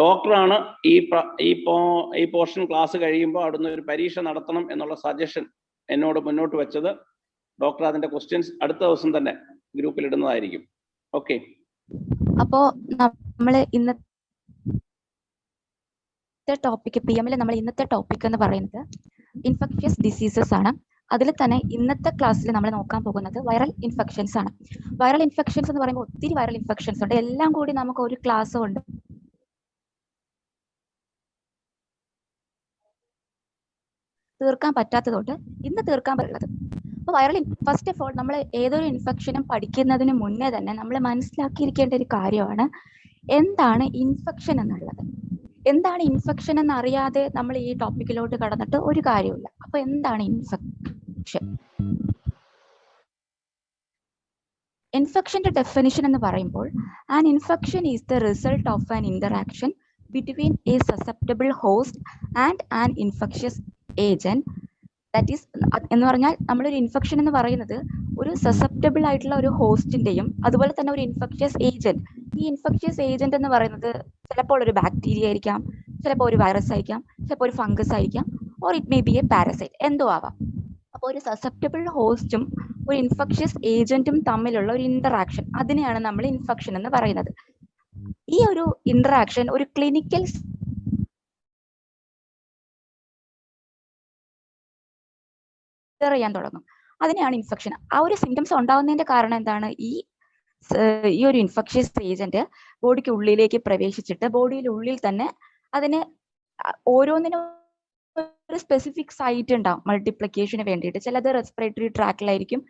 ഡോക്ടറാണ് ഈ portion class കഴിയുമ്പോൾ അവിടുന്ന് ഒരു പരീക്ഷ നടത്തണം എന്നുള്ള സജഷൻ എന്നോട് മുന്നോട്ട് വെച്ചത്. ഡോക്ടർ അതിന്റെ ക്വസ്റ്റ്യൻസ് അടുത്ത ദിവസം തന്നെ ഗ്രൂപ്പിൽ ഇടുന്നതായിരിക്കും. ഓക്കെ. അപ്പോ നമ്മള് ഇന്നത്തെ ടോപ്പിക് PMൽ നമ്മൾ ഇന്നത്തെ ടോപ്പിക് എന്ന് പറയുന്നത് ഇൻഫെക്ഷ്യസ് ഡിസീസസ് ആണ്. അതിൽ തന്നെ ഇന്നത്തെ ക്ലാസ്സിൽ നമ്മൾ നോക്കാൻ പോകുന്നത് വൈറൽ ഇൻഫെക്ഷൻസ് ആണ്. വൈറൽ ഇൻഫെക്ഷൻസ് എന്ന് പറയുമ്പോൾ ഒത്തിരി വൈറൽ ഇൻഫെക്ഷൻസ് ഉണ്ട്. എല്ലാം കൂടി നമുക്ക് ഒരു ക്ലാസ് കൊണ്ട് തീർക്കാൻ പറ്റാത്തതുകൊണ്ട് ഇന്ന് തീർക്കാൻ പറ്റുന്നത്. അപ്പോൾ വൈറൽ ഫസ്റ്റ് ഓഫ് ഓൾ നമ്മൾ ഏതൊരു ഇൻഫെക്ഷനും പഠിക്കുന്നതിന് മുന്നേ തന്നെ നമ്മൾ മനസ്സിലാക്കിയിരിക്കേണ്ട ഒരു കാര്യമാണ് എന്താണ് ഇൻഫെക്ഷൻ എന്നുള്ളത്. എന്താണ് ഇൻഫെക്ഷൻ എന്നറിയാതെ നമ്മൾ ഈ ടോപ്പിക്കിലോട്ട് കടന്നിട്ട് ഒരു കാര്യമില്ല. അപ്പൊ എന്താണ് ഇൻഫെക്ഷൻ? ഇൻഫെക്ഷന്റെ ഡെഫിനിഷൻ എന്ന് പറയുമ്പോൾ an infection is the result of an interaction between A susceptible host and an infectious agent. That is എന്ന് പറഞ്ഞാൽ നമ്മളൊരു ഇൻഫെക്ഷൻ എന്ന് പറയുന്നത് ഒരു സസെപ്റ്റബിൾ ആയിട്ടുള്ള ഒരു ഹോസ്റ്റിന്റെയും അതുപോലെ തന്നെ ഒരു ഇൻഫെക്ഷ്യസ് ഏജന്റ്. ഈ ഇൻഫെക്ഷ്യസ് ഏജന്റ് എന്ന് പറയുന്നത് ചിലപ്പോൾ ഒരു ബാക്ടീരിയ ആയിരിക്കാം, ചിലപ്പോൾ ഒരു വൈറസ് ആയിരിക്കാം, ചിലപ്പോൾ ഒരു ഫംഗസ് ആയിരിക്കാം, or it may be A parasite, എന്തോ ആവാം. അപ്പോൾ ഒരു സസെപ്റ്റബിൾ ഹോസ്റ്റും ഒരു ഇൻഫെക്ഷ്യസ് ഏജന്റും തമ്മിലുള്ള ഒരു ഇന്ററാക്ഷൻ, അതിനെയാണ് നമ്മൾ ഇൻഫെക്ഷൻ എന്ന് പറയുന്നത്. ഈ ഒരു ഇന്ററാക്ഷൻ ഒരു ക്ലിനിക്കൽ ചെയ്യാൻ തുടങ്ങും. അതിനെയാണ് ഇൻഫെക്ഷൻ. ആ ഒരു സിംറ്റംസ് ഉണ്ടാകുന്നതിന്റെ കാരണം എന്താണ്? ഈ ഒരു ഇൻഫെക്ഷ്യസ് ഏജന്റ് ബോഡിക്ക് ഉള്ളിലേക്ക് പ്രവേശിച്ചിട്ട് ബോഡിയിലുള്ളിൽ തന്നെ അതിന് ഓരോന്നിനും ഒരു സ്പെസിഫിക് സൈറ്റ് ഉണ്ടാവും മൾട്ടിപ്ലിക്കേഷന് വേണ്ടിയിട്ട്. ചിലത് റെസ്പിറേറ്ററി ട്രാക്കിലായിരിക്കും,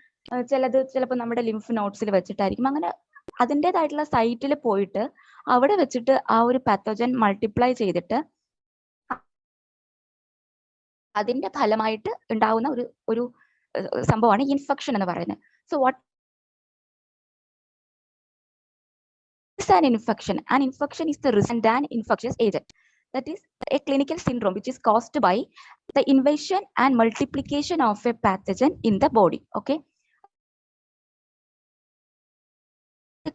ചിലപ്പോൾ നമ്മുടെ ലിംഫ് നോഡ്സിൽ വെച്ചിട്ടായിരിക്കും. അങ്ങനെ അതിൻ്റെതായിട്ടുള്ള സൈറ്റിൽ പോയിട്ട് അവിടെ വെച്ചിട്ട് ആ ഒരു പാത്തോജൻ മൾട്ടിപ്ലൈ ചെയ്തിട്ട് അതിന്റെ ഫലമായിട്ട് ഉണ്ടാവുന്ന ഒരു സംഭവമാണ് ഇൻഫെക്ഷൻ എന്ന് പറയുന്നത്. So what is an infection? An infection is the result of an infectious agent. That is a clinical syndrome which is caused by the invasion and multiplication of a pathogen in the body. Okay,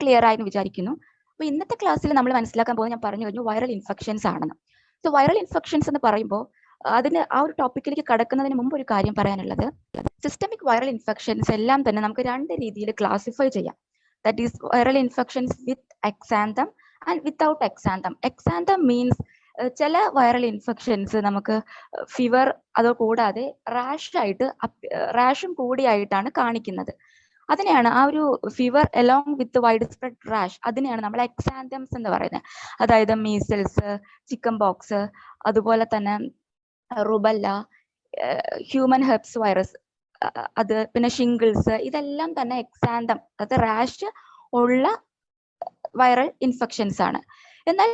clear ആയെന്ന് വിചാരിക്കുന്നു. അപ്പോൾ ഇന്നത്തെ ക്ലാസ്സിൽ നമ്മൾ മനസ്സിലാക്കാൻ പോകുന്നത്, ഞാൻ പറഞ്ഞു കഴിഞ്ഞു, വൈറൽ ഇൻഫെക്ഷൻസ് ആണെന്ന്. സോ വൈറൽ ഇൻഫെക്ഷൻസ് എന്ന് പറയുമ്പോൾ അതിന് ആ ഒരു ടോപ്പിക്കിലേക്ക് കടക്കുന്നതിന് മുമ്പ് ഒരു കാര്യം പറയാനുള്ളത്, സിസ്റ്റമിക് വൈറൽ ഇൻഫെക്ഷൻസ് എല്ലാം തന്നെ നമുക്ക് രണ്ട് രീതിയിൽ ക്ലാസിഫൈ ചെയ്യാം. That is viral infections with exanthem and without exanthem. Exanthem means ചില വൈറൽ ഇൻഫെക്ഷൻസ് നമുക്ക് ഫീവർ അതോ കൂടാതെ റാഷും കൂടിയായിട്ടാണ് കാണിക്കുന്നത്. അതിനെയാണ് ആ ഒരു fever along with wide spread rash, അതിനെയാണ് നമ്മൾ എക്സാന്തംസ് എന്ന് പറയുന്നത്. അതായത് മീസിൽസ്, ചിക്കൻ പോക്സ്, അതുപോലെ തന്നെ റുബല്ല, ഹ്യൂമൻ ഹെർപ്സ് വൈറസ്, അത് പിന്നെ ഷിംഗിൾസ്, ഇതെല്ലാം തന്നെ എക്സാന്തം, അത് റാഷ് ഉള്ള വൈറൽ ഇൻഫെക്ഷൻസ് ആണ്. എന്നാൽ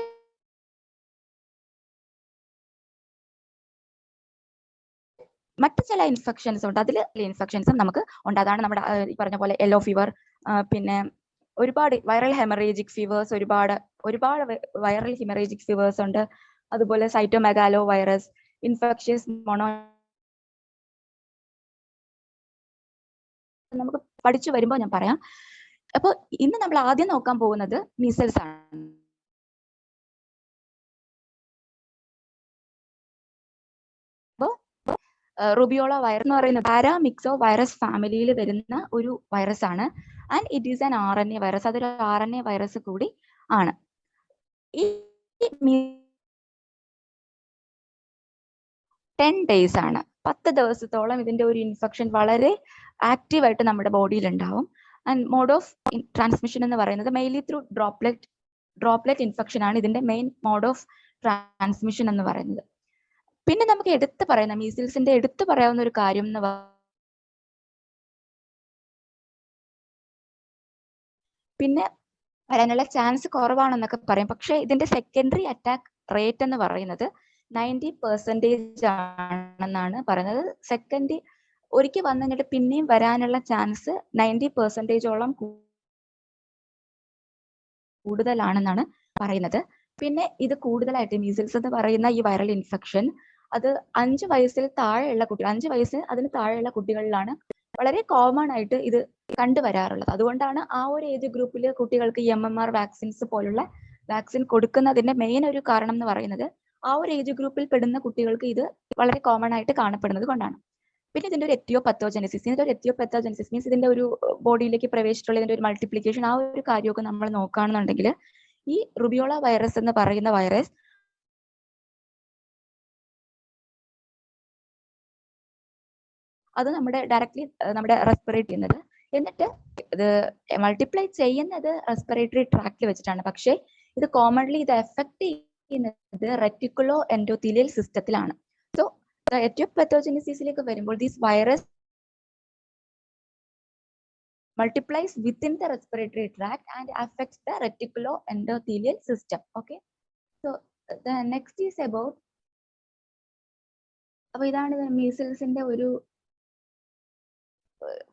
മറ്റു ചില ഇൻഫെക്ഷൻസ് ഉണ്ട്, അതിൽ ഇൻഫെക്ഷൻസും നമുക്ക് ഉണ്ട്. അതാണ് നമ്മുടെ ഈ പറഞ്ഞ പോലെ യെല്ലോ ഫീവർ, പിന്നെ ഒരുപാട് വൈറൽ ഹെമറേജിക് ഫീവേഴ്സ്, ഒരുപാട് വൈറൽ ഹെമറേജിക് ഫീവേഴ്സ് ഉണ്ട്. അതുപോലെ സൈറ്റോമെഗാലോ വൈറസ്, ഇൻഫെക്ഷ്യസ് മോണോ, നമുക്ക് പഠിച്ചു വരുമ്പോൾ ഞാൻ പറയാം. അപ്പോൾ ഇന്ന് നമ്മൾ ആദ്യം നോക്കാൻ പോകുന്നത് മീസൽസ് ആണ്. അപ്പോൾ റുബിയോള വൈറസ് എന്ന് പറയുന്ന പാരാമിക്സോ വൈറസ് ഫാമിലിയിൽ വരുന്ന ഒരു വൈറസ് ആണ്. And it is an RNA virus. അതൊരു RNA വൈറസ് കൂടി ആണ്. ഈ 10 days ആണ്, 10 ദിവസത്തോളം ഇതിന്റെ ഒരു ഇൻഫെക്ഷൻ വളരെ ആക്റ്റീവായിട്ട് നമ്മുടെ ബോഡിയിൽ ഉണ്ടാവും. ആൻഡ് മോഡ് ഓഫ് ട്രാൻസ്മിഷൻ എന്ന് പറയുന്നത് മെയിൻലി ത്രൂ ഡ്രോപ്ലെറ്റ് ഇൻഫെക്ഷൻ ആണ് ഇതിന്റെ മെയിൻ മോഡ് ഓഫ് ട്രാൻസ്മിഷൻ എന്ന് പറയുന്നത്. പിന്നെ നമുക്ക് എടുത്തു പറയുന്ന മീസിൽസിന്റെ എടുത്തു പറയാവുന്ന ഒരു കാര്യം എന്ന് പിന്നെ വരാനുള്ള ചാൻസ് കുറവാണെന്നൊക്കെ പറയും. പക്ഷെ ഇതിന്റെ സെക്കൻഡറി അറ്റാക്ക് റേറ്റ് എന്ന് പറയുന്നത് 90% ആണെന്നാണ് പറയുന്നത്. സെക്കൻഡ് ഒരിക്കൽ വന്നു കഴിഞ്ഞിട്ട് പിന്നെയും വരാനുള്ള ചാൻസ് 90%ഓളം കൂടുതലാണെന്നാണ് പറയുന്നത്. പിന്നെ ഇത് കൂടുതലായിട്ട് മീസിൽസ് എന്ന് പറയുന്ന ഈ വൈറൽ ഇൻഫെക്ഷൻ അത് 5 വയസ്സിൽ താഴെയുള്ള കുട്ടികൾ, 5 വയസ്സ് അതിന് താഴെയുള്ള കുട്ടികളിലാണ് വളരെ കോമൺ ആയിട്ട് ഇത് കണ്ടുവരാറുള്ളത്. അതുകൊണ്ടാണ് ആ ഒരു ഏജ് ഗ്രൂപ്പിൽ കുട്ടികൾക്ക് MMR വാക്സിൻസ് പോലുള്ള വാക്സിൻ കൊടുക്കുന്നതിന്റെ മെയിൻ ഒരു കാരണം എന്ന് പറയുന്നത് ആ ഒരു ഏജ് ഗ്രൂപ്പിൽ പെടുന്ന കുട്ടികൾക്ക് ഇത് വളരെ കോമൺ ആയിട്ട് കാണപ്പെടുന്നത് കൊണ്ടാണ്. പിന്നെ ഇതിന്റെ ഒരു എത്തിയോപത്തോജെനിസിസ്, ഇതിന്റെ ഒരു എത്തിയോപത്തോജെനിസിസ് മീൻസ് ഇതിന്റെ ഒരു ബോഡിയിലേക്ക് പ്രവേശിച്ചിട്ടുള്ള ഇതിന്റെ ഒരു മൾട്ടിപ്ലിക്കേഷൻ, ആ ഒരു കാര്യമൊക്കെ നമ്മൾ നോക്കുകയാണെന്നുണ്ടെങ്കിൽ ഈ റുബിയോള വൈറസ് എന്ന് പറയുന്ന വൈറസ് അത് നമ്മുടെ ഡയറക്ട്ലി നമ്മുടെ റെസ്പിറേറ്റ് ചെയ്യുന്നത്, എന്നിട്ട് ഇത് മൾട്ടിപ്ലൈ ചെയ്യുന്നത് റെസ്പിറേറ്ററി ട്രാക്റ്റിൽ വെച്ചിട്ടാണ്. പക്ഷേ ഇത് കോമൺലി ഇത് എഫക്ട് ചെയ്യുന്നത് റെറ്റിക്കുലോ എൻഡോത്തീലിയൽ സിസ്റ്റത്തിലാണ്. സോ എറ്റിയോപത്തോജെനിസിസിലേക്ക് വരുമ്പോൾ this virus multiplies within the respiratory tract and affects the reticuloendothelial system. Okay, so the next is about, അപ്പോൾ ഇതാണ് മീസിൽസിന്റെ ഒരു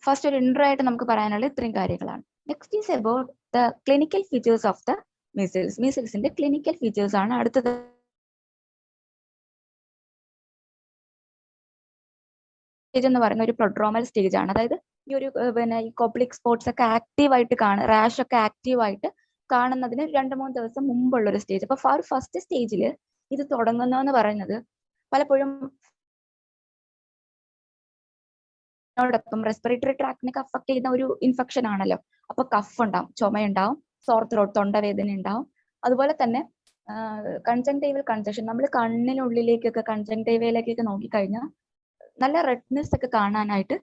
ഫസ്റ്റ് ഒരു ഇൻട്രോ ആയിട്ട് നമുക്ക് പറയാനുള്ള ഇത്രയും കാര്യങ്ങളാണ്. Next is about the clinical features of the measles. മീസിൽസിന്റെ ക്ലിനിക്കൽ ഫീച്ചേഴ്സ് ആണ് അടുത്തത്. സ്റ്റേജ് എന്ന് പറയുന്ന ഒരു പ്രൊഡ്രോമൽ സ്റ്റേജ് ആണ്. അതായത് ഈ ഒരു പിന്നെ ഈ കോപ്ലിക് സ്പോട്സ് ഒക്കെ ആക്റ്റീവായിട്ട് റാഷ് ഒക്കെ ആക്റ്റീവായിട്ട് കാണുന്നതിന് 2-3 ദിവസം മുമ്പുള്ള ഒരു സ്റ്റേജ്. അപ്പൊ ഫസ്റ്റ് സ്റ്റേജിൽ ഇത് തുടങ്ങുന്നതെന്ന് പറയുന്നത് പലപ്പോഴും ോടൊപ്പം റെസ്പിറേറ്ററി ട്രാക്റ്റിനൊക്കെ അഫക്ട് ചെയ്യുന്ന ഒരു ഇൻഫെക്ഷൻ ആണല്ലോ. അപ്പൊ കഫ് ഉണ്ടാവും, ചുമയുണ്ടാവും, സോർ ത്രോട്ട്, തൊണ്ടവേദന ഉണ്ടാവും. അതുപോലെ തന്നെ കൺജങ്ക്റ്റൈവൽ കൺജഷൻ, നമ്മൾ കണ്ണിനുള്ളിലേക്കൊക്കെ കൺജങ്ക്റ്റൈവയിലേക്കൊക്കെ നോക്കിക്കഴിഞ്ഞാൽ നല്ല റെഡ്നെസ് ഒക്കെ കാണാനായിട്ട്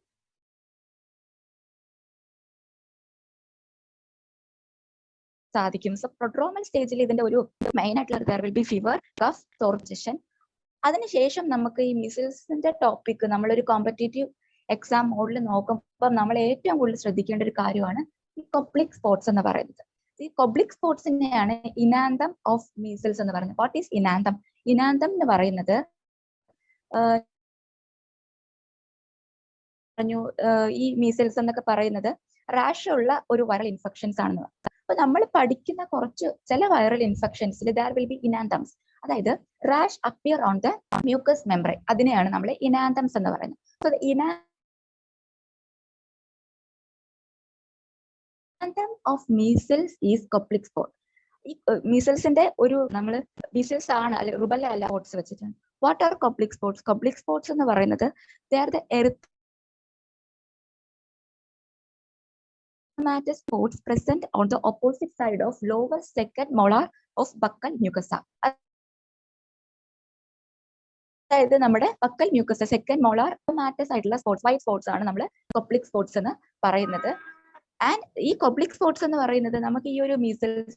സാധിക്കും. സോ പ്രൊഡ്രോമൽ സ്റ്റേജിൽ ഇതിന്റെ ഒരു മെയിൻ ആയിട്ടുള്ള there will be fever, cough, congestion. അതിനുശേഷം നമുക്ക് ഈ മീസിൽസിന്റെ ടോപ്പിക് നമ്മളൊരു കോമ്പറ്റേറ്റീവ് എക്സാം മോഡിൽ നോക്കുമ്പോൾ നമ്മൾ ഏറ്റവും കൂടുതൽ ശ്രദ്ധിക്കേണ്ട ഒരു കാര്യമാണ് ഈ കൊബ്ലിക് സ്പോട്സ് എന്ന് പറയുന്നത്. ഈ കൊബ്ലിക് സ്പോട്സിനെയാണ് ഇനാന്തം ഓഫ് മീസിൽസ് എന്ന് പറയുന്നത്. What is ഇനാന്തം? ഇനാന്തം എന്ന് പറയുന്നത് ഈ മീസിൽസ് എന്നൊക്കെ പറയുന്നത് റാഷ് ഉള്ള ഒരു വൈറൽ ഇൻഫെക്ഷൻസ് ആണെന്ന്. അപ്പൊ നമ്മൾ പഠിക്കുന്ന ചില വൈറൽ ഇൻഫെക്ഷൻസിൽ ദർ വിൽ ബി ഇനാന്തംസ്, അതായത് rash appear on the mucous membrane. അതിനെയാണ് നമ്മൾ ഇനാന്തംസ് എന്ന് പറയുന്നത്. So enanthem of measles is Koplik spot. ഈ മീസിൽസിന്റെ ഒരു നമ്മൾ മീസിൽസ് ആണ് അല്ലെ റുബല്ല അല്ല സ്പോട്സ് വെച്ചിട്ടാണ്. What are Koplik spots? Koplik spots എന്ന് പറയുന്നത് they are the erythematous spots present on the opposite side of lower second molar of buccal mucosa. അതായത് നമ്മുടെ buccal mucosa second molar mattress ആയിട്ടുള്ള sports, white sports ആണ് നമ്മൾ കൊബ്ലിക് spots എന്ന് പറയുന്നത്. And ഈ കൊബ്ലിക് സ്പോട്സ് എന്ന് പറയുന്നത് നമുക്ക് ഈ ഒരു മീസിൽസ്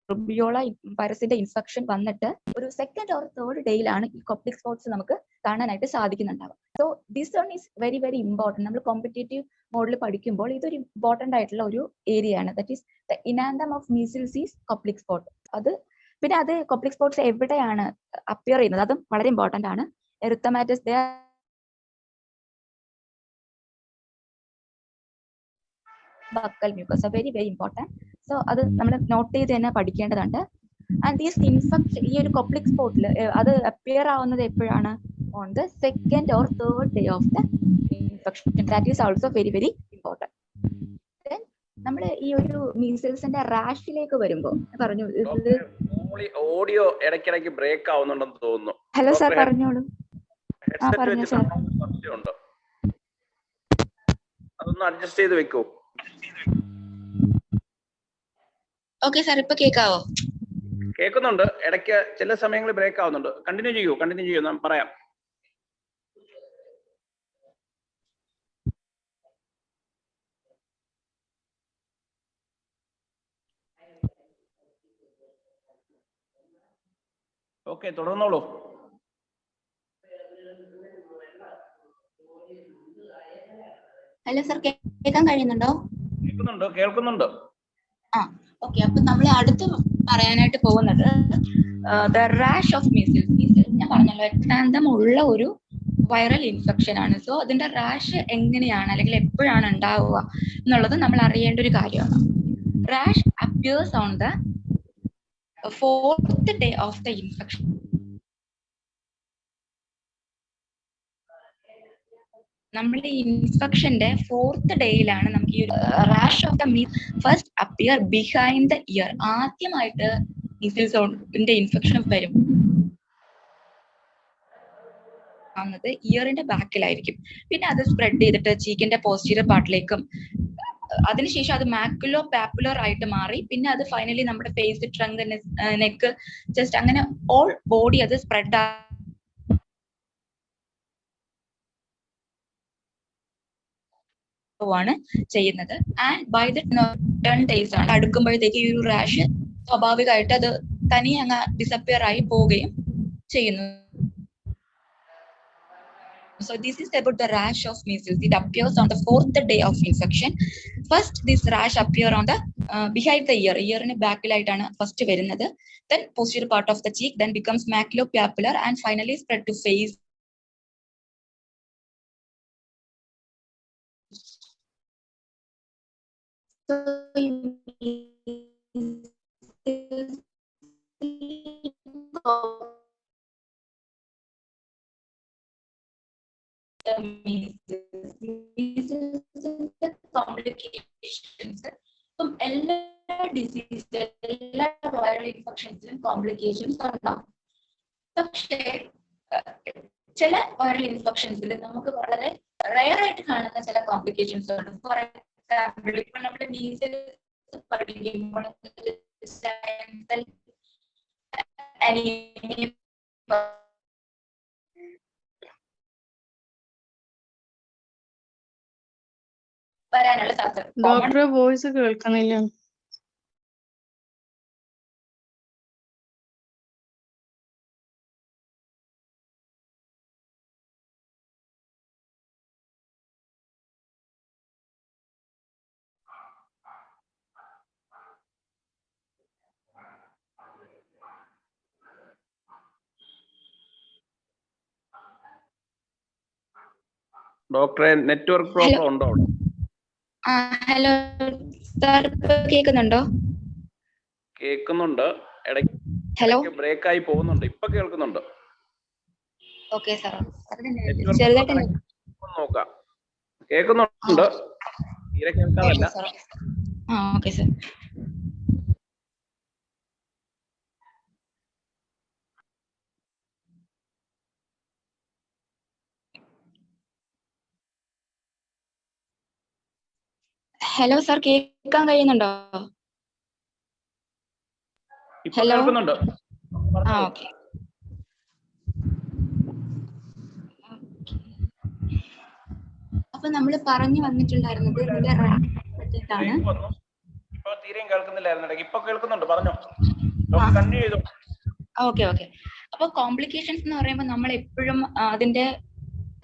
റുബിയോള വൈറസിന്റെ ഇൻഫെക്ഷൻ വന്നിട്ട് ഒരു സെക്കൻഡ് ഓർ തേർഡ് ഡേയിലാണ് ഈ കൊബ്ലിക് സ്പോട്സ് നമുക്ക് കാണാനായിട്ട് സാധിക്കുന്നുണ്ടാവും. So this one is very very important. നമ്മൾ കോമ്പറ്റേറ്റീവ് മോഡിൽ പഠിക്കുമ്പോൾ ഇതൊരു ഇമ്പോർട്ടൻ്റ് ആയിട്ടുള്ള ഒരു ഏരിയ ആണ്. That is the enanthem of measles is Koplik spot. പിന്നെ അത് കൊബ്ലിക് സ്പോട്സ് എവിടെയാണ് അപ്പിയർ ചെയ്യുന്നത് അതും വളരെ ഇമ്പോർട്ടൻ്റ് ആണ്. Erythematous buccal mucous very very important. So അത് നമ്മൾ നോട്ട് ചെയ്ത് തന്നെ പഠിക്കേണ്ടതുണ്ട്. ആൻഡ് ദീസ് ഇൻഫെക്ഷൻ ഈ ഒരു കൊബ്ലിക് സ്പോട്ടിൽ അത് അപ്പിയർ ആവുന്നത് എപ്പോഴാണ്? On the second or third day of the infection. That is also very very important. Then നമ്മൾ ഈ ഒരു മീസിൽസിന്റെ റാഷിലേക്ക് വരുമ്പോൾ പറഞ്ഞു ഓഡിയോ ഇടയ്ക്കിടയ്ക്ക് ബ്രേക്ക് ആവുന്നുണ്ടെന്ന് തോന്നുന്നു. ഹലോ സാർ പറഞ്ഞോളൂ. പറഞ്ഞു സാർ. അതൊന്ന് അഡ്ജസ്റ്റ് ചെയ്ത് വെക്കൂ. ഓക്കെ സാർ, ഇപ്പൊ കേൾക്കാവോ? കേൾക്കുന്നുണ്ട്, ഇടയ്ക്ക് ചില സമയങ്ങളിൽ ബ്രേക്ക് ആവുന്നുണ്ട്. കണ്ടിന്യൂ ചെയ്യൂ ഞാൻ പറയാം. ഓക്കെ, തുടർന്നോളൂ. ഹലോ സാർ, കേൾക്കാൻ കഴിയുന്നുണ്ടോ? കേൾക്കുന്നുണ്ട്. ഓക്കെ, അപ്പൊ നമ്മൾ അടുത്ത് പറയാനായിട്ട് പോകുന്നത് ദ റാഷ് ഓഫ് മീസിൽസ്. ഞാൻ പറഞ്ഞല്ലോ എക്സാന്തം ഉള്ള ഒരു വൈറൽ ഇൻഫെക്ഷൻ ആണ്. സോ അതിന്റെ റാഷ് എങ്ങനെയാണ് അല്ലെങ്കിൽ എപ്പോഴാണ് ഉണ്ടാവുക എന്നുള്ളത് നമ്മൾ അറിയേണ്ട ഒരു കാര്യമാണ്. Rash appears on the 4th day of the infection. നമ്മുടെ ഇൻഫെക്ഷന്റെ 4th ഡേയിലാണ് നമുക്ക് ഈ rash of the first appear behind the year. ആദ്യമായിട്ട് മീസിൽസിന്റെ ഇൻഫെക്ഷൻ വരും ഇയറിന്റെ ബാക്കിലായിരിക്കും. പിന്നെ അത് സ്പ്രെഡ് ചെയ്തിട്ട് ചീക്കിന്റെ പോസ്റ്റീരിയർ പാർട്ടിലേക്കും അതിനുശേഷം അത് മാക്കുലോ പാപ്പുലർ ആയിട്ട് മാറി. പിന്നെ അത് ഫൈനലി നമ്മുടെ ഫേസ്, ട്രങ്ക്, നെക്ക്, ജസ്റ്റ് അങ്ങനെ ഓൾ ബോഡി അത് സ്പ്രെഡ് ആണ് ചെയ്യുന്നത്. ആൻഡ് ബൈ ദ 10 days ആണ് അടുക്കുമ്പോഴത്തേക്ക് ഈ ഒരു റാഷ് സ്വാഭാവികമായിട്ട് അത് തനിയെ അങ്ങ് ഡിസപ്പിയർ ആയി പോവുകയും ചെയ്യുന്നു. So this is about the rash of measles. It appears on the 4th day of infection. First, this rash appear on the behind the ear. Ear in back light ആണ് first വരുന്നത്. Then posterior part of the cheek, then becomes maculopapular and finally spread to face. So complications ഇപ്പം എല്ലാ disease, എല്ലാ viral ഇൻഫെക്ഷൻസിനും complications ഉണ്ടാവും. പക്ഷേ ചില viral ഇൻഫെക്ഷൻസിൽ നമുക്ക് വളരെ റെയർ ആയിട്ട് കാണുന്ന ചില കോംപ്ലിക്കേഷൻസ് ഉണ്ട്. ഫോർ എക്സാമ്പിൾ ഇപ്പൊ നമ്മുടെ മീസിൽസ് പഠിക്കുമ്പോൾ വരാനുള്ള സാധ്യത. ഡോക്ടറെ വോയിസ് കേൾക്കുന്നില്ല. ഡോക്ടറെ നെറ്റ്വർക്ക് പ്രോബ്ലം ഉണ്ടോ? ഹലോ സാർ, കേൾക്കുന്നുണ്ടോ? കേൾക്കുന്നുണ്ട്, ഇടയ്ക്ക് ബ്രേക്ക് ആയി പോകുന്നുണ്ട്. ഇപ്പൊ കേൾക്കുന്നുണ്ട്. ഓക്കെ സാർ, ചെറുതായിട്ട് നോക്കാം. കേൾക്കുന്നുണ്ട്, തീരെ കേൾക്കാതല്ല. Okay sir. ഹലോ സാർ, കേൾക്കാൻ കഴിയുന്നുണ്ടോ? Hello, okay. അപ്പൊ നമ്മൾ പറഞ്ഞു വന്നിട്ടുണ്ടായിരുന്നത് ഇതിന്റെ റാഷാണ്. ഇപ്പൊ തീരെയും കേൾക്കുന്നില്ലായിരുന്നു, ഇപ്പൊ കേൾക്കുന്നുണ്ട്, പറഞ്ഞോ. കണ്ടിന്യൂ ചെയ്തോ. Okay okay. അപ്പൊ കോംപ്ലിക്കേഷൻസ് എന്ന് പറയുമ്പോൾ നമ്മൾ എപ്പോഴും അതിന്റെ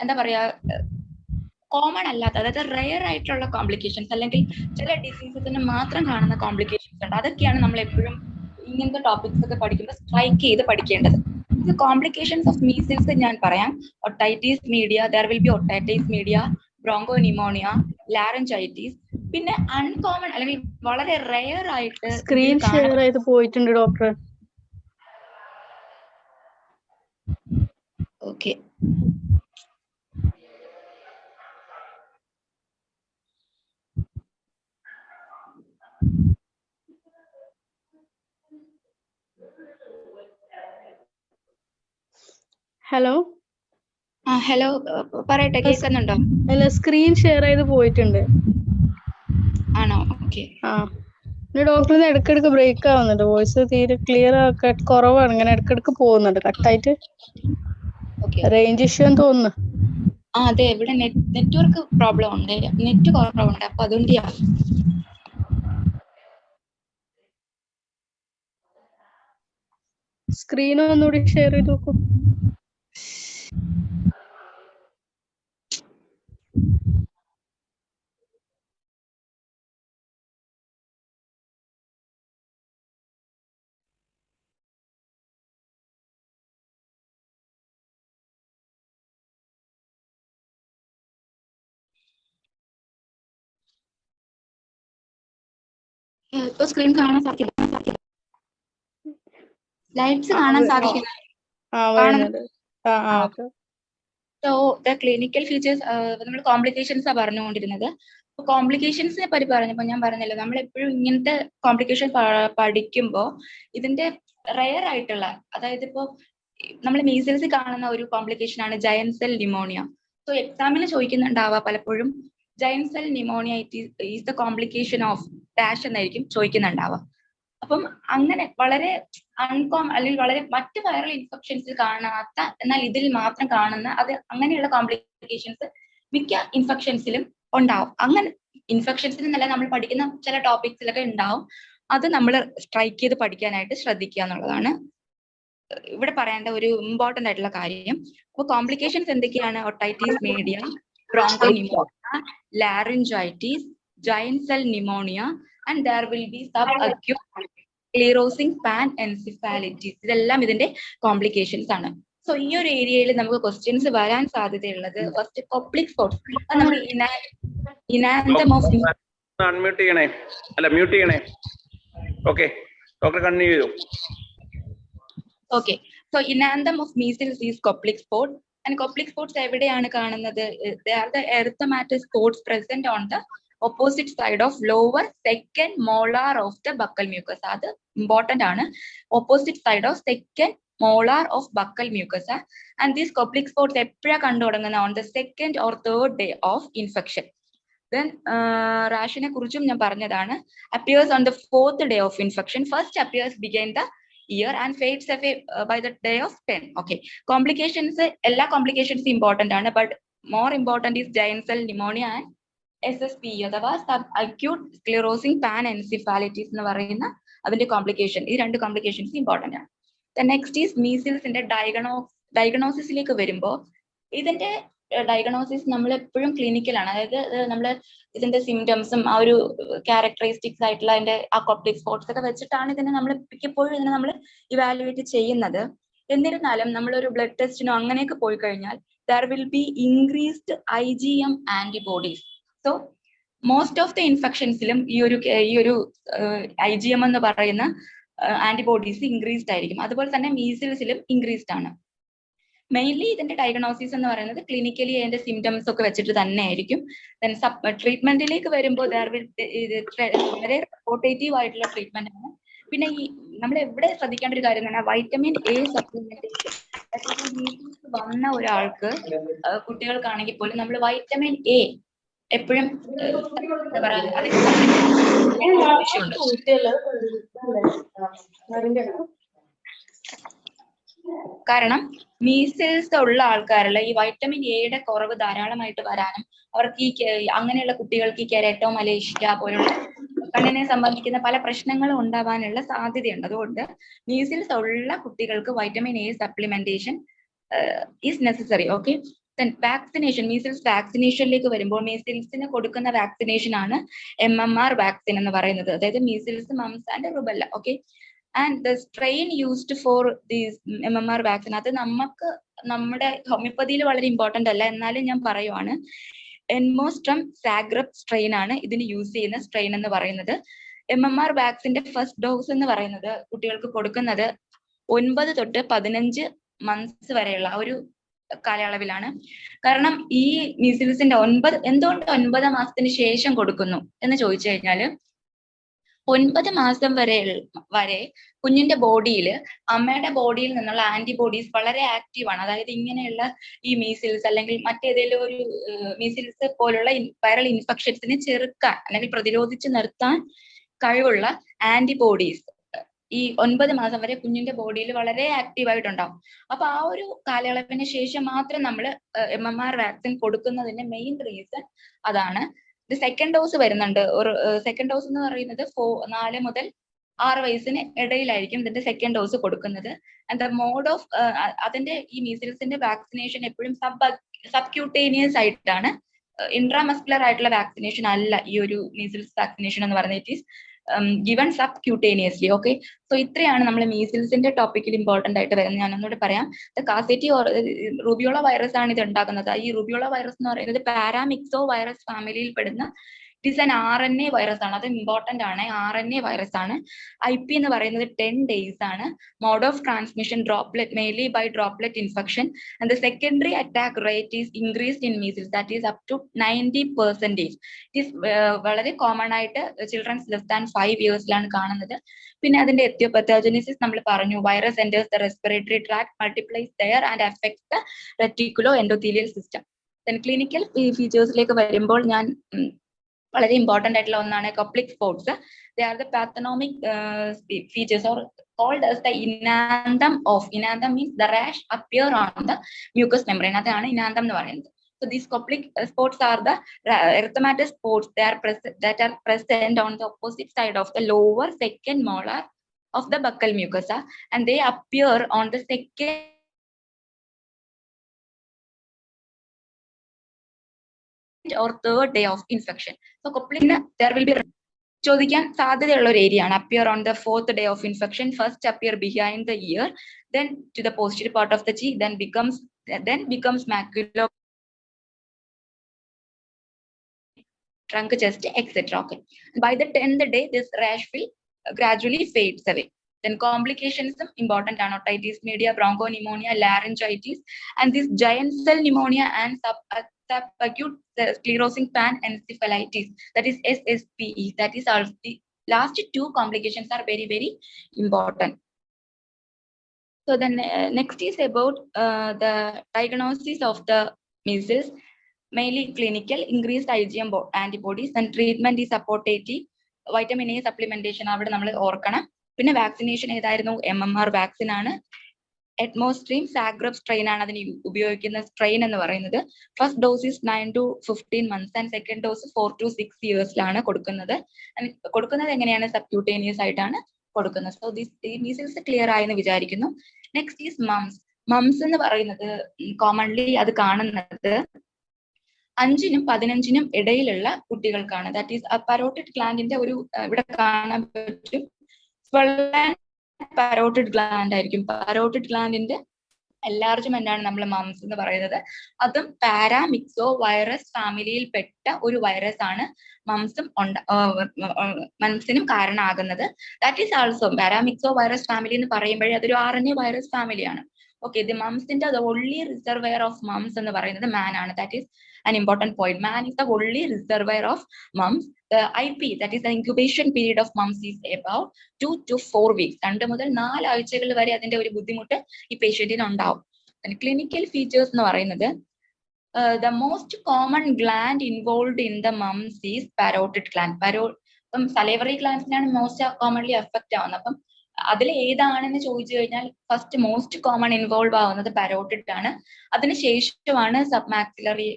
എന്താ പറയാ, കോമൺ അല്ലാത്ത, അതായത് റെയർ ആയിട്ടുള്ള കോംപ്ലിക്കേഷൻസ് അല്ലെങ്കിൽ ചില ഡിസീസസിന് മാത്രം കാണുന്ന കോംപ്ലിക്കേഷൻസ് ഉണ്ട്. അതൊക്കെയാണ് നമ്മൾ എപ്പോഴും ഇങ്ങനത്തെ ടോപ്പിക്സ് ഒക്കെ പഠിക്കുമ്പോൾ സ്ട്രൈക്ക് ചെയ്ത് പഠിക്കേണ്ടത്. ഇത് കോംപ്ലിക്കേഷൻസ് ഓഫ് മീസിൽസ് ഞാൻ പറയാം. Otitis media, there will be otitis media, broncho pneumonia, laryngitis. പിന്നെ അൺകോമൺ അല്ലെങ്കിൽ വളരെ റെയർ ആയിട്ട് സ്ക്രീൻ ഷെയർ ചെയ്ത് പോയിട്ടുണ്ട് ഡോക്ടർ. ഓക്കെ. ഹലോ ഹലോ, പറയട്ടെ, കേൾക്കുന്നുണ്ടോ? അല്ല, സ്ക്രീൻ ഷെയർ ചെയ്ത് പോയിട്ടുണ്ട്. ആണോ? ഓക്കെ. ഡോക്ടറിന് ഇടയ്ക്കിടയ്ക്ക് ബ്രേക്ക് ആവുന്നുണ്ട്, വോയിസ് തീരെ ക്ലിയർ കുറവാണ്, ഇങ്ങനെ ഇടയ്ക്കിടയ്ക്ക് പോകുന്നുണ്ട്, കട്ടായിട്ട്. റേഞ്ച് ഇഷ്യൂ എന്ന് തോന്നുന്നു. അതെ, ഇവിടെ നെറ്റ്വർക്ക് പ്രോബ്ലം ഉണ്ട്, നെറ്റ് കുറവുണ്ട്, അപ്പൊ അതുകൊണ്ടാ. സ്ക്രീൻ ഒന്നുകൂടി ഷെയർ ചെയ്ത് നോക്കൂ. ഇപ്പൊ സ്ക്രീൻ കാണാൻ സാധിക്കില്ല, സ്ലൈഡ്സ് കാണാൻ സാധിക്കില്ല. സോ ദ ക്ലിനിക്കൽ ഫീച്ചേഴ്സ് നമ്മൾ കോംപ്ലിക്കേഷൻസാ പറഞ്ഞുകൊണ്ടിരുന്നത്. അപ്പൊ കോംപ്ലിക്കേഷൻസിനെ പറ്റി പറഞ്ഞപ്പോൾ ഞാൻ പറഞ്ഞല്ലോ, നമ്മൾ എപ്പോഴും ഇങ്ങനത്തെ കോംപ്ലിക്കേഷൻ പഠിക്കുമ്പോൾ ഇതിന്റെ റെയർ ആയിട്ടുള്ള, അതായത് ഇപ്പോ നമ്മൾ മീസിൽസ് കാണുന്ന ഒരു കോംപ്ലിക്കേഷൻ ആണ് ജയന്റ് സെൽ ന്യൂമോണിയ. സോ എക്സാമിന് ചോദിക്കുന്നുണ്ടാവുക പലപ്പോഴും giant cell pneumonia is the complication of dash എന്നായിരിക്കും ചോദിക്കുന്നുണ്ടാവുക. അപ്പം അങ്ങനെ വളരെ അല്ലെങ്കിൽ വളരെ മറ്റ് വൈറൽ ഇൻഫെക്ഷൻസിൽ കാണാത്ത, എന്നാൽ ഇതിൽ മാത്രം കാണുന്ന അങ്ങനെയുള്ള കോംപ്ലിക്കേഷൻസ് മിക്ക ഇൻഫെക്ഷൻസിലും ഉണ്ടാവും. അങ്ങനെ ഇൻഫെക്ഷൻസിൽ നിന്നല്ല, നമ്മൾ പഠിക്കുന്ന ചില ടോപ്പിക്സിലൊക്കെ ഉണ്ടാവും. അത് നമ്മൾ സ്ട്രൈക്ക് ചെയ്ത് പഠിക്കാനായിട്ട് ശ്രദ്ധിക്കുക എന്നുള്ളതാണ് ഇവിടെ പറയേണ്ട ഒരു ഇമ്പോർട്ടന്റ് ആയിട്ടുള്ള കാര്യം. അപ്പൊ കോംപ്ലിക്കേഷൻസ് എന്തൊക്കെയാണ്? Otitis media, bronchopneumonia, laryngitis, giant cell pneumonia, and there will be subacute sclerosing panencephalitis. ഇതെല്ലാം ഇതിന്റെ കോംപ്ലിക്കേഷൻസ് ആണ്. സോ ഈ ഒരു ഏരിയയിൽ നമുക്ക് ക്വസ്റ്റ്യൻസ് വരാൻ സാധ്യതയുള്ളത് ഫസ്റ്റ് കോപ്ലിക് സ്പോട്സ്. നമ്മൾ ഇനാന്തം ഓഫ് അൺമ്യൂട്ട് ചെയ്യണേ, അല്ല മ്യൂട്ട് ചെയ്യണേ. ഓക്കെ, ഡോക്ടർ കണ്ടിന്യൂ ചെയ്തു. Okay, so enanthem of measles is Koplik spot. And Koplik spots എവിടെയാണ് കാണുന്നത്? They are the erythematous spots present on the opposite side of lower second molar of the buccal mucosa. അത് important ആണ്. Opposite side of second molar of buccal mucosa. And these Koplik spots എപ്പോഴാണ് കണ്ടു തുടങ്ങുന്നത്? On the second or third day of infection. Then റാഷിനെ കുറിച്ചും ഞാൻ പറഞ്ഞതാണ്. Appears on the fourth day of infection. First appears ബിഗൈൻ the year and fades away by the day of 10. Okay, complications, എല്ലാ complications important ആണ്, but more important is giant cell pneumonia and SSP അഥവാ sub acute sclerosing പാൻഎൻസിഫാലിറ്റീസ് എന്ന് പറയുന്ന അതിന്റെ complication. ഈ രണ്ട് complications important ആണ്. നെക്സ്റ്റ് ഈസ് മീസിൽസിന്റെ ഡയഗ്നോസിസിലേക്ക് വരുമ്പോൾ ഇതിന്റെ ഡയഗ്നോസിസ് നമ്മൾ എപ്പോഴും ക്ലിനിക്കലാണ്. അതായത് നമ്മൾ ഇതിന്റെ സിംറ്റംസും ആ ഒരു ക്യാരക്ടറിസ്റ്റിക്സ് ആയിട്ടുള്ള അതിന്റെ ആ കോപ്ലിക് സ്പോട്സ് ഒക്കെ വെച്ചിട്ടാണ് ഇതിനെ നമ്മൾ മിക്കപ്പോഴും ഇതിനെ നമ്മൾ ഇവാലുവേറ്റ് ചെയ്യുന്നത്. എന്നിരുന്നാലും നമ്മളൊരു ബ്ലഡ് ടെസ്റ്റിനോ അങ്ങനെയൊക്കെ പോയി കഴിഞ്ഞാൽ there will be increased IgM antibodies. So most of the infectionsലും ഈ ഒരു IgM എന്ന് പറയുന്ന ആന്റിബോഡീസ് ഇൻക്രീസ്ഡ് ആയിരിക്കും. അതുപോലെ തന്നെ മീസിൽസിലും ഇൻക്രീസ്ഡ് ആണ്. മെയിൻലി ഇതിന്റെ ഡയഗ്നോസിസ് എന്ന് പറയുന്നത് ക്ലിനിക്കലി അതിന്റെ സിംറ്റംസ് ഒക്കെ വെച്ചിട്ട് തന്നെ ആയിരിക്കും. ദെൻ ട്രീറ്റ്മെന്റിലേക്ക് വരുമ്പോൾ വളരെ സപ്പോർട്ടേറ്റീവ് ആയിട്ടുള്ള ട്രീറ്റ്മെന്റ് ആണ്. പിന്നെ ഈ നമ്മൾ എവിടെ ശ്രദ്ധിക്കേണ്ട ഒരു കാര്യം എന്ന് പറഞ്ഞാൽ വൈറ്റമിൻ എ സപ്ലിമെന്റേഷൻ. വന്ന ഒരാൾക്ക് കുട്ടികൾക്കാണെങ്കിൽ പോലും നമ്മൾ വൈറ്റമിൻ എ എപ്പോഴും എന്താ പറയാ ആവശ്യമുണ്ട്. കാരണം മീസിൽസ് ഉള്ള ആൾക്കാരിൽ ഈ വൈറ്റമിൻ എയുടെ കുറവ് ധാരാളമായിട്ട് വരാനും അവർക്ക് അങ്ങനെയുള്ള കുട്ടികൾക്ക് ഈ കെരാറ്റോമലേഷ്യ പോലുള്ള കണ്ണിനെ സംബന്ധിക്കുന്ന പല പ്രശ്നങ്ങളും ഉണ്ടാവാനുള്ള സാധ്യതയുണ്ട്. അതുകൊണ്ട് മീസിൽസ് ഉള്ള കുട്ടികൾക്ക് vitamin A supplementation is necessary. Okay, vaccination, measles വാക്സിനേഷനിലേക്ക് വരുമ്പോൾ മീസിൽസിന് കൊടുക്കുന്ന വാക്സിനേഷൻ ആണ് MMR വാക്സിൻ എന്ന് പറയുന്നത്. അതായത് measles, moms and rubella. Okay, and the strain used for these MMR vaccine അത് നമ്മുടെ ഹോമിയോപ്പതിയിൽ വളരെ ഇമ്പോർട്ടന്റ് അല്ല, എന്നാലും ഞാൻ പറയുവാണ്. എൻമോസ്ട്രം സാഗ്രപ് സ്ട്രെയിൻ ആണ് ഇതിന് യൂസ് ചെയ്യുന്ന സ്ട്രെയിൻ എന്ന് പറയുന്നത്. MMR വാക്സിന്റെ ഫസ്റ്റ് ഡോസ് എന്ന് പറയുന്നത് കുട്ടികൾക്ക് കൊടുക്കുന്നത് 9 തൊട്ട് 15 മന്ത്സ് വരെയുള്ള ഒരു കാലയളവിലാണ്. കാരണം ഈ മീസിൽസിന്റെ എന്തുകൊണ്ട് 9 മാസത്തിന് ശേഷം കൊടുക്കുന്നു എന്ന് ചോദിച്ചു കഴിഞ്ഞാല് 9 മാസം വരെ കുഞ്ഞിന്റെ ബോഡിയിൽ അമ്മയുടെ ബോഡിയിൽ നിന്നുള്ള ആന്റിബോഡീസ് വളരെ ആക്റ്റീവ് ആണ്. അതായത് ഇങ്ങനെയുള്ള ഈ മീസിൽസ് അല്ലെങ്കിൽ മറ്റേതെങ്കിലും ഒരു മീസിൽസ് പോലുള്ള വൈറൽ ഇൻഫെക്ഷൻസിനെ ചെറുക്കാൻ അല്ലെങ്കിൽ പ്രതിരോധിച്ച് നിർത്താൻ കഴിവുള്ള ആന്റിബോഡീസ് ഈ 9 മാസം വരെ കുഞ്ഞിന്റെ ബോഡിയിൽ വളരെ ആക്റ്റീവ് ആയിട്ടുണ്ടാവും. അപ്പൊ ആ ഒരു കാലയളവിന് ശേഷം മാത്രം നമ്മൾ MMR വാക്സിൻ കൊടുക്കുന്നതിന്റെ മെയിൻ റീസൺ അതാണ്. ഇത് സെക്കൻഡ് ഡോസ് വരുന്നുണ്ട്. ഒരു സെക്കൻഡ് ഡോസ് എന്ന് പറയുന്നത് 4 മുതൽ 6 വയസ്സിന് ഇടയിലായിരിക്കും ഇതിന്റെ സെക്കൻഡ് ഡോസ് കൊടുക്കുന്നത്. ആൻഡ് ദ മോഡ് ഓഫ് അതിന്റെ ഈ മീസിൽസിന്റെ വാക്സിനേഷൻ എപ്പോഴും സബ്ക്യൂട്ടേനിയസ് ആയിട്ടാണ്. ഇൻട്രാമസ്കുലർ ആയിട്ടുള്ള വാക്സിനേഷൻ അല്ല ഈ ഒരു മീസിൽസ് വാക്സിനേഷൻ എന്ന് പറയുന്നത്. It is given subcutaneously. Okay, so ഇത്രയാണ് നമ്മൾ മീസിൽസിന്റെ ടോപ്പിക്കിൽ ഇമ്പോർട്ടന്റ് ആയിട്ട് വരുന്നത്. ഞാൻ ഒന്നുകൂടെ പറയാം. കാസേറ്റി റൂബിയോള വൈറസ് ആണ് ഇത് ഉണ്ടാക്കുന്നത്. ഈ റൂബിയോള വൈറസ് എന്ന് പറയുന്നത് പാരാമിക്സോ വൈറസ് ഫാമിലിയിൽ പെടുന്ന it is an RNA virus ആണ്. അത് ഇമ്പോർട്ടന്റ് ആണ്. RNA വൈറസ് ആണ്. IP എന്ന് പറയുന്നത് 10 days ആണ്. Mode of transmission droplet mainly by droplet infection and the secondary attack rate is increased in measles that is up to 90%. It is വളരെ common ആയിട്ട് childrens less than 5 yearsലാണ് കാണുന്നത്. പിന്നെ അതിന്റെ എത്തിയോപത്തോജനിസിസ് നമ്മൾ പറഞ്ഞു. Virus enters the respiratory tract, multiplies there and affects the reticuloendothelial system. Then clinical ഫീച്ചേഴ്സിലേക്ക് വരുമ്പോൾ ഞാൻ വളരെ ഇമ്പോർട്ടന്റ് ആയിട്ടുള്ള ഒന്നാണ് Koplik spots. They are the പാത്തനോമിക് features or called as the inanthum of. Inanthum means the rash appear on the mucous membrane. അതാണ് inanthum എന്ന് പറയുന്നത്. So these coplic spots are the erythematous spots. They are present on the opposite side of the lower second molar of the buccal mucosa, and they appear on the second or third day of infection. So coplic there will be ചോദിക്കാൻ സാധ്യതയുള്ള ഒരു area ആണ്. Appear on the 4th day of infection. First appear behind the ear, then to the posterior part of the cheek, then becomes macular, trunk, chest, etc. Okay. By the 10th day, this rash will gradually fades away. Then complications important are otitis media, bronchopneumonia, laryngitis, and this giant cell pneumonia and subacute sclerosing panencephalitis, that is SSPE. That is also the last two complications are very, very important. So then next is about the diagnosis of the measles, mainly clinical, increased IgM antibodies, and treatment is supportive. Vitamin A supplementation അവിടെ നമ്മൾ ഓർക്കണം. പിന്നെ vaccination ഏതായിരുന്നു? MMR vaccine ആണ്. എറ്റ്മോസ്ട്രീം Zagreb strain ആണ് അതിന് ഉപയോഗിക്കുന്ന strain എന്ന് പറയുന്നത്. First dose is 9 to 15 months and second dose 4 to 6 yearsലാണ് കൊടുക്കുന്നത്. എങ്ങനെയാണ്? സബ്ക്യൂട്ടേനിയസ് ആയിട്ടാണ് കൊടുക്കുന്നത്. സോ ഈ മീസിൽസ് ക്ലിയർ ആയെന്ന് വിചാരിക്കുന്നു. Next is moms. മംസ് എന്ന് പറയുന്നത് കോമൺലി അത് കാണുന്നത് 5 നും 15 നും ഇടയിലുള്ള കുട്ടികൾക്കാണ്. ദാറ്റ് ഈസ് പരോട്ടിഡ് ഗ്ലാൻഡിന്റെ ഒരു ഇവിടെ കാണാൻ പറ്റും. പരോട്ടിഡ് ഗ്ലാൻഡ് ആയിരിക്കും. പരോട്ടിഡ് ഗ്ലാൻഡിന്റെ എൻലാർജ്മെന്റ് ആണ് നമ്മൾ മംസ് എന്ന് പറയുന്നത്. അതും പാരാമിക്സോ വൈറസ് ഫാമിലിയിൽ പെട്ട ഒരു വൈറസ് ആണ് മംസിനും കാരണമാകുന്നത്. That is also paramyxovirus family എന്ന് പറയുമ്പോഴേ അതൊരു RNA വൈറസ് ഫാമിലിയാണ്. ഓക്കെ, ദി മംസിന്റെ only reservoir of mumps എന്ന് പറയുന്നത് മാൻ ആണ്. ദാറ്റ് ഈസ് an important point. Man is the only reservoir of mumps. The IP, that is the incubation period of mumps, is about 2 to 4 weeks. 2 മുതൽ 4 ആഴ്ചകൾ വരെ അതിന്റെ ഒരു ബുദ്ധിമുട്ട് ഈ പേഷ്യന്റിന് ഉണ്ടാവും. ക്ലിനിക്കൽ ഫീച്ചേഴ്സ് എന്ന് പറയുന്നത് the most common gland involved in the mumps is parotid gland. അപ്പം salivary glandsനാണ് മോസ്റ്റ് കോമൺലി എഫക്റ്റ് ആവുന്നത്. അപ്പം അതിൽ ഏതാണെന്ന് ചോദിച്ചു കഴിഞ്ഞാൽ ഫസ്റ്റ് മോസ്റ്റ് കോമൺ ഇൻവോൾവ് ആവുന്നത് പാരോട്ടിഡ് ആണ്. അതിനുശേഷമാണ് സബ്മാക്സിലറി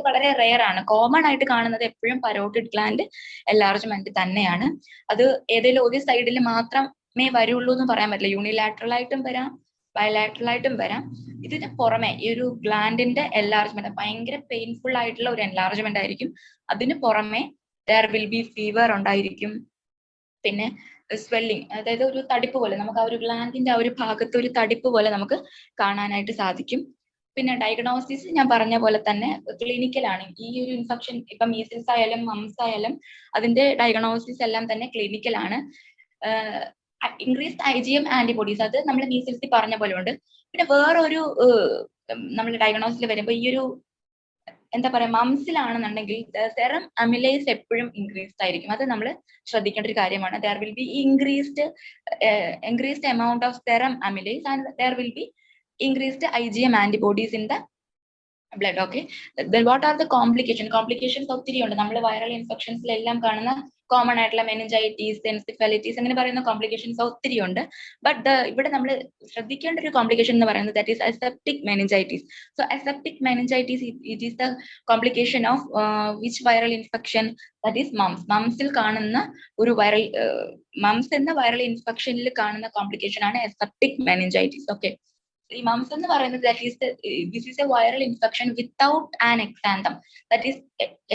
വളരെ റെയർ ആണ്. കോമൺ ആയിട്ട് കാണുന്നത് എപ്പോഴും പാരോട്ടിഡ് ഗ്ലാൻഡ് എൻലാർജ്മെന്റ് തന്നെയാണ്. അത് ഏതെങ്കിലും ഒരു സൈഡിൽ മാത്രമേ വരുള്ളൂ എന്ന് പറയാൻ പറ്റില്ല. യൂണിലാറ്ററൽ ആയിട്ടും വരാം, ബയലാറ്ററൽ ആയിട്ടും വരാം. ഇതിന് പുറമെ ഈ ഒരു ഗ്ലാൻഡിന്റെ എൻലാർജ്മെന്റ് ഭയങ്കര പെയിൻഫുൾ ആയിട്ടുള്ള ഒരു എൻലാർജ്മെന്റ് ആയിരിക്കും. അതിന് പുറമെ there will be ഫീവർ ഉണ്ടായിരിക്കും. പിന്നെ സ്വെല്ലിങ്, അതായത് ഒരു തടിപ്പ് പോലെ നമുക്ക് ആ ഒരു ഗ്ലാൻഡിന്റെ ആ ഒരു ഭാഗത്ത് ഒരു തടിപ്പ് പോലെ നമുക്ക് കാണാനായിട്ട് സാധിക്കും. പിന്നെ ഡയഗ്നോസിസ് ഞാൻ പറഞ്ഞ പോലെ തന്നെ ക്ലിനിക്കൽ ആണ്. ഈ ഒരു ഇൻഫെക്ഷൻ ഇപ്പം മീസിൽസ് ആയാലും മംസ് ആയാലും അതിന്റെ ഡയഗ്നോസിസ് എല്ലാം തന്നെ ക്ലിനിക്കൽ ആണ്. ഇൻക്രീസ്ഡ് IgM ആന്റിബോഡീസ് അത് നമ്മൾ മീസിൽസിൽ പറഞ്ഞ പോലെ ഉണ്ട്. പിന്നെ വേറൊരു നമ്മൾ ഡയഗ്നോസിൽ വരുമ്പോൾ ഈ ഒരു എന്താ പറയാ മംസിലാണെന്നുണ്ടെങ്കിൽ സെറം അമിലേസ് എപ്പോഴും ഇൻക്രീസ്ഡ് ആയിരിക്കും. അത് നമ്മൾ ശ്രദ്ധിക്കേണ്ട ഒരു കാര്യമാണ്. There will be increased amount of serum amylase and there will be increased IgM antibodies in the blood. Okay, what are the complications ഒത്തിരി ഉണ്ട്. നമ്മൾ വൈറൽ ഇൻഫെക്ഷൻസിലെല്ലാം കാണുന്ന കോമൺ ആയിട്ടുള്ള മെനിഞ്ചൈറ്റീസ്, എൻസെഫലൈറ്റീസ് അങ്ങനെ പറയുന്ന കോംപ്ലിക്കേഷൻസ് ഒത്തിരി ഉണ്ട്. ബട്ട് ഇവിടെ നമ്മൾ ശ്രദ്ധിക്കേണ്ട ഒരു കോംപ്ലിക്കേഷൻ എന്ന് പറയുന്നത് that is aseptic meningitis. So aseptic meningitis it is the complication of which viral infection? That is mumps. മംസിൽ കാണുന്ന ഒരു മംസ് എന്ന വൈറൽ ഇൻഫെക്ഷനിൽ കാണുന്ന കോംപ്ലിക്കേഷൻ ആണ് അസെപ്റ്റിക് മെനിഞ്ചൈറ്റീസ്. ഓക്കെ, ഈ മംസ് എന്ന് പറയുന്നത് this is a viral infection without an exanthem. That is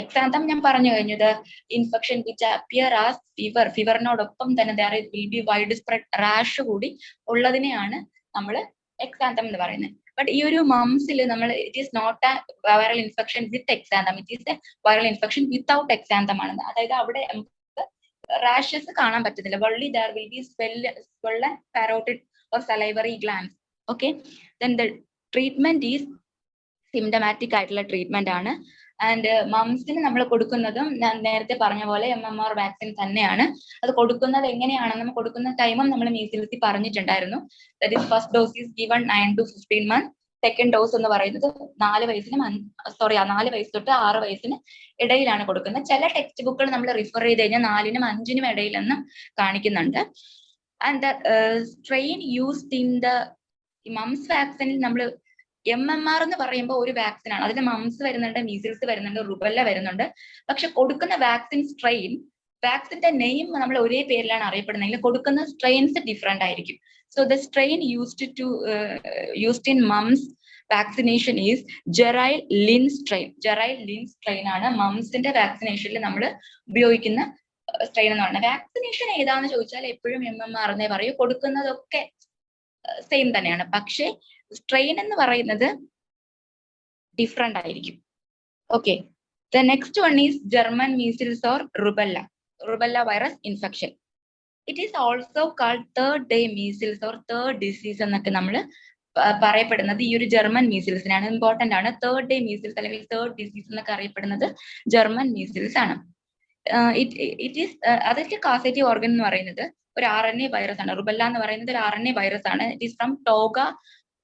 exanthem ഞാൻ പറഞ്ഞു കഴിഞ്ഞു. The infection which appear as ഫീവറിനോടൊപ്പം തന്നെ there will be wide spread rash കൂടി ഉള്ളതിനെയാണ് നമ്മൾ എക്സാന്തം എന്ന് പറയുന്നത്. ബട്ട് ഈ ഒരു മംസിൽ നമ്മൾ it is not a viral infection with exanthem, it is a viral infection without exanthem ആണ്. അതായത് അവിടെ നമുക്ക് റാഷസ് കാണാൻ പറ്റുന്നില്ല. വള്ളി there will be swollen parotid or salivary glands. Okay, then the treatment is symptomatic ആയിട്ടുള്ള ട്രീറ്റ്മെന്റ് ആണ്. And മംസിന് നമ്മൾ കൊടുക്കുന്നതും ഞാൻ നേരത്തെ പറഞ്ഞ പോലെ MMR വാക്സിൻ തന്നെയാണ്. അത് കൊടുക്കുന്നത് എങ്ങനെയാണെന്നും കൊടുക്കുന്ന ടൈമും നമ്മൾ മീസിൽസിൽ പറഞ്ഞിട്ടുണ്ടായിരുന്നു. That is first dose is given 9 to 15 months. Second dose എന്ന് പറയുന്നത് 4 വയസ്സ് തൊട്ട് 6 വയസ്സിന് ഇടയിലാണ് കൊടുക്കുന്നത്. ചില ടെക്സ്റ്റ് ബുക്കുകൾ നമ്മൾ റിഫർ ചെയ്ത് കഴിഞ്ഞാൽ 4നും 5നും ഇടയിലെന്നും കാണിക്കുന്നുണ്ട്. And the strain used in the mumps വാക്സിനിൽ നമ്മൾ MMR എന്ന് പറയുമ്പോൾ ഒരു വാക്സിൻ ആണ്. അതിൽ മംസ് വരുന്നുണ്ട്, മീസിൽസ് വരുന്നുണ്ട്, റുബല്ല വരുന്നുണ്ട്. പക്ഷെ കൊടുക്കുന്ന വാക്സിൻ സ്ട്രെയിൻ, വാക്സിന്റെ നെയിം നമ്മൾ ഒരേ പേരിലാണ് അറിയപ്പെടുന്നതെങ്കിൽ കൊടുക്കുന്ന സ്ട്രെയിൻസ് ഡിഫറെന്റ് ആയിരിക്കും. So the strain used in mumps vaccination is Jeryl Lynn strain. Jeryl Lynn strain ആണ് മംസിന്റെ വാക്സിനേഷനിൽ നമ്മൾ ഉപയോഗിക്കുന്ന സ്ട്രെയിൻ എന്ന് പറയുന്നത്. വാക്സിനേഷൻ ഏതാന്ന് ചോദിച്ചാൽ എപ്പോഴും MMR എന്നേ പറയൂ. കൊടുക്കുന്നതൊക്കെ സെയിം തന്നെയാണ്. പക്ഷേ സ്ട്രെയിൻ എന്ന് പറയുന്നത് ഡിഫറെന്റ് ആയിരിക്കും. Okay, the next one is German measles or rubella virus infection. It is also called third day measles or third disease എന്നൊക്കെ നമ്മൾ പറയപ്പെടുന്നത് ഈ ഒരു ജർമ്മൻ മീസിൽസിനാണ്. ഇമ്പോർട്ടന്റ് ആണ്. തേർഡ് ഡേ മീസിൽസ് അല്ലെങ്കിൽ തേർഡ് ഡിസീസ് എന്നൊക്കെ അറിയപ്പെടുന്നത് ജർമ്മൻ മീസിൽസ് ആണ്. ഇറ്റ് ഈസ് അതൊക്കെ കാസേറ്റീവ് ഓർഗൻ എന്ന് പറയുന്നത് ഒരു RNA വൈറസ് ആണ്. റുബല്ല എന്ന് പറയുന്നത് ഒരു RNA വൈറസ് ആണ്. It is from ടോഗ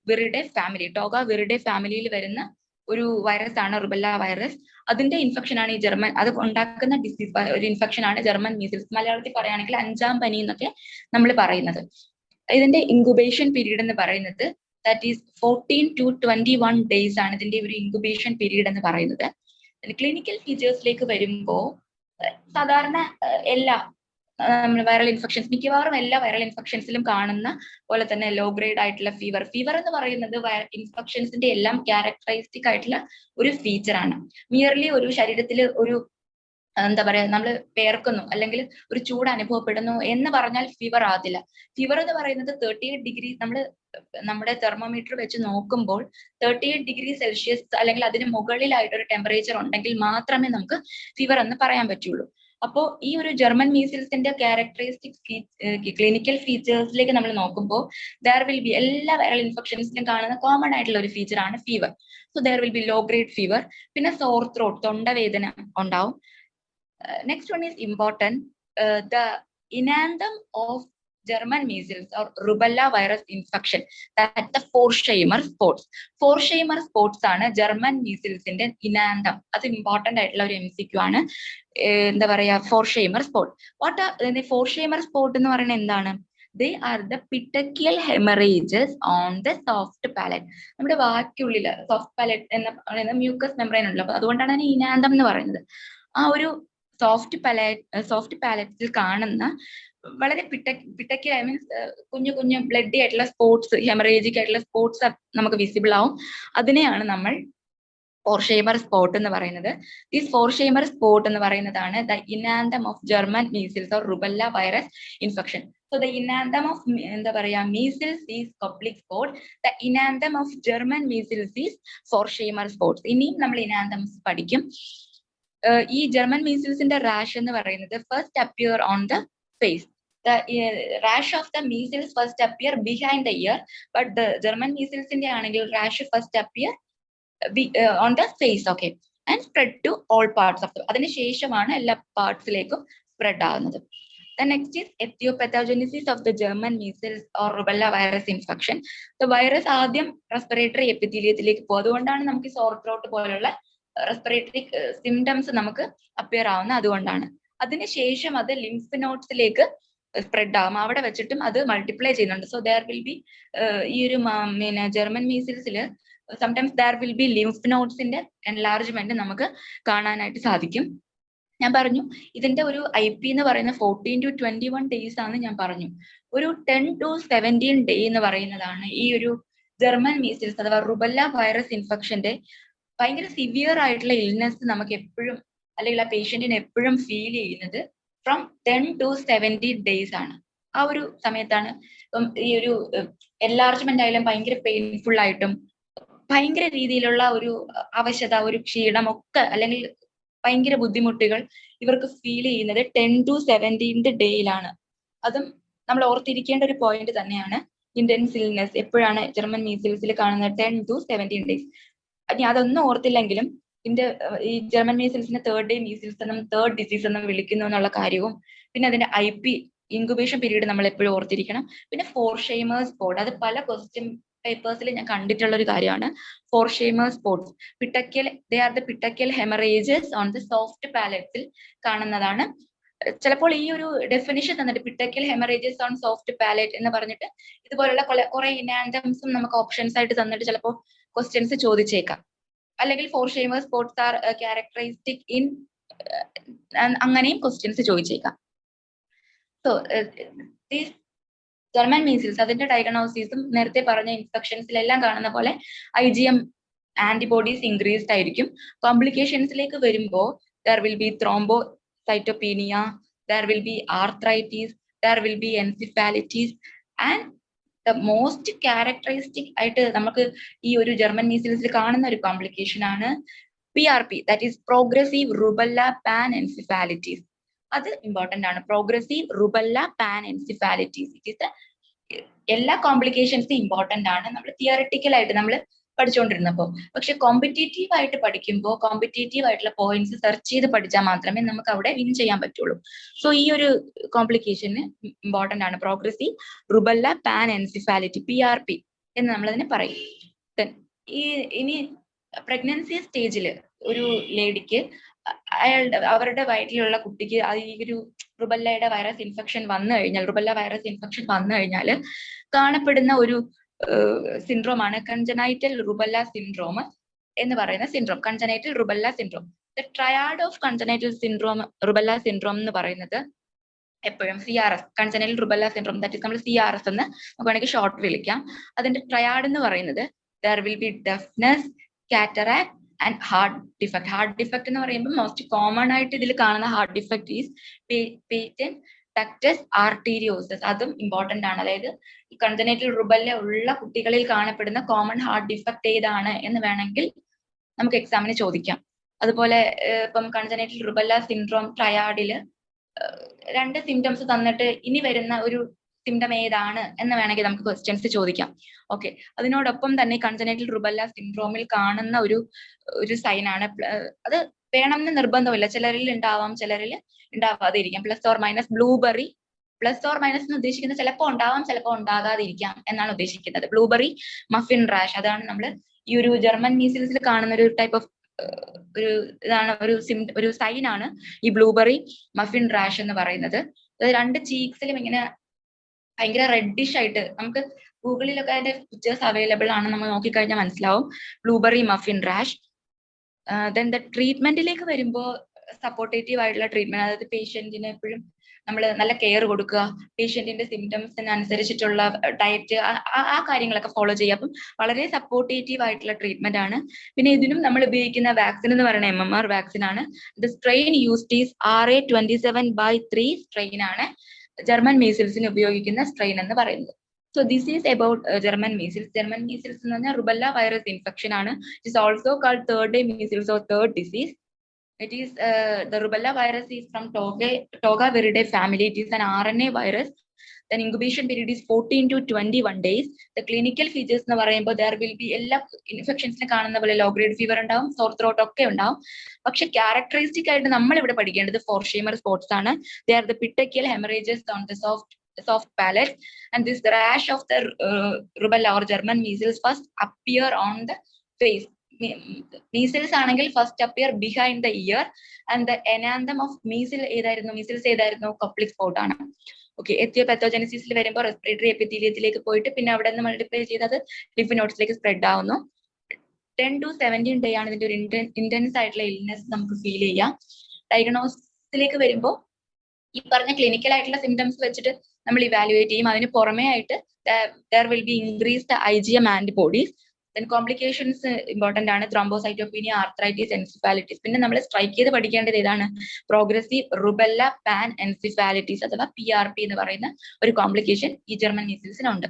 viride family. Togaviridae ഫാമിലിയിൽ വരുന്ന ഒരു വൈറസ് ആണ് റുബല്ല വൈറസ്. അതിന്റെ ഇൻഫെക്ഷൻ ആണ് ഈ ജർമ്മൻ, അത് ഉണ്ടാക്കുന്ന ഡിസീസ് ഒരു ഇൻഫെക്ഷൻ ആണ് ജർമ്മൻ മീസിൽസ്. മലയാളത്തിൽ പറയുകയാണെങ്കിൽ 5ാം പനി എന്നൊക്കെ നമ്മൾ പറയുന്നത്. ഇതിന്റെ ഇൻക്യുബേഷൻ പീരീഡ് എന്ന് പറയുന്നത് ദാറ്റ് ഈസ് 14 to 21 days ആണ് ഇതിന്റെ ഒരു ഇൻക്യുബേഷൻ പീരീഡ് എന്ന് പറയുന്നത്. ക്ലിനിക്കൽ ഫീച്ചേഴ്സിലേക്ക് വരുമ്പോൾ സാധാരണ എല്ലാ വൈറൽ ഇൻഫെക്ഷൻസ്, മിക്കവാറും എല്ലാ വൈറൽ ഇൻഫെക്ഷൻസിലും കാണുന്ന പോലെ തന്നെ ലോ ഗ്രേഡ് ആയിട്ടുള്ള ഫീവർ എന്ന് പറയുന്നത് ഇൻഫെക്ഷൻസിന്റെ എല്ലാം ക്യാരക്ടറിസ്റ്റിക് ആയിട്ടുള്ള ഒരു ഫീച്ചർ ആണ്. മിയർലി ഒരു ശരീരത്തിൽ ഒരു എന്താ പറയാ, നമ്മൾ വേർക്കുന്നു അല്ലെങ്കിൽ ഒരു ചൂട് അനുഭവപ്പെടുന്നു എന്ന് പറഞ്ഞാൽ ഫീവർ ആകത്തില്ല. ഫീവർ എന്ന് പറയുന്നത് 38 ഡിഗ്രി നമ്മൾ നമ്മുടെ തെർമോമീറ്റർ വെച്ച് നോക്കുമ്പോൾ 38 ഡിഗ്രി സെൽഷ്യസ് അല്ലെങ്കിൽ അതിന് മുകളിലായിട്ട് ഒരു ടെമ്പറേച്ചർ ഉണ്ടെങ്കിൽ മാത്രമേ നമുക്ക് ഫീവർ എന്ന് പറയാൻ പറ്റുള്ളൂ. അപ്പോ ഈ ഒരു ജർമ്മൻ മീസിൽസിന്റെ ക്യാരക്ടറിസ്റ്റിക് ക്ലിനിക്കൽ ഫീച്ചേഴ്സിലേക്ക് നമ്മൾ നോക്കുമ്പോൾ ദർ വിൽ ബി എല്ലാ വൈറൽ ഇൻഫെക്ഷൻസിലും കാണുന്ന കോമൺ ആയിട്ടുള്ള ഒരു ഫീച്ചർ ആണ് fever. So there will be low grade fever. പിന്നെ സോർ ത്രോട്ട്, തൊണ്ടവേദന ഉണ്ടാവും. Next one is important. The inanthem of German measles or rubella virus infection, that the Forchheimer spots. Forchheimer spots ആണ് German മീസിൽസിന്റെ ഇനാന്തം. അത് important ആയിട്ടുള്ള ഒരു MCQ ആണ്. എന്താ പറയാ, Forchheimer spot. What are Forchheimer spot എന്ന് പറയുന്നത് എന്താണ്? They are the petechial hemorrhages on the soft palate. നമ്മുടെ വാക്കുള്ളിൽ സോഫ്റ്റ് പാലറ്റ് എന്ന് പറയുന്ന മ്യൂക്കസ് മെംബ്രെയിൻ ഉള്ളത്. അതുകൊണ്ടാണ് അതിന് ഇനാന്തം എന്ന് പറയുന്നത്. ആ ഒരു സോഫ്റ്റ് പാലറ്റിൽ കാണുന്ന വളരെ പിട്ടക്കി ഐ മീൻസ് കുഞ്ഞു ബ്ലഡി ആയിട്ടുള്ള സ്പോട്സ്, ഹെമറേജിക് ആയിട്ടുള്ള സ്പോട്സ് നമുക്ക് വിസിബിൾ ആവും. അതിനെയാണ് നമ്മൾ ഫോർഷൈമർ സ്പോട്ട് എന്ന് പറയുന്നത്. ഈ ഫോർഷൈമർ സ്പോട്ട് എന്ന് പറയുന്നതാണ് the enanthem of German measles or rubella virus infection. So the enanthem of എന്താ പറയാ measles is Koplik spot. The enanthem of German measles is Forchheimer spots. ഇനിയും നമ്മൾ ഇനാന്തംസ് പഠിക്കും. ഈ ജർമ്മൻ മീസിൽസിന്റെ റാഷ് എന്ന് പറയുന്നത് first appear on the face. The rash of the measles first appear behind the ear, but the German measles in the angle rash first appear on the face, okay, and spread to all parts of the. അതിന് ശേഷമാണ് എല്ലാ പാർട്സിലേക്കും spread ആകുന്നത്. The next is etiopathogenesis of the German measles or rubella virus infection. The virus ആദ്യം respiratory എപ്പിത്തീലിയത്തിലേക്ക് പോകും. അതുകൊണ്ടാണ് നമുക്ക് sore throat പോലുള്ള respiratory symptoms നമുക്ക് അപ്പിയർ ആവുന്ന. അതുകൊണ്ടാണ് അതിനുശേഷം അത് ലിംഫ് നോട്ട്സിലേക്ക് സ്പ്രെഡ് ആകും. അവിടെ വെച്ചിട്ടും അത് മൾട്ടിപ്ലൈ ചെയ്യുന്നുണ്ട്. സോ ദർ വിൽ ബി ഈ ഒരു ജർമ്മൻ മീസിൽസിൽ sometimes there will be lymph നോട്ട്സിന്റെ എൻലാർജ്മെന്റ് നമുക്ക് കാണാനായിട്ട് സാധിക്കും. ഞാൻ പറഞ്ഞു ഇതിന്റെ ഒരു IP എന്ന് പറയുന്ന 14 to 21 days ആണ് ഞാൻ പറഞ്ഞു. ഒരു 10 to 17 day എന്ന് പറയുന്നതാണ് ഈ ഒരു ജർമ്മൻ മീസിൽസ് അഥവാ റുബല്ല വൈറസ് ഇൻഫെക്ഷന്റെ ഭയങ്കര സിവിയർ ആയിട്ടുള്ള ഇൽനെസ് നമുക്ക് എപ്പോഴും അല്ലെങ്കിൽ ആ പേഷ്യന്റിന് എപ്പോഴും ഫീൽ ചെയ്യുന്നത് ഫ്രം 10 to 17 days ആണ്. ആ ഒരു സമയത്താണ് ഇപ്പം ഈ ഒരു എൻലാർജ്മെന്റ് ആയാലും ഭയങ്കര പെയിൻഫുൾ ആയിട്ടും ഭയങ്കര രീതിയിലുള്ള ഒരു അവശത, ഒരു ക്ഷീണം ഒക്കെ അല്ലെങ്കിൽ ഭയങ്കര ബുദ്ധിമുട്ടുകൾ ഇവർക്ക് ഫീൽ ചെയ്യുന്നത് 10 to 17th ഡേയിലാണ്. അതും നമ്മൾ ഓർത്തിരിക്കേണ്ട ഒരു പോയിന്റ് തന്നെയാണ്. ഇന്റൻസ് ഇൽനെസ് എപ്പോഴാണ് ജർമ്മൻ മീസിൽസിൽ കാണുന്നത്? 10 to 17 ഡേയ്സ്. ഇനി അതൊന്നും ഓർത്തില്ലെങ്കിലും ഈ ജർമ്മൻ മീസിൽസിനെ തേർഡ് ഡേ മീസിൽസ് എന്നും തേർഡ് ഡിസീസ് എന്നും വിളിക്കുന്നു എന്നുള്ള കാര്യവും, പിന്നെ അതിന്റെ IP ഇൻക്യുബേഷൻ പീരീഡ് നമ്മൾ എപ്പോഴും ഓർത്തിരിക്കണം. പിന്നെ ഫോർഷൈമേഴ്സ് സ്പോട്ട്, അത് പല ക്വസ്റ്റ്യൻ പേപ്പേഴ്സിൽ ഞാൻ കണ്ടിട്ടുള്ള ഒരു കാര്യമാണ്. Forchheimer's spots they are the petechial haemorrhages on the soft പാലറ്റ്സിൽ കാണുന്നതാണ്. ചിലപ്പോൾ ഈ ഒരു ഡെഫിനിഷൻ തന്നിട്ട് petechial haemorrhages on soft palate എന്ന് പറഞ്ഞിട്ട് ഇതുപോലുള്ള കുറെ ഇനാൻഡംസും നമുക്ക് ഓപ്ഷൻസ് ആയിട്ട് തന്നിട്ട് ചിലപ്പോൾ ക്വസ്റ്റ്യൻസ് ചോദിച്ചേക്കാം. അല്ലെങ്കിൽ ഫോർഷൈമേഴ്സ് സ്പോട്ട്സ് ആർ ക്യാരക്ടറിസ്റ്റിക് ഇൻ, അങ്ങനെയും ക്വസ്റ്റ്യൻസ് ചോദിച്ചേക്കാം. സോ ജർമ്മൻ മീസിൽസ് അതിന്റെ ഡയഗ്നോസിസും നേരത്തെ പറഞ്ഞ ഇൻഫെക്ഷൻസിലെല്ലാം കാണുന്ന പോലെ IgM ആന്റിബോഡീസ് ഇൻക്രീസ്ഡ് ആയിരിക്കും. കോംപ്ലിക്കേഷൻസിലേക്ക് വരുമ്പോൾ there will be thrombocytopenia, there will be arthritis, there will be encephalitis, and the most characteristic ആയിട്ട് നമുക്ക് ഈ ഒരു ജർമ്മൻ മീസിൽസിൽ കാണുന്ന ഒരു കോംപ്ലിക്കേഷൻ ആണ് PRP, that is progressive rubella panencephalitis. അത് ഇമ്പോർട്ടന്റ് ആണ്. Progressive rubella panencephalitis. എല്ലാ കോംപ്ലിക്കേഷൻസും ഇമ്പോർട്ടന്റ് ആണ് നമ്മൾ തിയറിറ്റിക്കൽ ആയിട്ട് നമ്മൾ പഠിച്ചുകൊണ്ടിരുന്നപ്പോൾ. പക്ഷെ കോമ്പറ്റേറ്റീവ് ആയിട്ട് പഠിക്കുമ്പോൾ കോമ്പറ്റേറ്റീവ് ആയിട്ടുള്ള പോയിന്റ്സ് സെർച്ച് ചെയ്ത് പഠിച്ചാൽ മാത്രമേ നമുക്ക് അവിടെ വിൻ ചെയ്യാൻ പറ്റുള്ളൂ. സോ ഈ ഒരു കോംപ്ലിക്കേഷന് ഇമ്പോർട്ടന്റ് ആണ് പ്രോഗ്രസീവ് റുബല്ല പാൻഎൻസിഫാലിറ്റി, PRP എന്ന് നമ്മൾ അതിനെ പറയും. ഇനി പ്രഗ്നൻസി സ്റ്റേജിൽ ഒരു ലേഡിക്ക് അവരുടെ വയറ്റിലുള്ള കുട്ടിക്ക് ഈ ഒരു റുബല്ലയുടെ വൈറസ് ഇൻഫെക്ഷൻ വന്നു കഴിഞ്ഞാൽ കാണപ്പെടുന്ന ഒരു സിൻഡ്രോം ആണ് കൺജനൈറ്റൽ റുബല്ല സിൻഡ്രോം എന്ന് പറയുന്ന syndrome. Congenital rubella syndrome, the triad of congenital syndrome rubella syndrome എന്ന് പറയുന്നത് എപ്പോഴും CRS, congenital rubella syndrome, that is നമ്മൾ CRS എന്ന് നമുക്ക് വേണമെങ്കിൽ ഷോർട്ട് വിളിക്കാം. അതിന്റെ ട്രയാഡ് എന്ന് പറയുന്നത് there will be deafness, cataract and heart defect. Heart defect എന്ന് പറയുമ്പോൾ മോസ്റ്റ് കോമൺ ആയിട്ട് ഇതിൽ കാണുന്ന heart defect is patent ductus arteriosus. അതും ഇമ്പോർട്ടന്റ് ആണ്. അതായത് ഈ കൺജനൈറ്റൽ റുബല്ല ഉള്ള കുട്ടികളിൽ കാണപ്പെടുന്ന കോമൺ ഹാർട്ട് ഡിഫക്ട് ഏതാണ് എന്ന് വേണമെങ്കിൽ നമുക്ക് എക്സാമിന് ചോദിക്കാം. അതുപോലെ ഇപ്പം കൺജനൈറ്റൽ റുബല്ല സിൻഡ്രോം ട്രയാഡില് 2 സിംറ്റംസ് തന്നിട്ട് ഇനി വരുന്ന ഒരു സിംറ്റം ഏതാണ് എന്ന് വേണമെങ്കിൽ നമുക്ക് ക്വസ്റ്റ്യൻസ് ചോദിക്കാം. ഓക്കെ, അതിനോടൊപ്പം തന്നെ കൺജനൈറ്റൽ റുബല്ല സിൻഡ്രോമിൽ കാണുന്ന ഒരു സൈനാണ്, അത് വേണമെന്ന് നിർബന്ധമില്ല, ചിലരിൽ ഉണ്ടാവാം ചിലരിൽ ഉണ്ടാവാതെ ഇരിക്കാം. Plus or minus blueberry, plus or minus എന്ന് ഉദ്ദേശിക്കുന്നത് ചിലപ്പോൾ ഉണ്ടാവാം ചിലപ്പോൾ ഉണ്ടാകാതെ ഇരിക്കാം എന്നാണ് ഉദ്ദേശിക്കുന്നത്. ബ്ലൂബെറി മഫിൻ റാഷ്, അതാണ് നമ്മൾ ഈ ഒരു ജർമ്മൻ മീസിൽസിൽ കാണുന്ന ഒരു ടൈപ്പ് ഓഫ് ഒരു സൈൻ ആണ് ഈ ബ്ലൂബെറി മഫിൻ റാഷ് എന്ന് പറയുന്നത്. അത് 2 ചീക്സിലും ഇങ്ങനെ ഭയങ്കര റെഡിഷ് ആയിട്ട്, നമുക്ക് ഗൂഗിളിലൊക്കെ അതിന്റെ പിക്ചേഴ്സ് അവൈലബിൾ ആണ്, നമ്മൾ നോക്കിക്കഴിഞ്ഞാൽ മനസ്സിലാവും ബ്ലൂബെറി മഫിൻ റാഷ്. ദെൻ ട്രീറ്റ്മെന്റിലേക്ക് വരുമ്പോൾ സപ്പോർട്ടേറ്റീവ് ആയിട്ടുള്ള ട്രീറ്റ്മെന്റ്, അതായത് പേഷ്യന്റിന് എപ്പോഴും നമ്മൾ നല്ല കെയർ കൊടുക്കുക, പേഷ്യന്റിന്റെ സിംറ്റംസിന് അനുസരിച്ചിട്ടുള്ള ഡയറ്റ്, ആ കാര്യങ്ങളൊക്കെ ഫോളോ ചെയ്യുക. അപ്പം വളരെ സപ്പോർട്ടേറ്റീവ് ആയിട്ടുള്ള ട്രീറ്റ്മെന്റ് ആണ്. പിന്നെ ഇതിനും നമ്മൾ ഉപയോഗിക്കുന്ന വാക്സിൻ എന്ന് പറയുന്നത് MMR വാക്സിൻ ആണ്. ഇത് strain used is RA27/3 strain ആണ് ജർമ്മൻ മീസിൽസിന് ഉപയോഗിക്കുന്ന സ്ട്രെയിൻ എന്ന് പറയുന്നത്. So this is about German measles. German measles എന്ന് പറഞ്ഞാൽ റുബല്ല വൈറസ് ഇൻഫെക്ഷൻ ആണ്. It is also called third day measles or third disease. It is the rubella virus is from Togaviridae family. It is an RNA virus. Then incubation period is 14 to 21 days. The clinical features എന്ന് പറയുമ്പോൾ there will be എല്ലാ ഇൻഫെക്ഷൻസിനെ കാണുന്ന പോലെ law grade fever ഉണ്ടാവും, sore throat ഒക്കെ ഉണ്ടാവും. പക്ഷെ characteristic ആയിട്ട് നമ്മൾ ഇവിടെ പഠിക്കേണ്ടത് ഫോർഷൈമർ സ്പോട്ട്സ് ആണ്. They are the petechial hemorrhages on the soft palate, and this rash of the rubella or German measles first appear on the face. Measles ആണെങ്കിൽ first appear behind the ear and the enanthem of measles ഏതായിരുന്നു Koplik spot ആണ്. Okay, എത്തിയോപെത്തോജനസിസിൽ വരുമ്പോൾ respiratory എപ്പിത്തീലിയത്തിലേക്ക് പോയിട്ട് പിന്നെ അവിടെ നിന്ന് multiply ചെയ്തത് lymph നോഡ്സിലേക്ക് spread ആവുന്നു. 10 to 17 ഡേ ആണ് ഇതിന്റെ ഒരു ഇന്റൻസ് ആയിട്ടുള്ള ഇൽനെസ് നമുക്ക് ഫീൽ ചെയ്യാം. ഡയഗ്നോസിസിലേക്ക് വരുമ്പോൾ ഈ പറഞ്ഞ ക്ലിനിക്കൽ ആയിട്ടുള്ള സിംറ്റംസ് വെച്ചിട്ട് നമ്മൾ ഇവാലുവേറ്റ് ചെയ്യും. അതിന് പുറമേ ആയിട്ട് there will be increased IgM antibodies. Then complications important ആണ്, thrombocytopenia, arthritis, encephalitis. പിന്നെ നമ്മൾ സ്ട്രൈക്ക് ചെയ്ത് പഠിക്കേണ്ടത് ഏതാണ്? പ്രോഗ്രസീവ് റുബല്ല പാൻ എൻസിഫാലിറ്റീസ് അഥവാ PRP എന്ന് പറയുന്ന ഒരു കോംപ്ലിക്കേഷൻ ഈ ജർമ്മൻ മീസിൽസിനുണ്ട്.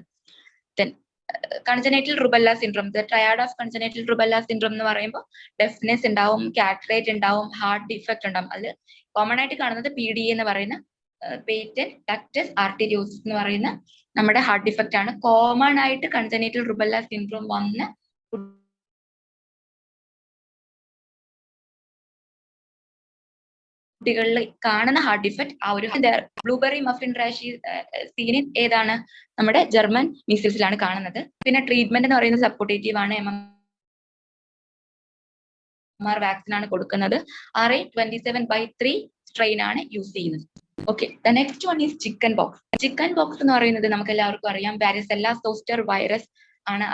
Then congenital rubella syndrome, the triad of congenital rubella syndrome എന്ന് പറയുമ്പോൾ ഡെഫ്നെസ് ഉണ്ടാവും, കാറ്ററേറ്റ് ഉണ്ടാവും, ഹാർട്ട് ഡിഫക്റ്റ് ഉണ്ടാവും. അതിൽ കോമൺ ആയിട്ട് കാണുന്നത് PDA എന്ന് പറയുന്ന പേറ്റന്റ് ഡക്റ്റസ് ആർട്ടീരിയോസിസ് എന്ന് പറയുന്ന നമ്മുടെ ഹാർട്ട് ഡിഫക്റ്റ് ആണ്. കോമൺ ആയിട്ട് കൺജനൈറ്റൽ റുബല്ല സിൻഡ്രോം വന്ന കുട്ടികളിൽ കാണുന്ന ഹാർട്ട് ഡിഫക്റ്റ് ആ ഒരു ബ്ലൂബെറി മഫിൻ റാഷ് സീൻ ഏതാണ്, നമ്മുടെ ജർമ്മൻ മീസിൽസിലാണ് കാണുന്നത്. പിന്നെ ട്രീറ്റ്മെന്റ് എന്ന് പറയുന്നത് സപ്പോർട്ടേറ്റീവ് ആണ്, MMR വാക്സിൻ ആണ് കൊടുക്കുന്നത്. RA27/3 സ്ട്രെയിൻ ആണ് യൂസ് ചെയ്യുന്നത്. Okay, the next one is chicken box. Chicken box എന്ന് പറയുന്നത് നമുക്ക് എല്ലാവർക്കും അറിയാം, വാരിസെല്ല സോസ്റ്റർ വൈറസ് ആണ്.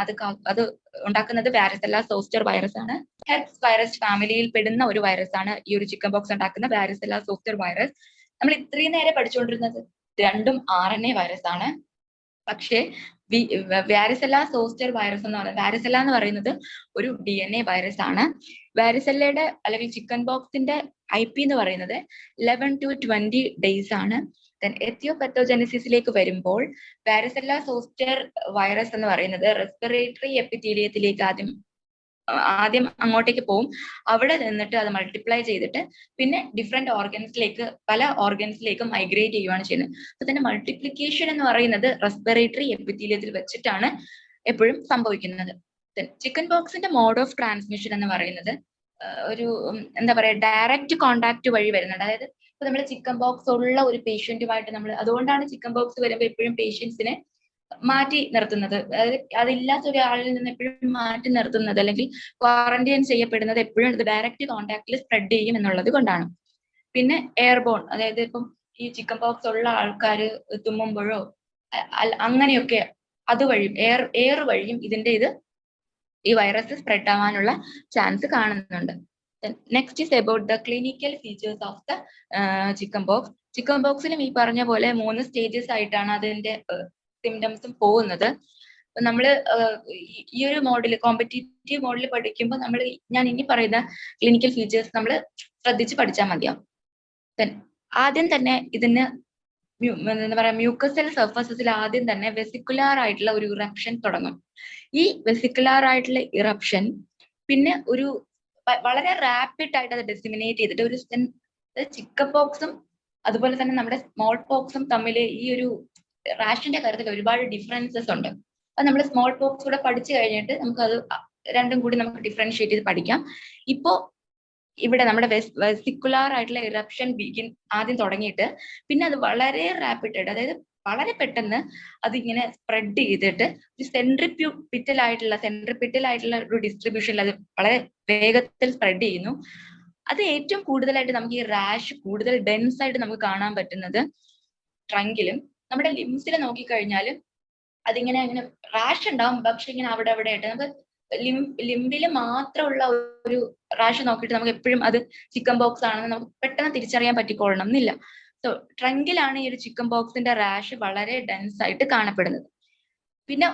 അത് ഉണ്ടാക്കുന്നത് വാരിസെല്ല സോസ്റ്റർ വൈറസ് ആണ്. ഹെർട്സ് വൈറസ് ഫാമിലിയിൽ പെടുന്ന ഒരു വൈറസ് ആണ് ഈ ഒരു ചിക്കൻ ബോക്സ് ഉണ്ടാക്കുന്ന വാരിസെല്ല സോസ്റ്റർ വൈറസ്. നമ്മൾ ഇത്രയും നേരെ പഠിച്ചുകൊണ്ടിരുന്നത് രണ്ടും RNA വൈറസ് ആണ്. പക്ഷേ വാരിസെല്ല സോസ്റ്റർ വൈറസ് എന്ന് പറയുന്നത്, വാരിസെല്ല എന്ന് പറയുന്നത് ഒരു DNA വൈറസ് ആണ്. വാരിസെല്ലയുടെ അല്ലെങ്കിൽ ചിക്കൻ ബോക്സിന്റെ IP എന്ന് പറയുന്നത് 11 to 20 ഡേയ്സ് ആണ്. എത്തിയോപെത്തോജെനിസിസിലേക്ക് വരുമ്പോൾ വാരിസെല്ല സോസ്റ്റർ വൈറസ് എന്ന് പറയുന്നത് റെസ്പിറേറ്ററി എപ്പിത്തീലിയത്തിലേക്ക് ആദ്യം അങ്ങോട്ടേക്ക് പോകും. അവിടെ നിന്നിട്ട് അത് മൾട്ടിപ്ലൈ ചെയ്തിട്ട് പിന്നെ ഡിഫറെന്റ് ഓർഗൻസിലേക്ക്, പല ഓർഗൻസിലേക്ക് മൈഗ്രേറ്റ് ചെയ്യുകയാണ് ചെയ്യുന്നത്. അപ്പൊ തന്നെ മൾട്ടിപ്ലിക്കേഷൻ എന്ന് പറയുന്നത് റെസ്പിറേറ്ററി എപ്പിത്തീലിയത്തിൽ വെച്ചിട്ടാണ് എപ്പോഴും സംഭവിക്കുന്നത്. ചിക്കൻ ബോക്സിന്റെ മോഡ് ഓഫ് ട്രാൻസ്മിഷൻ എന്ന് പറയുന്നത് ഒരു എന്താ പറയാ ഡയറക്റ്റ് കോണ്ടാക്ട് വഴി വരുന്നുണ്ട്. അതായത് ഇപ്പൊ നമ്മൾ ചിക്കൻ ബോക്സ് ഉള്ള ഒരു പേഷ്യന്റുമായിട്ട് നമ്മൾ, അതുകൊണ്ടാണ് ചിക്കൻ ബോക്സ് വരുമ്പോൾ എപ്പോഴും പേഷ്യൻസിനെ മാറ്റി നിർത്തുന്നത്. അതായത് അതില്ലാത്ത ഒരാളിൽ നിന്ന് എപ്പോഴും മാറ്റി നിർത്തുന്നത് അല്ലെങ്കിൽ ക്വാറന്റൈൻ ചെയ്യപ്പെടുന്നത് എപ്പോഴും ഡയറക്റ്റ് കോണ്ടാക്റ്റിൽ സ്പ്രെഡ് ചെയ്യും എന്നുള്ളത് കൊണ്ടാണ്. പിന്നെ എയർബോൺ, അതായത് ഇപ്പം ഈ ചിക്കൻ ബോക്സ് ഉള്ള ആൾക്കാർ തുമ്മുമ്പോഴോ അങ്ങനെയൊക്കെ അതുവഴിയും എയർ വഴിയും ഈ വൈറസ് സ്പ്രെഡ് ആവാനുള്ള ചാൻസ് കാണുന്നുണ്ട്. Next is about the clinical features of the chicken box. ചിക്കൻ ബോക്സിലും ഈ പറഞ്ഞ പോലെ 3 സ്റ്റേജസ് ആയിട്ടാണ് അതിന്റെ സിംറ്റംസും പോകുന്നത്. നമ്മൾ ഈ ഒരു മോഡൽ, കോമ്പറ്റീറ്റീവ് മോഡൽ പഠിക്കുമ്പോൾ ഞാൻ ഇനി പറയുന്ന ക്ലിനിക്കൽ ഫീച്ചേഴ്സ് നമ്മൾ ശ്രദ്ധിച്ച് പഠിച്ചാൽ മതിയാവും. ആദ്യം തന്നെ ഇതിന് എന്താ പറയാ മ്യൂക്കസൽ സർഫസസിൽ ആദ്യം തന്നെ വെസിക്കുലാർ ആയിട്ടുള്ള ഒരു ഇറപ്ഷൻ തുടങ്ങും. ഈ വെസിക്കുലാർ ആയിട്ടുള്ള ഇറപ്ഷൻ പിന്നെ ഒരു വളരെ റാപ്പിഡ് ആയിട്ട് അത് ഡെസിമിനേറ്റ് ചെയ്തിട്ട് ഒരു ചിക്കൻ പോക്സും അതുപോലെ തന്നെ നമ്മുടെ സ്മോൾ പോക്സും തമ്മിൽ ഈ ഒരു റാഷിന്റെ കാര്യത്തിൽ ഒരുപാട് ഡിഫറൻസസ് ഉണ്ട്. അത് നമ്മൾ സ്മോൾ പോക്സ് കൂടെ പഠിച്ചു കഴിഞ്ഞിട്ട് നമുക്ക് അത് രണ്ടും കൂടി നമുക്ക് ഡിഫറൻഷിയേറ്റ് ചെയ്ത് പഠിക്കാം. ഇപ്പോ ഇവിടെ നമ്മുടെ വെസിക്കുലാർ ആയിട്ടുള്ള ഇറപ്ഷൻ ആദ്യം തുടങ്ങിയിട്ട് പിന്നെ അത് വളരെ റാപ്പിഡ് ആയിട്ട്, അതായത് വളരെ പെട്ടെന്ന് അതിങ്ങനെ സ്പ്രെഡ് ചെയ്തിട്ട് ഒരു സെൻട്രിപിറ്റൽ ആയിട്ടുള്ള ഒരു ഡിസ്ട്രിബ്യൂഷനിൽ അത് വളരെ വേഗത്തിൽ സ്പ്രെഡ് ചെയ്യുന്നു. അത് ഏറ്റവും കൂടുതലായിട്ട് നമുക്ക് ഈ റാഷ് കൂടുതൽ ഡെൻസ് ആയിട്ട് നമുക്ക് കാണാൻ പറ്റുന്നത് ട്രങ്കിലും നമ്മുടെ ലിംസിൽ നോക്കിക്കഴിഞ്ഞാലും അതിങ്ങനെ ഇങ്ങനെ റാഷ് ഉണ്ടാവും. പക്ഷെ ഇങ്ങനെ അവിടെ ആയിട്ട് നമുക്ക് ലിംബില് മാത്രമുള്ള ഒരു റാഷ് നോക്കിയിട്ട് നമുക്ക് എപ്പോഴും അത് ചിക്കൻ ബോക്സ് ആണെന്ന് നമുക്ക് പെട്ടെന്ന് തിരിച്ചറിയാൻ പറ്റിക്കൊള്ളണം എന്നില്ല. സോ ട്രങ്കിലാണ് ഈ ഒരു ചിക്കൻ ബോക്സിന്റെ റാഷ് വളരെ ഡെൻസ് ആയിട്ട് കാണപ്പെടുന്നത്. പിന്നെ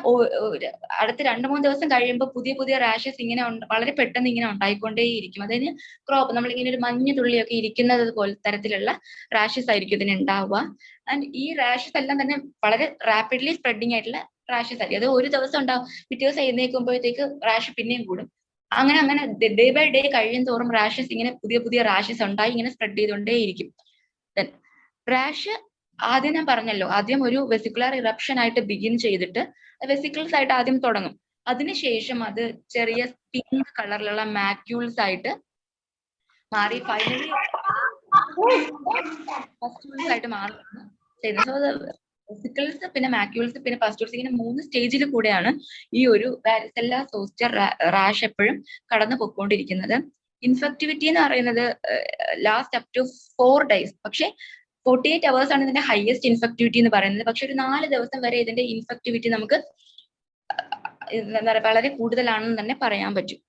അടുത്ത 2-3 ദിവസം കഴിയുമ്പോൾ പുതിയ റാഷസ് ഇങ്ങനെ വളരെ പെട്ടെന്ന് ഇങ്ങനെ ഉണ്ടായിക്കൊണ്ടേയിരിക്കും. അതിന് ക്രോപ്പ് നമ്മളിങ്ങനെ ഒരു മഞ്ഞ തുള്ളിയൊക്കെ ഇരിക്കുന്നത് പോലെ തരത്തിലുള്ള റാഷസ് ആയിരിക്കും ഇതിന് ഉണ്ടാവുക. ആൻഡ് ഈ റാഷസ് എല്ലാം തന്നെ വളരെ റാപ്പിഡ്ലി സ്പ്രെഡിങ് ആയിട്ടുള്ള റാഷസ് ആയിരിക്കും. അത് ഒരു ദിവസം ഉണ്ടാവും, പിറ്റേ ദിവസം എഴുന്നേൽക്കുമ്പോഴത്തേക്ക് റാഷ് പിന്നെയും കൂടും. അങ്ങനെ ഡേ ബൈ ഡേ കഴിയും തോറും റാഷസ് ഇങ്ങനെ പുതിയ റാഷസ് ഉണ്ടായി ഇങ്ങനെ സ്പ്രെഡ് ചെയ്തുകൊണ്ടേയിരിക്കും. റാഷ് ആദ്യം ഞാൻ പറഞ്ഞല്ലോ, ആദ്യം ഒരു വെസിക്കുലർ ഇറപ്ഷൻ ആയിട്ട് ബിഗിൻ ചെയ്തിട്ട് വെസിക്കിൾസ് ആയിട്ട് ആദ്യം തുടങ്ങും. അതിനുശേഷം അത് ചെറിയ പിങ്ക് കളറിലുള്ള മാക്യൂൾസ് ആയിട്ട് മാറി ഫൈനലി പസ്റ്റ്യൂൾസ് ആയിട്ട് മാറുകയാണ് ചെയ്യുന്നത്. സോ വെസിക്കിൾസ് പിന്നെ മാക്യൂൾസ് പിന്നെ പസ്റ്റ്യൂൾസ് ഇങ്ങനെ 3 സ്റ്റേജിൽ കൂടെയാണ് ഈ ഒരു വാരിസെല്ല സോസ്റ്റർ റാഷ് എപ്പോഴും കടന്നു പോയിക്കൊണ്ടിരിക്കുന്നത്. ഇൻഫെക്ടിവിറ്റി എന്ന് പറയുന്നത് ലാസ്റ്റ് അപ് ടു 4 days. പക്ഷെ 48 hours ആണ് ഇതിന്റെ ഹയസ്റ്റ് ഇൻഫെക്ടിവിറ്റി എന്ന് പറയുന്നത്. പക്ഷെ ഒരു 4 ദിവസം വരെ ഇതിന്റെ ഇൻഫെക്ടിവിറ്റി നമുക്ക് എന്താ പറയുക വളരെ കൂടുതലാണെന്ന് തന്നെ പറയാൻ പറ്റും.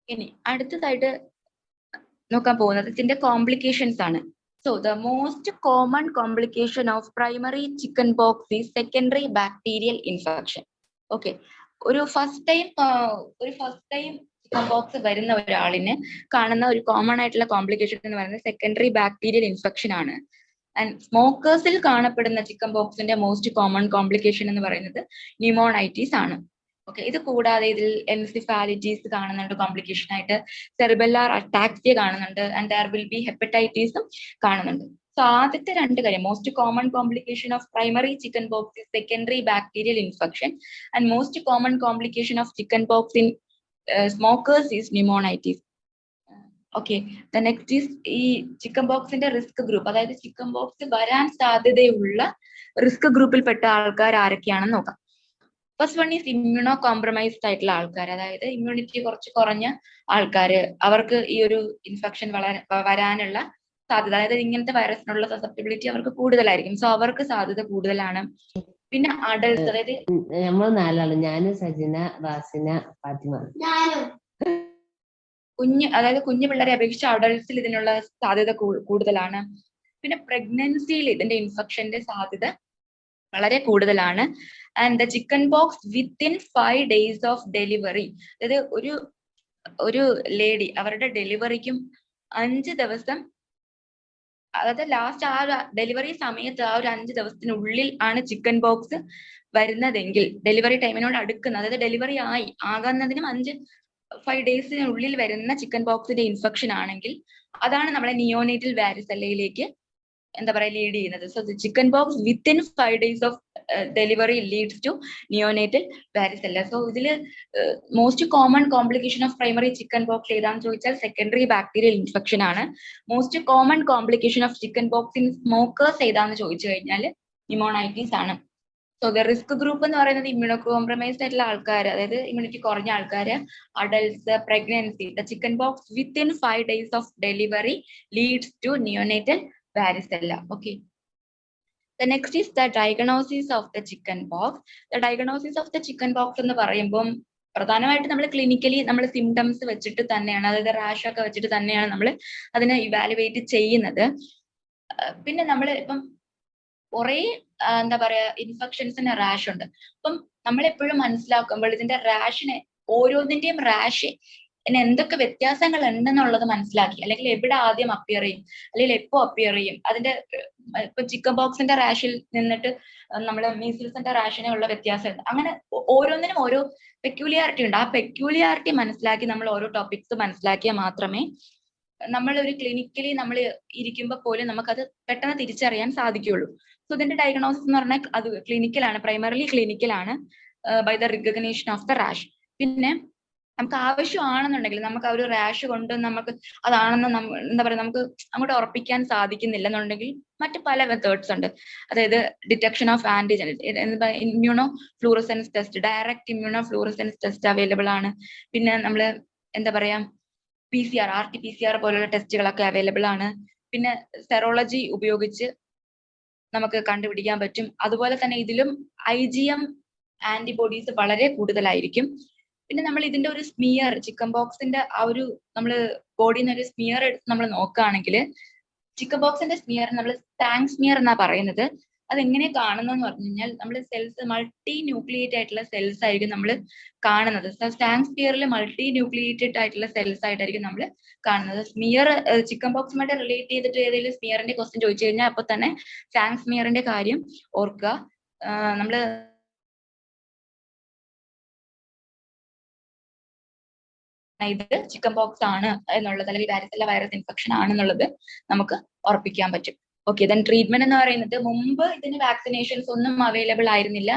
ഇനി അടുത്തതായിട്ട് നോക്കാൻ പോകുന്നത് ഇതിന്റെ കോംപ്ലിക്കേഷൻസ് ആണ്. So the most common complication of primary chicken box is secondary bacterial infection. Okay, ഒരു ഫസ്റ്റ് ടൈം ചിക്കൻ ബോക്സ് വരുന്ന ഒരാളിന് കാണുന്ന ഒരു കോമൺ ആയിട്ടുള്ള കോംപ്ലിക്കേഷൻ എന്ന് പറയുന്നത് സെക്കൻഡറി ബാക്ടീരിയൽ ഇൻഫെക്ഷൻ ആണ്. ആൻഡ് സ്മോക്കേഴ്സിൽ കാണപ്പെടുന്ന ചിക്കൻ ബോക്സിന്റെ മോസ്റ്റ് കോമൺ കോംപ്ലിക്കേഷൻ എന്ന് പറയുന്നത് ന്യൂമോണൈറ്റിസ് ആണ്. ഓക്കെ, ഇത് കൂടാതെ ഇതിൽ എൻസിഫാലിറ്റീസ് കാണുന്നുണ്ട് കോംപ്ലിക്കേഷൻ ആയിട്ട്, സെറിബെല്ലാർ അറ്റാക്സിയ കാണുന്നുണ്ട്, ആൻഡ് ദർ വിൽ ബി ഹെപ്പറ്റൈറ്റിസും കാണുന്നുണ്ട്. സോ ആദ്യത്തെ രണ്ട് കാര്യം, most common complication of primary chicken box is secondary bacterial infection and most common complication of chickenpox in smokers is pneumonitis. Okay, the next is ഈ chicken ബോക്സിന്റെ risk group, അതായത് chicken box വരാൻ സാധ്യതയുള്ള risk ഗ്രൂപ്പിൽപ്പെട്ട ആൾക്കാർ ആരൊക്കെയാണെന്ന് നോക്കാം. First one is immuno compromised ആയിട്ടുള്ള ആൾക്കാർ, അതായത് ഇമ്മ്യൂണിറ്റി കുറച്ച് കുറഞ്ഞ ആൾക്കാര്, അവർക്ക് ഈ ഒരു ഇൻഫെക്ഷൻ വരാനുള്ള സാധ്യത, അതായത് ഇങ്ങനത്തെ വൈറസിനുള്ള സസെപ്റ്റബിലിറ്റി അവർക്ക് കൂടുതലായിരിക്കും. സോ അവർക്ക് സാധ്യത കൂടുതലാണ്. പിന്നെ അഡൽട്സ്, അതായത് നമ്മൾ നാലാള്, ഞാന് സജിന, റാസിന, ഫാത്തിമ. അതായത് കുഞ്ഞു പിള്ളേരെ അപേക്ഷിച്ച് അഡൽട്സിൽ ഇതിനുള്ള സാധ്യത കൂടുതലാണ്. പിന്നെ പ്രഗ്നൻസിയിൽ ഇതിന്റെ ഇൻഫെക്ഷന്റെ സാധ്യത വളരെ കൂടുതലാണ്. And the chicken box within 5 days of delivery, അതായത് ഒരു ലേഡി അവരുടെ ഡെലിവറിക്കും 5 ദിവസം, അതായത് ലാസ്റ്റ് ആ ഒരു ഡെലിവറി സമയത്ത് ആ ഒരു 5 ദിവസത്തിനുള്ളിൽ ആണ് ചിക്കൻ ബോക്സ് വരുന്നതെങ്കിൽ, ഡെലിവറി ടൈമിനോട് അടുക്കുന്ന, അതായത് ഡെലിവറി ആകുന്നതിനും 5 daysനുള്ളിൽ വരുന്ന ചിക്കൻ ബോക്സിന്റെ ഇൻഫെക്ഷൻ ആണെങ്കിൽ അതാണ് നമ്മളെ നിയോനേറ്റൽ വാരിസെല്ലയിലേക്ക് എന്താ പറയുക ലീഡ് ചെയ്യുന്നത്. So chicken box within 5 days of delivery leads to neonatal varicella. So ഇതില് most common complication of primary chickenpox ഏതാണെന്ന് ചോദിച്ചാൽ സെക്കൻഡറി ബാക്ടീരിയൽ ഇൻഫെക്ഷൻ ആണ്. Most common complication of chickenpox in smokers ഏതാണെന്ന് ചോദിച്ചു കഴിഞ്ഞാൽ pneumonitis ആണ്. So the risk group എന്ന് പറയുന്നത് ഇമ്മ്യൂണോ കോംപ്രമൈസ്ഡ് ആയിട്ടുള്ള ആൾക്കാർ, അതായത് ഇമ്മ്യൂണിറ്റി കുറഞ്ഞ ആൾക്കാര്, adults, pregnancy. The chicken box within 5 days of delivery leads to neonatal varicella. Okay, the next is the diagnosis of the chicken pox. The diagnosis of the chicken pox എന്ന് പറയുമ്പോൾ പ്രധാനമായിട്ട് നമ്മൾ clinically നമ്മൾ symptoms വെച്ചിട്ട് തന്നെയാണ്, അതായത് rash ഒക്കെ വെച്ചിട്ട് തന്നെയാണ് നമ്മൾ അതിനെ ഇവാലുവേറ്റ് ചെയ്യുന്നത്. പിന്നെ നമ്മൾ ഇപ്പം കുറെ എന്താ പറയാ ഇൻഫെക്ഷൻസിന് റാഷ് ഉണ്ട്. അപ്പം നമ്മളെപ്പോഴും മനസ്സിലാക്കുമ്പോൾ ഇതിന്റെ റാഷിനെ, ഓരോന്നിന്റെയും റാഷ് എന്തൊക്കെ വ്യത്യാസങ്ങൾ ഉണ്ടെന്നുള്ളത് മനസ്സിലാക്കി, അല്ലെങ്കിൽ എവിടെ ആദ്യം അപ്പിയർ ചെയ്യും, അല്ലെങ്കിൽ എപ്പോ അപ്പിയർ ചെയ്യും, അതിന്റെ ഇപ്പൊ ചിക്കൻ ബോക്സിന്റെ റാഷിൽ നിന്നിട്ട് നമ്മൾ മീസിൽസിന്റെ റാഷിനെ ഉള്ള വ്യത്യാസമുണ്ട്. അങ്ങനെ ഓരോന്നിനും ഓരോ പെക്യൂലിയാരിറ്റി ഉണ്ട്. ആ പെക്യൂലിയാരിറ്റി മനസ്സിലാക്കി നമ്മൾ ഓരോ ടോപ്പിക്സ് മനസ്സിലാക്കിയാൽ മാത്രമേ നമ്മൾ ഒരു ക്ലിനിക്കലി നമ്മൾ ഇരിക്കുമ്പോൾ പോലും നമുക്കത് പെട്ടെന്ന് തിരിച്ചറിയാൻ സാധിക്കുകയുള്ളൂ. സോ ഇതിന്റെ ഡയഗ്നോസിസ് എന്ന് പറഞ്ഞാൽ അത് ക്ലിനിക്കലാണ്, പ്രൈമറിലി ക്ലിനിക്കലാണ്, by the recognition of the rash. പിന്നെ നമുക്ക് ആവശ്യമാണെന്നുണ്ടെങ്കിൽ നമുക്ക് ആ ഒരു റാഷ് കൊണ്ട് നമുക്ക് അതാണെന്ന് എന്താ പറയുക നമുക്ക് അങ്ങോട്ട് ഉറപ്പിക്കാൻ സാധിക്കുന്നില്ല എന്നുണ്ടെങ്കിൽ മറ്റു പല മെത്തേഡ്സ് ഉണ്ട്. അതായത് detection of antigen, immuno fluorescence test, direct immuno fluorescence test available ആണ്. പിന്നെ നമ്മൾ എന്താ പറയാ PCR, RT-PCR പോലുള്ള ടെസ്റ്റുകളൊക്കെ അവൈലബിൾ ആണ്. പിന്നെ സെറോളജി ഉപയോഗിച്ച് നമുക്ക് കണ്ടുപിടിക്കാൻ പറ്റും. അതുപോലെ തന്നെ ഇതിലും IgM ആന്റിബോഡീസ് വളരെ കൂടുതലായിരിക്കും. പിന്നെ നമ്മൾ ഇതിന്റെ ഒരു സ്മിയർ, ചിക്കൻ ബോക്സിന്റെ ആ ഒരു നമ്മൾ ബോഡിയിൽ നിന്ന് ഒരു സ്മിയർ എടുത്ത് നമ്മൾ നോക്കുകയാണെങ്കിൽ ചിക്കൻ ബോക്സിന്റെ സ്മിയർ നമ്മൾ സ്റ്റാങ് സ്മിയർ എന്നാ പറയുന്നത്. അതെങ്ങനെ കാണുന്നതെന്ന് പറഞ്ഞു കഴിഞ്ഞാൽ നമ്മൾ സെൽസ് മൾട്ടി ന്യൂക്ലിയേറ്റ് ആയിട്ടുള്ള സെൽസ് ആയിരിക്കും നമ്മൾ കാണുന്നത്. സ്റ്റാങ് സ്മിയറിൽ മൾട്ടി ന്യൂക്ലിയേറ്റഡ് ആയിട്ടുള്ള സെൽസ് ആയിട്ടായിരിക്കും നമ്മൾ കാണുന്നത്. സ്മിയർ ചിക്കൻ ബോക്സുമായിട്ട് റിലേറ്റ് ചെയ്തിട്ട് ഏതെങ്കിലും സ്മിയറിന്റെ ക്വസ്റ്റ്യൻ ചോദിച്ചു കഴിഞ്ഞാൽ അപ്പൊ തന്നെ സ്റ്റാങ് സ്മിയറിന്റെ കാര്യം ഓർക്കുക. നമ്മള് ഇത് ചിക്കൻ ബോക്സ് ആണ് എന്നുള്ളത്, അല്ലെങ്കിൽ വാരിസെല്ല വൈറസ് ഇൻഫെക്ഷൻ ആണെന്നുള്ളത് നമുക്ക് ഉറപ്പിക്കാൻ പറ്റും. ഓക്കെ, ദെൻ ട്രീറ്റ്മെന്റ് എന്ന് പറയുന്നത് മുമ്പ് ഇതിന് വാക്സിനേഷൻസ് ഒന്നും അവൈലബിൾ ആയിരുന്നില്ല,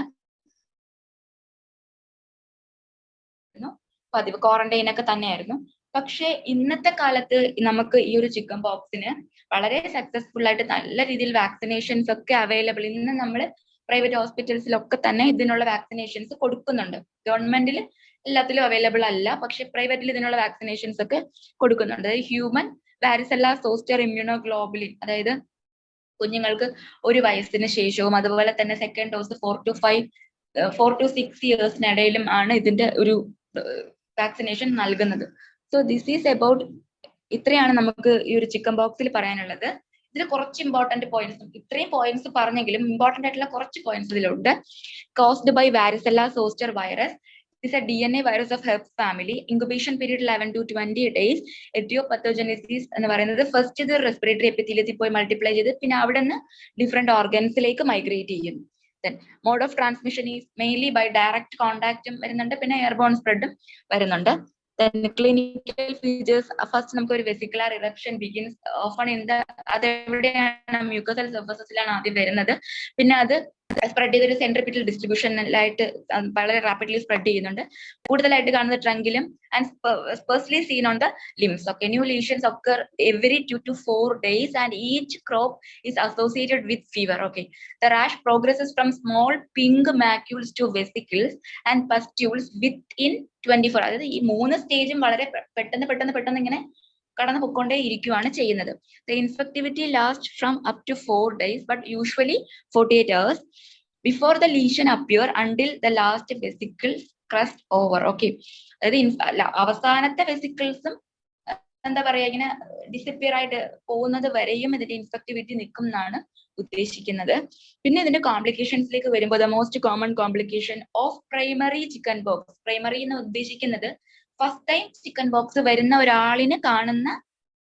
പതിവ് ക്വാറന്റൈൻ ഒക്കെ തന്നെയായിരുന്നു. പക്ഷെ ഇന്നത്തെ കാലത്ത് നമുക്ക് ഈ ഒരു ചിക്കൻ ബോക്സിന് വളരെ സക്സസ്ഫുൾ ആയിട്ട് നല്ല രീതിയിൽ വാക്സിനേഷൻസ് ഒക്കെ അവൈലബിൾ. ഇന്ന് നമ്മൾ പ്രൈവറ്റ് ഹോസ്പിറ്റൽസിലൊക്കെ തന്നെ ഇതിനുള്ള വാക്സിനേഷൻസ് കൊടുക്കുന്നുണ്ട്. ഗവൺമെന്റിൽ എല്ലാത്തിലും അവൈലബിൾ അല്ല, പക്ഷെ പ്രൈവറ്റിൽ ഇതിനുള്ള വാക്സിനേഷൻസ് ഒക്കെ കൊടുക്കുന്നുണ്ട്. ഹ്യൂമൻ വാരിസെല്ല സോസ്റ്റർ ഇമ്മ്യൂണോഗ്ലോബുലിൻ, അതായത് കുഞ്ഞുങ്ങൾക്ക് 1 വയസ്സിന് ശേഷവും അതുപോലെ തന്നെ സെക്കൻഡ് ഡോസ് 4 to 6 ഇയേഴ്സിനിടയിലും ആണ് ഇതിന്റെ ഒരു വാക്സിനേഷൻ നൽകുന്നത്. സോ ദിസ് ഈസ് അബൌട്ട്, ഇത്രയാണ് നമുക്ക് ഈ ഒരു ചിക്കൻ ബോക്സിൽ പറയാനുള്ളത്. ഇതിൽ കുറച്ച് ഇമ്പോർട്ടന്റ് പോയിന്റ്സ്, ഇത്രയും പോയിന്റ്സ് പറഞ്ഞെങ്കിലും ഇമ്പോർട്ടന്റ് ആയിട്ടുള്ള കുറച്ച് പോയിന്റ്സ് ഇതിലുണ്ട്. Caused by varicella zoster virus, This is a DNA virus of herpes family. Incubation period 11 to 20 days. Etiopathogenesis എന്ന് പറയുന്നത് ഫസ്റ്റ് ഇത് റെസ്പിറേറ്ററി എപ്പിത്തീലിയത്തിൽ പോയി മൾട്ടിപ്ലൈ ചെയ്ത് പിന്നെ അവിടെ നിന്ന് ഡിഫറെന്റ് ഓർഗൻസിലേക്ക് മൈഗ്രേറ്റ് ചെയ്യും. Then mode of transmission is mainly by direct contact വരുന്നുണ്ട്, പിന്നെ എയർബോൺ സ്പ്രെഡും വരുന്നുണ്ട്. Then clinical features, first നമുക്ക് ഒരു vesicular eruption begins often in the അതെവിടെയാണ് mucosal surfacesലാണ് ആദ്യം വരുന്നത്. പിന്നെ അത് സ്പ്രെഡ് ചെയ്തൊരു സെൻട്രിപിറ്റൽ ഡിസ്ട്രിബ്യൂഷനിലായിട്ട് വളരെ റാപ്പിഡ്ലി സ്പ്രെഡ് ചെയ്യുന്നുണ്ട്. കൂടുതലായിട്ട് കാണുന്നത് ട്രങ്കിലും and sparsely seen on the limbs. Okay, new lesions occur every 2 to 4 days and each crop is associated with fever. Okay, the rash progresses from small pink macules to vesicles and pustules within 24. അതായത് ഈ 3 സ്റ്റേജും വളരെ പെട്ടെന്ന് ഇങ്ങനെ കടന്നു പൊക്കൊണ്ടേ ഇരിക്കുകയാണ് ചെയ്യുന്നത്. The infectivity lasts from up to 4 days but usually 48 hours before the lesion appear until the last vesicle crust over. Okay, അതായത് അവസാനത്തെ വെസിക്കിൾസും എന്താ പറയാ ഇങ്ങനെ ഡിസപ്പിയർ ആയിട്ട് പോകുന്നത് വരെയും ഇതിന്റെ ഇൻഫെക്ടിവിറ്റി നിൽക്കും എന്നാണ് ഉദ്ദേശിക്കുന്നത്. പിന്നെ ഇതിന്റെ കോംപ്ലിക്കേഷൻസിലേക്ക് വരുമ്പോൾ the most common complication of primary chicken box. Primary എന്ന് ഉദ്ദേശിക്കുന്നത് ഫസ്റ്റ് ടൈം ചിക്കൻ ബോക്സ് വരുന്ന ഒരാളിന് കാണുന്ന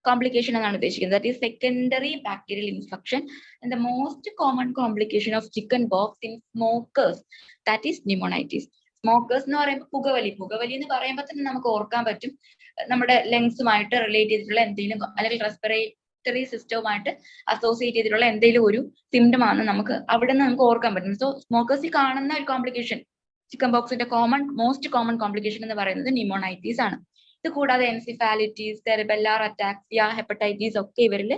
കോംപ്ലിക്കേഷൻ എന്നാണ് ഉദ്ദേശിക്കുന്നത്. That is secondary bacterial infection. And the most common complication of chickenpox in smokers, that is pneumonitis. Smokers എന്ന് പറയുമ്പോൾ പുകവലി എന്ന് പറയുമ്പോൾ തന്നെ നമുക്ക് ഓർക്കാൻ പറ്റും നമ്മുടെ ലങ്സുമായിട്ട് റിലേറ്റ് ചെയ്തിട്ടുള്ള എന്തെങ്കിലും അല്ലെങ്കിൽ റെസ്പിറേറ്ററി സിസ്റ്റവുമായിട്ട് അസോസിയേറ്റ് ചെയ്തിട്ടുള്ള എന്തെങ്കിലും ഒരു സിംറ്റം ആണ് നമുക്ക് അവിടെ നിന്ന് നമുക്ക് ഓർക്കാൻ പറ്റും. സോ സ്മോക്കേഴ്സിൽ കാണുന്ന ഒരു കോംപ്ലിക്കേഷൻ, ചിക്കൻ ബോക്സിന്റെ മോസ്റ്റ് കോമൺ കോംപ്ലിക്കേഷൻ എന്ന് പറയുന്നത് ന്യൂമോണൈറ്റീസ് ആണ്. ഇത് കൂടാതെ എൻസിഫാലിറ്റീസ്, സെറിബെല്ലാർ അറ്റാക്സിയ, ഹെപ്പറ്റൈറ്റീസ് ഒക്കെ ഇവരിൽ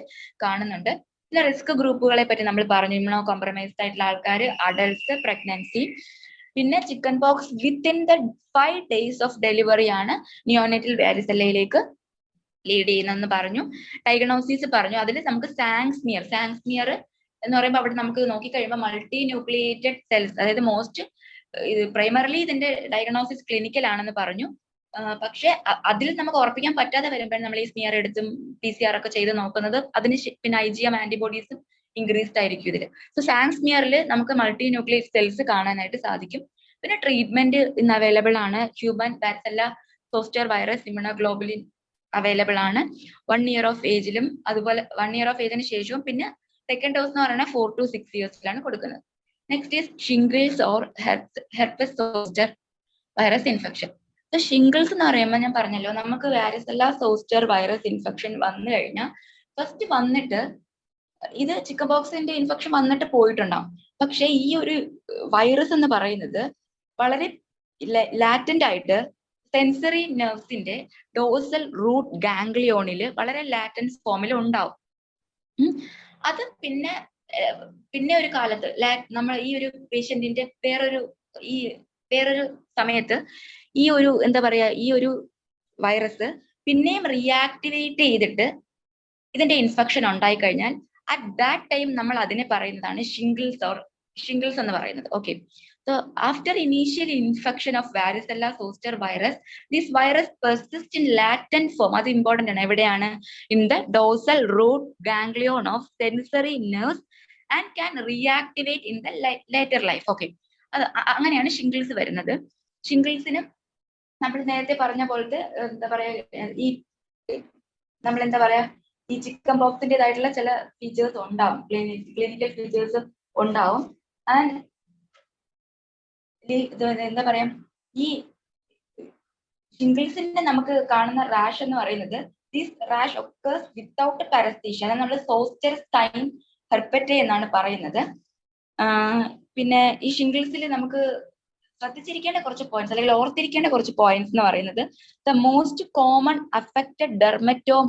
കാണുന്നുണ്ട്. പിന്നെ റിസ്ക് ഗ്രൂപ്പുകളെ പറ്റി നമ്മൾ പറഞ്ഞു, ഇമ്യൂണോ കോംപ്രമൈസ്ഡ് ആയിട്ടുള്ള ആൾക്കാർ, അഡൽട്സ്, പ്രഗ്നൻസി. പിന്നെ chicken box within the 5 days of delivery ആണ് നിയോനേറ്റൽ വാരിസെല്ലയിലേക്ക് ലീഡ് ചെയ്യുന്നതെന്ന് പറഞ്ഞു. ഡയഗ്നോസിസ് പറഞ്ഞു, അതിൽ നമുക്ക് സാങ്സ്മിയർ എന്ന് പറയുമ്പോൾ അവിടെ നമുക്ക് നോക്കിക്കഴിയുമ്പോൾ മൾട്ടി ന്യൂക്ലിയേറ്റഡ് സെൽസ്, അതായത് മോസ്റ്റ് പ്രൈമറിലി ഇതിന്റെ ഡയഗ്നോസിസ് ക്ലിനിക്കൽ ആണെന്ന് പറഞ്ഞു. പക്ഷെ അതിൽ നമുക്ക് ഉറപ്പിക്കാൻ പറ്റാതെ വരുമ്പോഴാണ് നമ്മൾ ഈ സ്മിയർ എടുത്തും PCR ഒക്കെ ചെയ്ത് നോക്കുന്നത്. അതിന് പിന്നെ IgM ആന്റിബോഡീസും ഇൻക്രീസ്ഡ് ആയിരിക്കും ഇതിൽ. സോ സാങ്സ്മിയറിൽ നമുക്ക് മൾട്ടി ന്യൂക്ലിയേറ്റ് സെൽസ് കാണാനായിട്ട് സാധിക്കും. പിന്നെ ട്രീറ്റ്മെന്റ് ഇന്ന് അവൈലബിൾ ആണ്. Human varicella zoster virus immunoglobulin available ആണ് 1 year ഓഫ് ഏജിലും അതുപോലെ 1 year ഓഫ് ഏജിന് ശേഷവും. പിന്നെ സെക്കൻഡ് ഡോസ് എന്ന് പറയുന്നത് 4 to 6 years കൊടുക്കുന്നത്. Next is shingles or herpes zoster virus infection. Shingles എന്ന് പറയുമ്പോൾ ഞാൻ പറഞ്ഞല്ലോ, നമുക്ക് വാരിസെല്ല സോസ്റ്റർ വൈറസ് ഇൻഫെക്ഷൻ വന്നു കഴിഞ്ഞാൽ ഫസ്റ്റ് വന്നിട്ട് ഇത് ചിക്കൻ ബോക്സിന്റെ ഇൻഫെക്ഷൻ വന്നിട്ട് പോയിട്ടുണ്ടാവും. പക്ഷെ ഈ ഒരു വൈറസ് എന്ന് പറയുന്നത് വളരെ ലാറ്റന്റ് ആയിട്ട് സെൻസറി നെർവ്സിന്റെ ഡോസൽ റൂട്ട് ഗാംഗ്ലിയോണിൽ വളരെ ലാറ്റന്റ് ഫോമിൽ ഉണ്ടാവും. അത് പിന്നെ ഒരു കാലത്ത് നമ്മൾ ഈ ഒരു പേഷ്യന്റിന്റെ വേറൊരു സമയത്ത് ഈ ഒരു എന്താ പറയാ ഈ ഒരു വൈറസ് പിന്നെയും റീആക്ടിവേറ്റ് ചെയ്തിട്ട് ഇതിന്റെ ഇൻഫെക്ഷൻ ഉണ്ടായി കഴിഞ്ഞാൽ അറ്റ് ദാറ്റ് ടൈം നമ്മൾ അതിനെ പറയുന്നതാണ് ഷിംഗിൾസ് എന്ന് പറയുന്നത്. Okay, so after initial infection of varicella zoster virus, this virus persist in latent form. അത് ഇമ്പോർട്ടന്റ് ആണ്. എവിടെയാണ്? In the dorsal root ganglion of sensory nerves and can reactivate in the later life. Okay, അത് അങ്ങനെയാണ് shingles വരുന്നത്. ഷിംഗിൾസിന് നമ്മൾ നേരത്തെ പറഞ്ഞ പോലത്തെ എന്താ പറയാ ഈ ചിക്കൻ ബോക്സിൻ്റെതായിട്ടുള്ള ചില ഫീച്ചേഴ്സ് ഉണ്ടാവും, ക്ലിനിക്കൽ ഫീച്ചേഴ്സ് ഉണ്ടാവും. ആൻഡ് എന്താ പറയാ ഈ ഷിംഗിൾസിന്റെ നമുക്ക് കാണുന്ന റാഷ് എന്ന് പറയുന്നത് ദിസ് റാഷ് ഒക്കേഴ്സ് വിത്തൗട്ട് പാരസ്തീഷ്യ. അതായത് നമ്മൾ സോസ്റ്റർ സ്റ്റൈൻ ഹെർപ്പറ്റേ എന്നാണ് പറയുന്നത്. പിന്നെ ഈ ഷിംഗിൾസിൽ നമുക്ക് ശ്രദ്ധിച്ചിരിക്കേണ്ട കുറച്ച് പോയിന്റ്സ് അല്ലെങ്കിൽ ഓർത്തിരിക്കേണ്ട കുറച്ച് പോയിന്റ്സ് എന്ന് പറയുന്നത്, the most common affected dermatome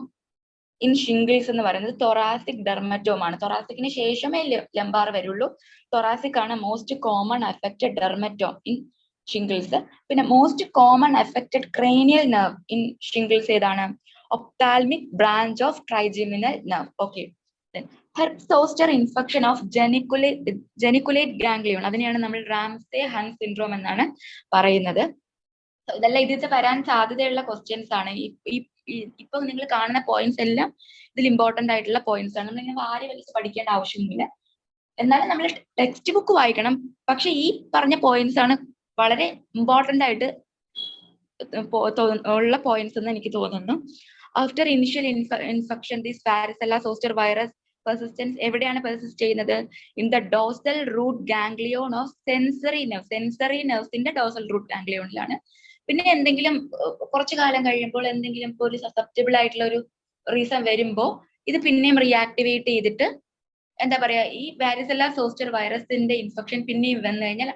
in shingles എന്ന് പറയുന്നത് തൊറാസിക് ഡെർമറ്റോം ആണ്. തൊറാസിക്കിന് ശേഷമേ ലംബാർ വരുള്ളൂ. തൊറാസിക് ആണ് most common affected dermatome in shingles. പിന്നെ most common affected cranial nerve in shingles ഏതാണ്? Ophthalmic branch of trigeminal nerve. Okay, herpes zoster infection of geniculate ganglion, അതിനെയാണ് നമ്മൾ റാംസേ ഹണ്ട് സിൻഡ്രോം എന്നാണ് പറയുന്നത്. ഇതെല്ലാം ഇതിൽ വരാൻ സാധ്യതയുള്ള ക്വസ്റ്റ്യൻസ് ആണ്. ഇപ്പൊ നിങ്ങൾ കാണുന്ന പോയിന്റ്സ് എല്ലാം ഇതിൽ ഇമ്പോർട്ടന്റ് ആയിട്ടുള്ള പോയിന്റ്സ് ആണ്. നമ്മളിങ്ങനെ വാരി വലിച്ച് പഠിക്കേണ്ട ആവശ്യമൊന്നുമില്ല. എന്നാലും നമ്മൾ ടെക്സ്റ്റ് ബുക്ക് വായിക്കണം. പക്ഷെ ഈ പറഞ്ഞ പോയിന്റ്സ് ആണ് വളരെ ഇമ്പോർട്ടന്റ് ആയിട്ട് ഉള്ള പോയിന്റ്സ് എന്ന് എനിക്ക് തോന്നുന്നു. After initial infection this varicella zoster virus persistence എവിടെയാണ് പെർസിസ്റ്റ് ചെയ്യുന്നത്? In the dorsal root ganglion of sensory നെർവ്സിന്റെ ഡോസൽ റൂട്ട് ഗാംഗ്ലിയോണിലാണ്. പിന്നെ എന്തെങ്കിലും കുറച്ചു കാലം കഴിയുമ്പോൾ എന്തെങ്കിലും ഒരു സസെപ്റ്റബിൾ ആയിട്ടുള്ള ഒരു റീസൺ വരുമ്പോൾ ഇത് പിന്നെയും റീആക്ടിവേറ്റ് ചെയ്തിട്ട് എന്താ പറയാ, ഈ വാരിസെല്ല സോസ്റ്റർ വൈറസിന്റെ ഇൻഫെക്ഷൻ പിന്നെയും വന്നു കഴിഞ്ഞാൽ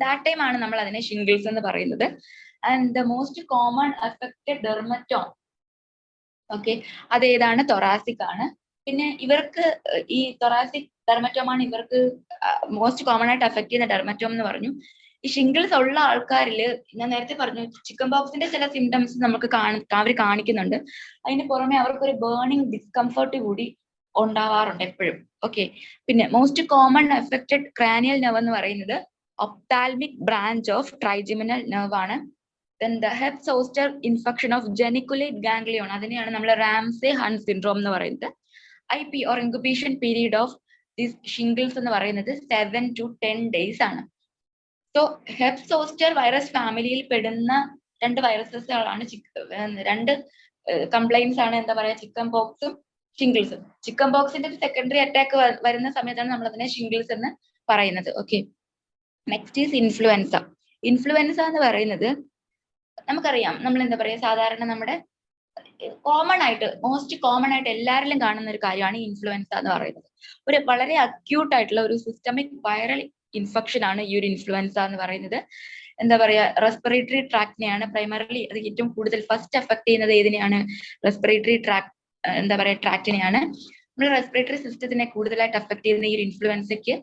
ദാറ്റ് ടൈം ആണ് നമ്മൾ അതിനെ ഷിംഗിൾസ് എന്ന് പറയുന്നത്. And the most common affected dermatome, okay, അതേതാണ്? തൊറാസിക് ആണ്. പിന്നെ ഇവർക്ക് ഈ തൊറാസിക് ഡെർമറ്റോം ആണ് ഇവർക്ക് മോസ്റ്റ് കോമൺ ആയിട്ട് അഫക്ട് ചെയ്യുന്ന ഡെർമറ്റോം എന്ന് പറഞ്ഞു. ഈ ഷിംഗിൾസ് ഉള്ള ആൾക്കാരിൽ ഞാൻ നേരത്തെ പറഞ്ഞു ചിക്കൻ ബോക്സിന്റെ ചില സിംറ്റംസ് നമുക്ക് അവർ കാണിക്കുന്നുണ്ട്. അതിന് പുറമെ അവർക്കൊരു ബേണിംഗ് ഡിസ്കംഫർട്ട് കൂടി ഉണ്ടാവാറുണ്ട് എപ്പോഴും. ഓക്കെ, പിന്നെ most common affected cranial nerve എന്ന് പറയുന്നത് ഒപ്താൽമിക് ബ്രാഞ്ച് ഓഫ് ട്രൈജിമിനൽ നെർവ് ആണ്. Then the Hep zoster infection of geniculate ganglion, അതിനെയാണ് നമ്മൾ റാംസെ ഹണ്ട് സിൻഡ്രോം എന്ന് പറയുന്നത്. IP or incubation period of this shingles എന്ന് പറയുന്നത് 7 to 10 days ആണ്. സോ ഹെപ് സോസ്റ്റർ വൈറസ് ഫാമിലിയിൽ പെടുന്ന രണ്ട് വൈറസസുകളാണ്, രണ്ട് കംപ്ലൈൻസ് ആണ്. എന്താ പറയാ, ചിക്കൻ പോക്സും ഷിംഗിൾസും. ചിക്കൻ പോക്സിന്റെ സെക്കൻഡറി അറ്റാക്ക് വരുന്ന സമയത്താണ് നമ്മൾ അതിനെ ഷിംഗിൾസ് എന്ന് പറയുന്നത്. Okay, next is influenza. Influenza എന്ന് പറയുന്നത് നമുക്കറിയാം, നമ്മൾ എന്താ പറയാ, സാധാരണ നമ്മുടെ മോസ്റ്റ് കോമൺ ആയിട്ട് എല്ലാവരിലും കാണുന്ന ഒരു കാര്യമാണ് ഇൻഫ്ലുവൻസ എന്ന് പറയുന്നത്. ഒരു വളരെ അക്യൂട്ട് ആയിട്ടുള്ള ഒരു സിസ്റ്റമിക് വൈറൽ ഇൻഫെക്ഷൻ ആണ് ഈ ഒരു ഇൻഫ്ലുവൻസ എന്ന് പറയുന്നത്. എന്താ പറയാ, റെസ്പിറേറ്ററി ട്രാക്ടിനെയാണ് പ്രൈമറിലി അത് ഏറ്റവും കൂടുതൽ ഫസ്റ്റ് അഫക്ട് ചെയ്യുന്നത്. ഏതിനെയാണ്? റെസ്പിറേറ്ററി ട്രാക്ടിനെയാണ്. നമ്മുടെ റെസ്പിറേറ്ററി സിസ്റ്റത്തിനെ കൂടുതലായിട്ട് അഫക്ട് ചെയ്യുന്ന ഈ ഒരു ഇൻഫ്ലുവൻസയ്ക്ക്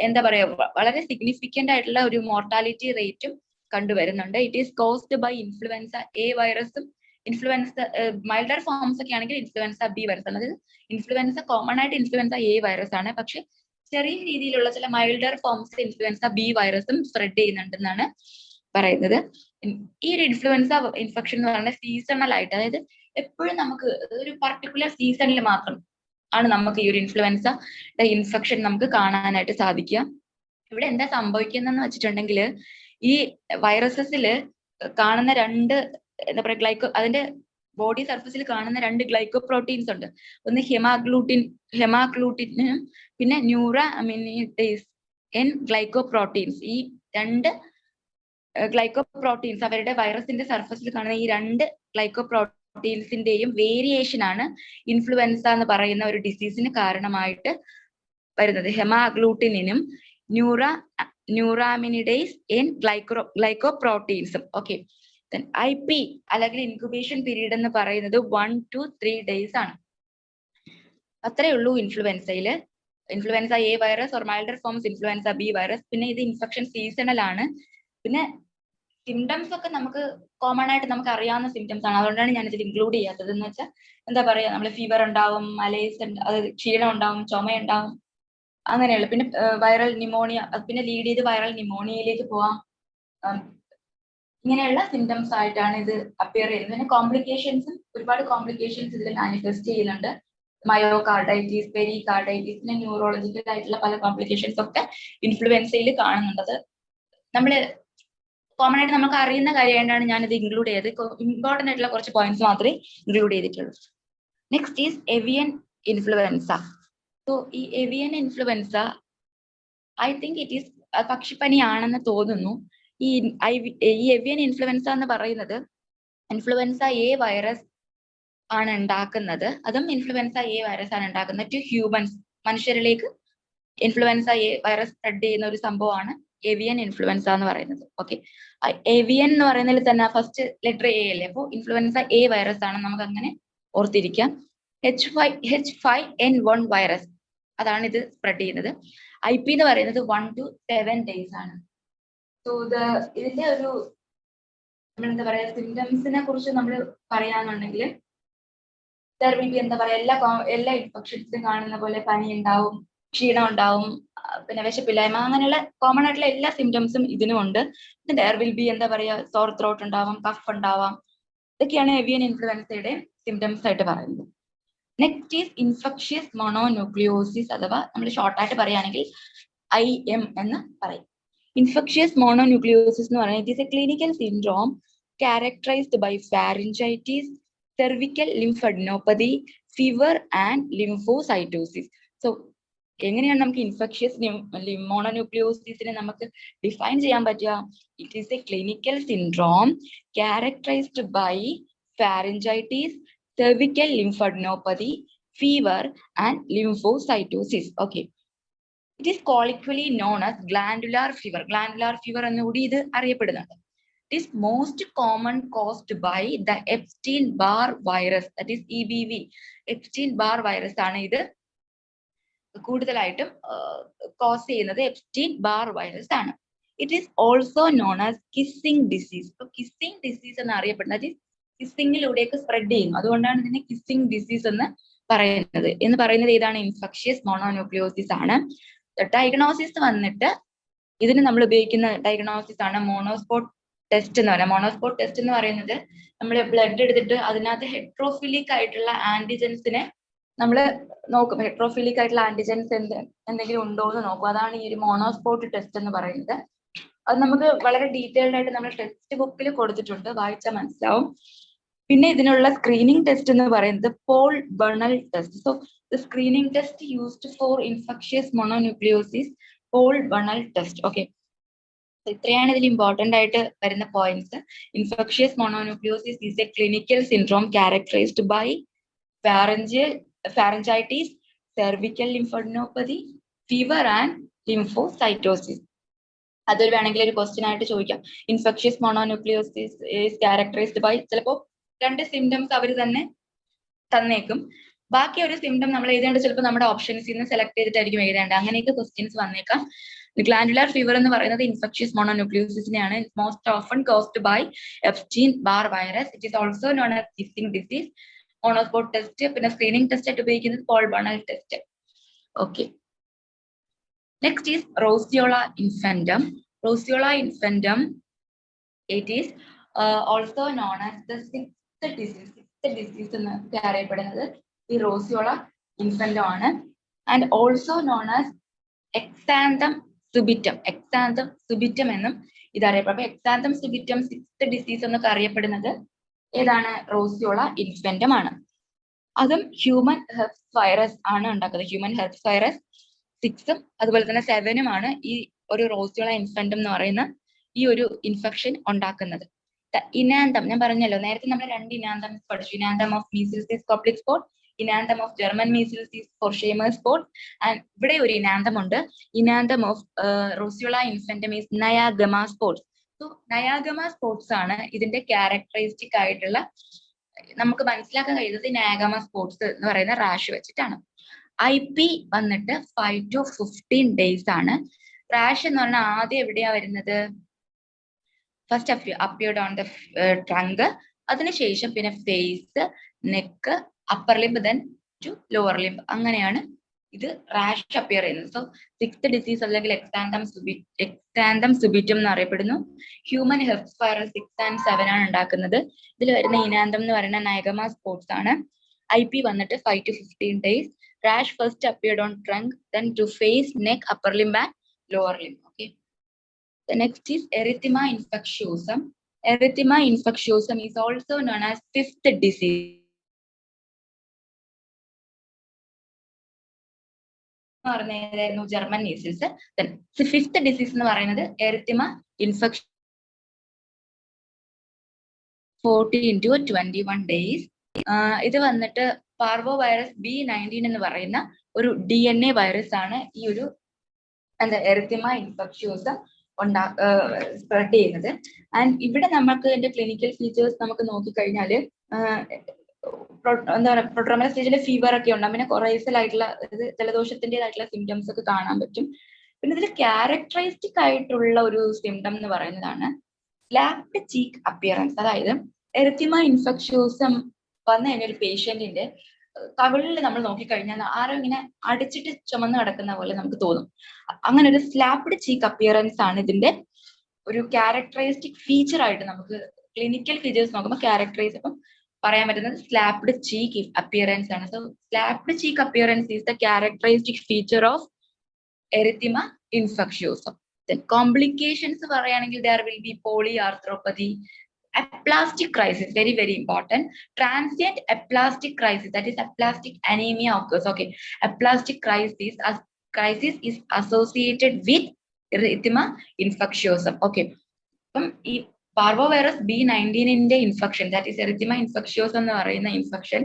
എന്താ പറയാ, വളരെ സിഗ്നിഫിക്കന്റ് ആയിട്ടുള്ള ഒരു മോർട്ടാലിറ്റി റേറ്റും കണ്ടുവരുന്നുണ്ട്. It is caused by influenza A വൈറസും ഇൻഫ്ലുവൻസ മൈൽഡർ ഫോംസ് ഒക്കെ ആണെങ്കിൽ ഇൻഫ്ലുവൻസ ബി വൈറസ് ആണ്. അതായത് ഇൻഫ്ലുവൻസ കോമൺ ആയിട്ട് ഇൻഫ്ലുവൻസ എ വൈറസ് ആണ്, പക്ഷെ ചെറിയ രീതിയിലുള്ള ചില മൈൽഡർ ഫോംസ് ഇൻഫ്ലുവൻസ ബി വൈറസും സ്പ്രെഡ് ചെയ്യുന്നുണ്ടെന്നാണ് പറയുന്നത്. ഈ ഒരു ഇൻഫ്ലുവൻസ ഇൻഫെക്ഷൻ എന്ന് പറയുന്നത് സീസണൽ ആയിട്ട്, അതായത് എപ്പോഴും നമുക്ക് ഒരു പർട്ടിക്കുലർ സീസണിൽ മാത്രം ആണ് നമുക്ക് ഈ ഒരു ഇൻഫ്ലുവൻസ ഇൻഫെക്ഷൻ നമുക്ക് കാണാനായിട്ട് സാധിക്കുക. ഇവിടെ എന്താ സംഭവിക്കുന്നതെന്ന് വെച്ചിട്ടുണ്ടെങ്കിൽ ഈ വൈറസസിൽ കാണുന്ന രണ്ട് എന്താ പറയാ അതിന്റെ ബോഡി സർഫസിൽ കാണുന്ന രണ്ട് ഗ്ലൈക്കോ പ്രോട്ടീൻസ് ഉണ്ട്. ഒന്ന് ഹെമാഗ്ലൂട്ടിനും പിന്നെ ന്യൂറാമിനിഡേസ് എൻ ഗ്ലൈക്കോ പ്രോട്ടീൻസ്. ഈ രണ്ട് ഗ്ലൈക്കോ പ്രോട്ടീൻസ് അവരുടെ വൈറസിന്റെ സർഫസിൽ കാണുന്ന ഈ രണ്ട് ഗ്ലൈക്കോ പ്രോട്ടീൻസിന്റെയും വേരിയേഷൻ ആണ് ഇൻഫ്ലുവൻസ എന്ന് പറയുന്ന ഒരു ഡിസീസിന് കാരണമായിട്ട് വരുന്നത്. ഹെമാഗ്ലൂട്ടിനും ന്യൂറാമിനിഡേസ് എൻ ഗ്ലൈക്കോ പ്രോട്ടീൻസും. ഓക്കെ, IP അല്ലെങ്കിൽ ഇൻക്യുബേഷൻ പീരീഡ് എന്ന് പറയുന്നത് 1 to 3 days ആണ്. അത്രേ ഉള്ളൂ ഇൻഫ്ലുവൻസയില്. Influenza A virus or milder forms influenza B virus. പിന്നെ ഇത് ഇൻഫെക്ഷൻ സീസണൽ ആണ്. പിന്നെ സിംറ്റംസ് ഒക്കെ നമുക്ക് കോമൺ ആയിട്ട് നമുക്ക് അറിയാവുന്ന സിംറ്റംസ് ആണ്, അതുകൊണ്ടാണ് ഞാൻ ഇതിൽ ഇൻക്ലൂഡ് ചെയ്യാത്തത്. എന്ന് വെച്ചാൽ എന്താ പറയാ, നമ്മൾ ഫീവർ ഉണ്ടാവും, മലേസ് അതായത് ക്ഷീണം ഉണ്ടാവും, ചുമയുണ്ടാവും, അങ്ങനെയുള്ള. പിന്നെ വൈറൽ ന്യൂമോണിയ, പിന്നെ ലീഡ് ചെയ്ത് വൈറൽ ന്യൂമോണിയയിലേക്ക് പോവാം. ഇങ്ങനെയുള്ള സിംറ്റംസ് ആയിട്ടാണ് ഇത് അപ്പിയർ ചെയ്യുന്നത്. പിന്നെ കോംപ്ലിക്കേഷൻസും ഒരുപാട് കോംപ്ലിക്കേഷൻസ് ഇതിൽ മാനിഫെസ്റ്റ് ചെയ്യുന്നുണ്ട്. മയോകാർഡൈറ്റിസ്, പെരികാർഡൈറ്റിസ്, പിന്നെ ന്യൂറോളജിക്കൽ ആയിട്ടുള്ള പല കോംപ്ലിക്കേഷൻസ് ഒക്കെ ഇൻഫ്ലുവൻസയിൽ കാണുന്നുണ്ട്. അത് നമ്മൾ കോമൺ ആയിട്ട് നമുക്ക് അറിയുന്ന കാര്യമായിട്ടാണ് ഞാനിത് ഇൻക്ലൂഡ് ചെയ്തത്. ഇമ്പോർട്ടന്റ് ആയിട്ടുള്ള കുറച്ച് പോയിന്റ്സ് മാത്രമേ ഇൻക്ലൂഡ് ചെയ്തിട്ടുള്ളൂ. Next is avian influenza. So ഈ avian influenza I think it is പക്ഷിപ്പനിയാണെന്ന് തോന്നുന്നു. ഈ ഏവിയൻ ഇൻഫ്ലുവൻസ എന്ന് പറയുന്നത് ഇൻഫ്ലുവൻസ എ വൈറസ് ആണ് ഉണ്ടാക്കുന്നത്. അതും ഇൻഫ്ലുവൻസ എ വൈറസ് ആണ് ഉണ്ടാക്കുന്നത് ടു ഹ്യൂമൻസ്. മനുഷ്യരിലേക്ക് ഇൻഫ്ലുവൻസ എ വൈറസ് സ്പ്രെഡ് ചെയ്യുന്ന ഒരു സംഭവമാണ് ഏവിയൻ ഇൻഫ്ലുവൻസ എന്ന് പറയുന്നത്. ഓക്കെ, ഏവിയൻ എന്ന് പറയുന്നതിൽ തന്നെ ഫസ്റ്റ് ലെറ്റർ എ അല്ലേ, അപ്പോൾ ഇൻഫ്ലുവൻസ എ വൈറസ് ആണ്, നമുക്ക് അങ്ങനെ ഓർത്തിരിക്കാം. H5N1 വൈറസ്, അതാണ് ഇത് സ്പ്രെഡ് ചെയ്യുന്നത്. IP എന്ന് പറയുന്നത് 1 to 7 days ആണ്. സോ ഇതിന്റെ ഒരു നമ്മൾ എന്താ പറയാ, സിംറ്റംസിനെ കുറിച്ച് നമ്മൾ പറയാന്നുണ്ടെങ്കിൽ എന്താ പറയാ, എല്ലാ ഇൻഫെക്ഷൻസും കാണുന്ന പോലെ പനി ഉണ്ടാവും, ക്ഷീണം ഉണ്ടാവും, പിന്നെ വിശപ്പില്ലായ്മ, അങ്ങനെയുള്ള കോമൺ ആയിട്ടുള്ള എല്ലാ സിംറ്റംസും ഇതിനും ഉണ്ട്. ദെയർ വിൽ ബി എന്താ പറയാ, സോർ ത്രോട്ട് ഉണ്ടാവാം, കഫ് ഉണ്ടാവാം. ഇതൊക്കെയാണ് ഏവിയൻ ഇൻഫ്ലുവൻസയുടെ സിംറ്റംസ് ആയിട്ട് പറയുന്നത്. നെക്സ്റ്റ് ഈസ് ഇൻഫെക്ഷ്യസ് മോണോന്യൂക്ലിയോസിസ്, അഥവാ നമ്മൾ ഷോർട്ടായിട്ട് പറയുകയാണെങ്കിൽ IM എന്ന് പറയും. ഇൻഫെക്ഷ്യസ് മോണോന്യൂക്ലിയോസിസ് എന്ന് പറയുന്നത് it is a clinical syndrome characterized by pharyngitis, cervical lymphadenopathy, fever and lymphocytosis. So എങ്ങനെയാണ് നമുക്ക് ഇൻഫെക്ഷ്യസ് മോണോന്യൂക്ലിയോസിസിനെ നമുക്ക് ഡിഫൈൻ ചെയ്യാൻ പറ്റുക? It is a clinical syndrome characterised by pharyngitis, cervical lymphadenopathy, fever and lymphocytosis. Okay. It is colloquially known as glandular fever. Glandular fever എന്നുകൂടി ഇത് അറിയപ്പെടുന്നുണ്ട്. It is most common caused by the Epstein-Barr virus, that is EBV. Epstein-Barr virus ആണ് ഇത് കൂടുതലായിട്ടും cos ചെയ്യുന്നത്. Epstein-Barr virus ആണ്. It is also known as kissing disease. Kissing disease എന്ന് അറിയപ്പെടുന്നത് കിസ്സിങ്ങിലൂടെയൊക്കെ സ്പ്രെഡ് ചെയ്യുന്നു. അതുകൊണ്ടാണ് ഇതിനെ കിസ്സിംഗ് ഡിസീസ് എന്ന് പറയുന്നത് ഏതാണ്? ഇൻഫെക്ഷ്യസ് മോണോന്യൂക്ലിയോസിസ് ആണ്. ഡയഗ്നോസിസ് വന്നിട്ട് ഇതിന് നമ്മൾ ഉപയോഗിക്കുന്ന ഡയഗ്നോസിസ് ആണ് മോണോസ്പോട്ട് ടെസ്റ്റ് എന്ന് പറയുന്നത്. മോണോസ്പോട്ട് ടെസ്റ്റ് എന്ന് പറയുന്നത് നമ്മൾ ബ്ലഡ് എടുത്തിട്ട് അതിനകത്ത് ഹെട്രോഫിലിക് ആയിട്ടുള്ള ആന്റിജൻസിനെ നമ്മൾ നോക്കും. ഹെട്രോഫിലിക് ആയിട്ടുള്ള ആന്റിജൻസ് എന്തെങ്കിലും ഉണ്ടോ എന്ന് നോക്കും. അതാണ് ഈ ഒരു മോണോസ്പോട്ട് ടെസ്റ്റ് എന്ന് പറയുന്നത്. അത് നമുക്ക് വളരെ ഡീറ്റെയിൽഡ് ആയിട്ട് നമ്മൾ ടെക്സ്റ്റ് ബുക്കിൽ കൊടുത്തിട്ടുണ്ട്, വായിച്ചാൽ മനസ്സിലാവും. പിന്നെ ഇതിനുള്ള സ്ക്രീനിങ് ടെസ്റ്റ് എന്ന് പറയുന്നത് Paul Bunnell test. So the screening test used for infectious mononucleosis, Paul Bunnell test. Okay, ഇത്രയാണ് ഇതിൽ ഇമ്പോർട്ടന്റ് ആയിട്ട് വരുന്ന points. Infectious mononucleosis is a clinical syndrome characterised by pharyngitis, cervical lymphadenopathy, fever and lymphocytosis. അതൊരു വേണമെങ്കിൽ ഒരു question ആയിട്ട് ചോദിക്കാം. Infectious mononucleosis is characterised by, ചിലപ്പോൾ 2 സിംറ്റംസ് അവർ തന്നെ തന്നേക്കും. ബാക്കി ഒരു സിംറ്റം നമ്മൾ എഴുതേണ്ടത് ചിലപ്പോൾ നമ്മുടെ ഓപ്ഷൻസിൽ നിന്ന് സെലക്ട് ചെയ്തിട്ടായിരിക്കും എഴുതേണ്ടത്. അങ്ങനെയൊക്കെ ക്വസ്റ്റ്യൻസ് വന്നേക്കാം. ഗ്ലാൻഡുലാർ ഫീവർ എന്ന് പറയുന്നത് ഇൻഫെക്ഷ്യസ് മോണോന്യൂക്ലിയോസിസിനെയാണ്. Most often caused by Epstein-Barr virus. It is also known as kissing disease. Monospot test പിന്നെ സ്ക്രീനിങ് ടെസ്റ്റ് ആയിട്ട് ഉപയോഗിക്കുന്നത് Paul Bunnell test. Okay, next is roseola infantum. Roseola infantum, it is also known as the sixth disease എന്ന് അറിയപ്പെടുന്നത് ഈ roseola infantum ആണ്. And also known as exanthem subitum. Exanthem subitum എന്നും ഇതറിയപ്പെടും. അപ്പൊ എക്സാന്തം സുബിറ്റം സിക്സ്ത് ഡിസീസ് എന്നൊക്കെ അറിയപ്പെടുന്നത് ഏതാണ്? റോസിയോള ഇൻഫന്റം ആണ്. അതും ഹ്യൂമൻ ഹെർപ്സ് വൈറസ് ആണ് ഉണ്ടാക്കുന്നത്. ഹ്യൂമൻ ഹെർപ്സ് വൈറസ് 6ഉം അതുപോലെ തന്നെ 7ഉം ആണ് ഈ ഒരു റോസിയോള ഇൻഫന്റം എന്ന് പറയുന്ന ഈ ഒരു ഇൻഫെക്ഷൻ ഉണ്ടാക്കുന്നത്. ഇനാന്തം ഞാൻ പറഞ്ഞല്ലോ, നേരത്തെ നമ്മൾ 2 ഇനാന്തം പഠിച്ചു. Enanthem of measles is Koplik spot, enanthem of German measles is Forchheimer spot. And ഇവിടെ ഒരു ഇനാന്തം ഉണ്ട്. Enanthem of roseola infantum is Nagayama spots. So Nagayama spots ആണ് ഇതിന്റെ ക്യാരക്ടറിസ്റ്റിക് ആയിട്ടുള്ള, നമുക്ക് മനസ്സിലാക്കാൻ കഴിയുന്നത് നയാഗമ സ്പോട്സ് എന്ന് പറയുന്ന റാഷ് വെച്ചിട്ടാണ്. IP വന്നിട്ട് 5 to 15 days ആണ്. റാഷ് എന്ന് പറഞ്ഞാൽ ആദ്യം എവിടെയാ വരുന്നത്? First appeared on the trunk, അതിനുശേഷം പിന്നെ face, neck, upper limb, then to lower limb. അങ്ങനെയാണ് ഇത് റാഷ് അപ്പിയർ ചെയ്യുന്നത്. സോ 6th ഡിസീസ് അല്ലെങ്കിൽ എക്സാന്തം സുബിറ്റം എന്ന് അറിയപ്പെടുന്നു. ഹ്യൂമൻ ഹെർപ്സ് വൈറസ് 6 and 7 ആണ് ഉണ്ടാക്കുന്നത്. ഇതിൽ വരുന്ന ഇനാന്തം എന്ന് പറയുന്ന നയഗമ സ്പോട്സ് ആണ്. IP വന്നിട്ട് 5 to 15 days. Rash first appeared on trunk, then to face, neck, upper limb and lower limb. Okay. The next is erythema infectiosum. Erythema infectiosum is also known as 5th disease. German measles. 5th disease എന്ന് പറയുന്നത് എറിത്തിമ infection 14 to 21 days. ഇത് വന്നിട്ട് parvo virus B19 എന്ന് പറയുന്ന ഒരു DNA virus ആണ് ഈ ഒരു എറിത്തിമ ഇൻഫെക്ഷ്യോസം സ്പ്രെഡ് ചെയ്യുന്നത്. ആൻഡ് ഇവിടെ നമുക്ക് ഇതിന്റെ ക്ലിനിക്കൽ ഫീച്ചേഴ്സ് നമുക്ക് നോക്കിക്കഴിഞ്ഞാല് എന്താ പറയുക, പ്രൊഡ്രോമൽ സ്റ്റേജിലെ ഫീവർ ഒക്കെ ഉണ്ടാകും. പിന്നെ കൊറേസൽ ആയിട്ടുള്ള ജലദോഷത്തിൻ്റെതായിട്ടുള്ള സിംറ്റംസ് ഒക്കെ കാണാൻ പറ്റും. പിന്നെ ഇതിൽ ക്യാരക്ടറിസ്റ്റിക് ആയിട്ടുള്ള ഒരു സിംറ്റം എന്ന് പറയുന്നതാണ് സ്ലാപ്ഡ് ചീക്ക് അപ്പിയറൻസ്. അതായത് എറിത്തിമ ഇൻഫെക്ഷ്യോസം വന്നു കഴിഞ്ഞ ഒരു പേഷ്യന്റിന്റെ കവിളിൽ നമ്മൾ നോക്കിക്കഴിഞ്ഞാൽ ആരോ ഇങ്ങനെ അടിച്ചിട്ട് ചുമന്ന് കിടക്കുന്ന പോലെ നമുക്ക് തോന്നും. അങ്ങനെ ഒരു സ്ലാപ്ഡ് ചീക്ക് അപ്പിയറൻസ് ആണ് ഇതിന്റെ ഒരു ക്യാരക്ടറിസ്റ്റിക് ഫീച്ചർ ആയിട്ട് നമുക്ക് ക്ലിനിക്കൽ ഫീച്ചേഴ്സ് നോക്കുമ്പോൾ ക്യാരക്ടറൈസ് അപ്പം പറയാൻ പറ്റുന്നത് സ്ലാപ്ഡ് ചീക്ക് അപ്പിയറൻസ് ആണ്. So slapped cheek appearance is the characteristic feature of erythema infectiosum. Complications പറയുകയാണെങ്കിൽ there will be polyarthropathy, aplastic crisis, very, very important. Transient aplastic crisis, that is aplastic anemia occurs. Okay, aplastic crisis is associated with erythema infectiosum. Okay, ഈ parvovirus B19 infection, that is erythema infectiosum എന്ന് പറയുന്ന infection,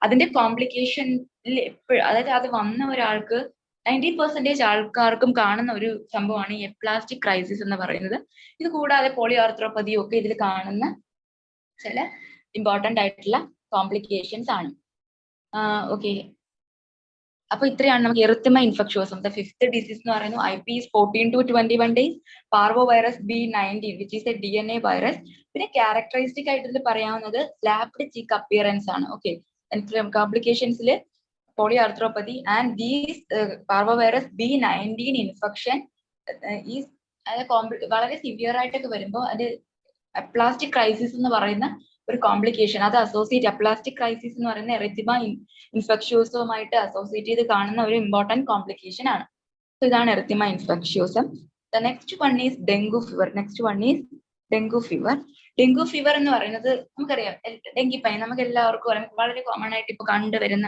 അതിന്റെ കോംപ്ലിക്കേഷനിൽ എപ്പോഴും, അതായത് അത് വന്ന ഒരാൾക്ക് 90% ആൾക്കാർക്കും കാണുന്ന ഒരു സംഭവമാണ് ഈ എപ്ലാസ്റ്റിക് ക്രൈസിസ് എന്ന് പറയുന്നത്. ഇത് കൂടാതെ പോളിആർത്രപ്പതിയും ഒക്കെ ഇതിൽ കാണുന്ന ചില ഇമ്പോർട്ടന്റ് ആയിട്ടുള്ള കോംപ്ലിക്കേഷൻസ് ആണ്. ഓക്കെ, അപ്പൊ ഇത്രയാണ് നമുക്ക് erythema infectiosum. The fifth disease എന്ന് പറയുന്നത് IP is 14 to 21 days. Parvovirus B19 which is a DNA virus. പിന്നെ ക്യാരക്ടറിസ്റ്റിക് ആയിട്ട് ഇതിൽ പറയാവുന്നത് സ്ലാപ്ഡ് ചീക്ക് അപ്പിയറൻസ് ആണ്. ഓക്കെ, കോംപ്ലിക്കേഷൻസിൽ polyarthropathy and these parvovirus B19 infection ഈ വളരെ സിവിയർ ആയിട്ടൊക്കെ വരുമ്പോൾ അത് അപ്ലാസ്റ്റിക് ക്രൈസിസ് എന്ന് പറയുന്ന ഒരു കോംപ്ലിക്കേഷൻ, അത് അസോസിയേറ്റ്, അപ്ലാസ്റ്റിക് ക്രൈസിസ് എന്ന് പറയുന്ന എറിത്തിമ ഇൻഫെക്ഷ്യോസുമായിട്ട് അസോസിയേറ്റ് ചെയ്ത് കാണുന്ന ഒരു ഇമ്പോർട്ടന്റ് കോംപ്ലിക്കേഷൻ ആണ്. സോ ഇതാണ് erythema infectiosum. The next one is dengue fever. Dengue fever എന്ന് പറയുന്നത് നമുക്കറിയാം, ഡെങ്കിപ്പനി നമുക്ക് എല്ലാവർക്കും വളരെ കോമൺ ആയിട്ട് ഇപ്പൊ കണ്ടുവരുന്ന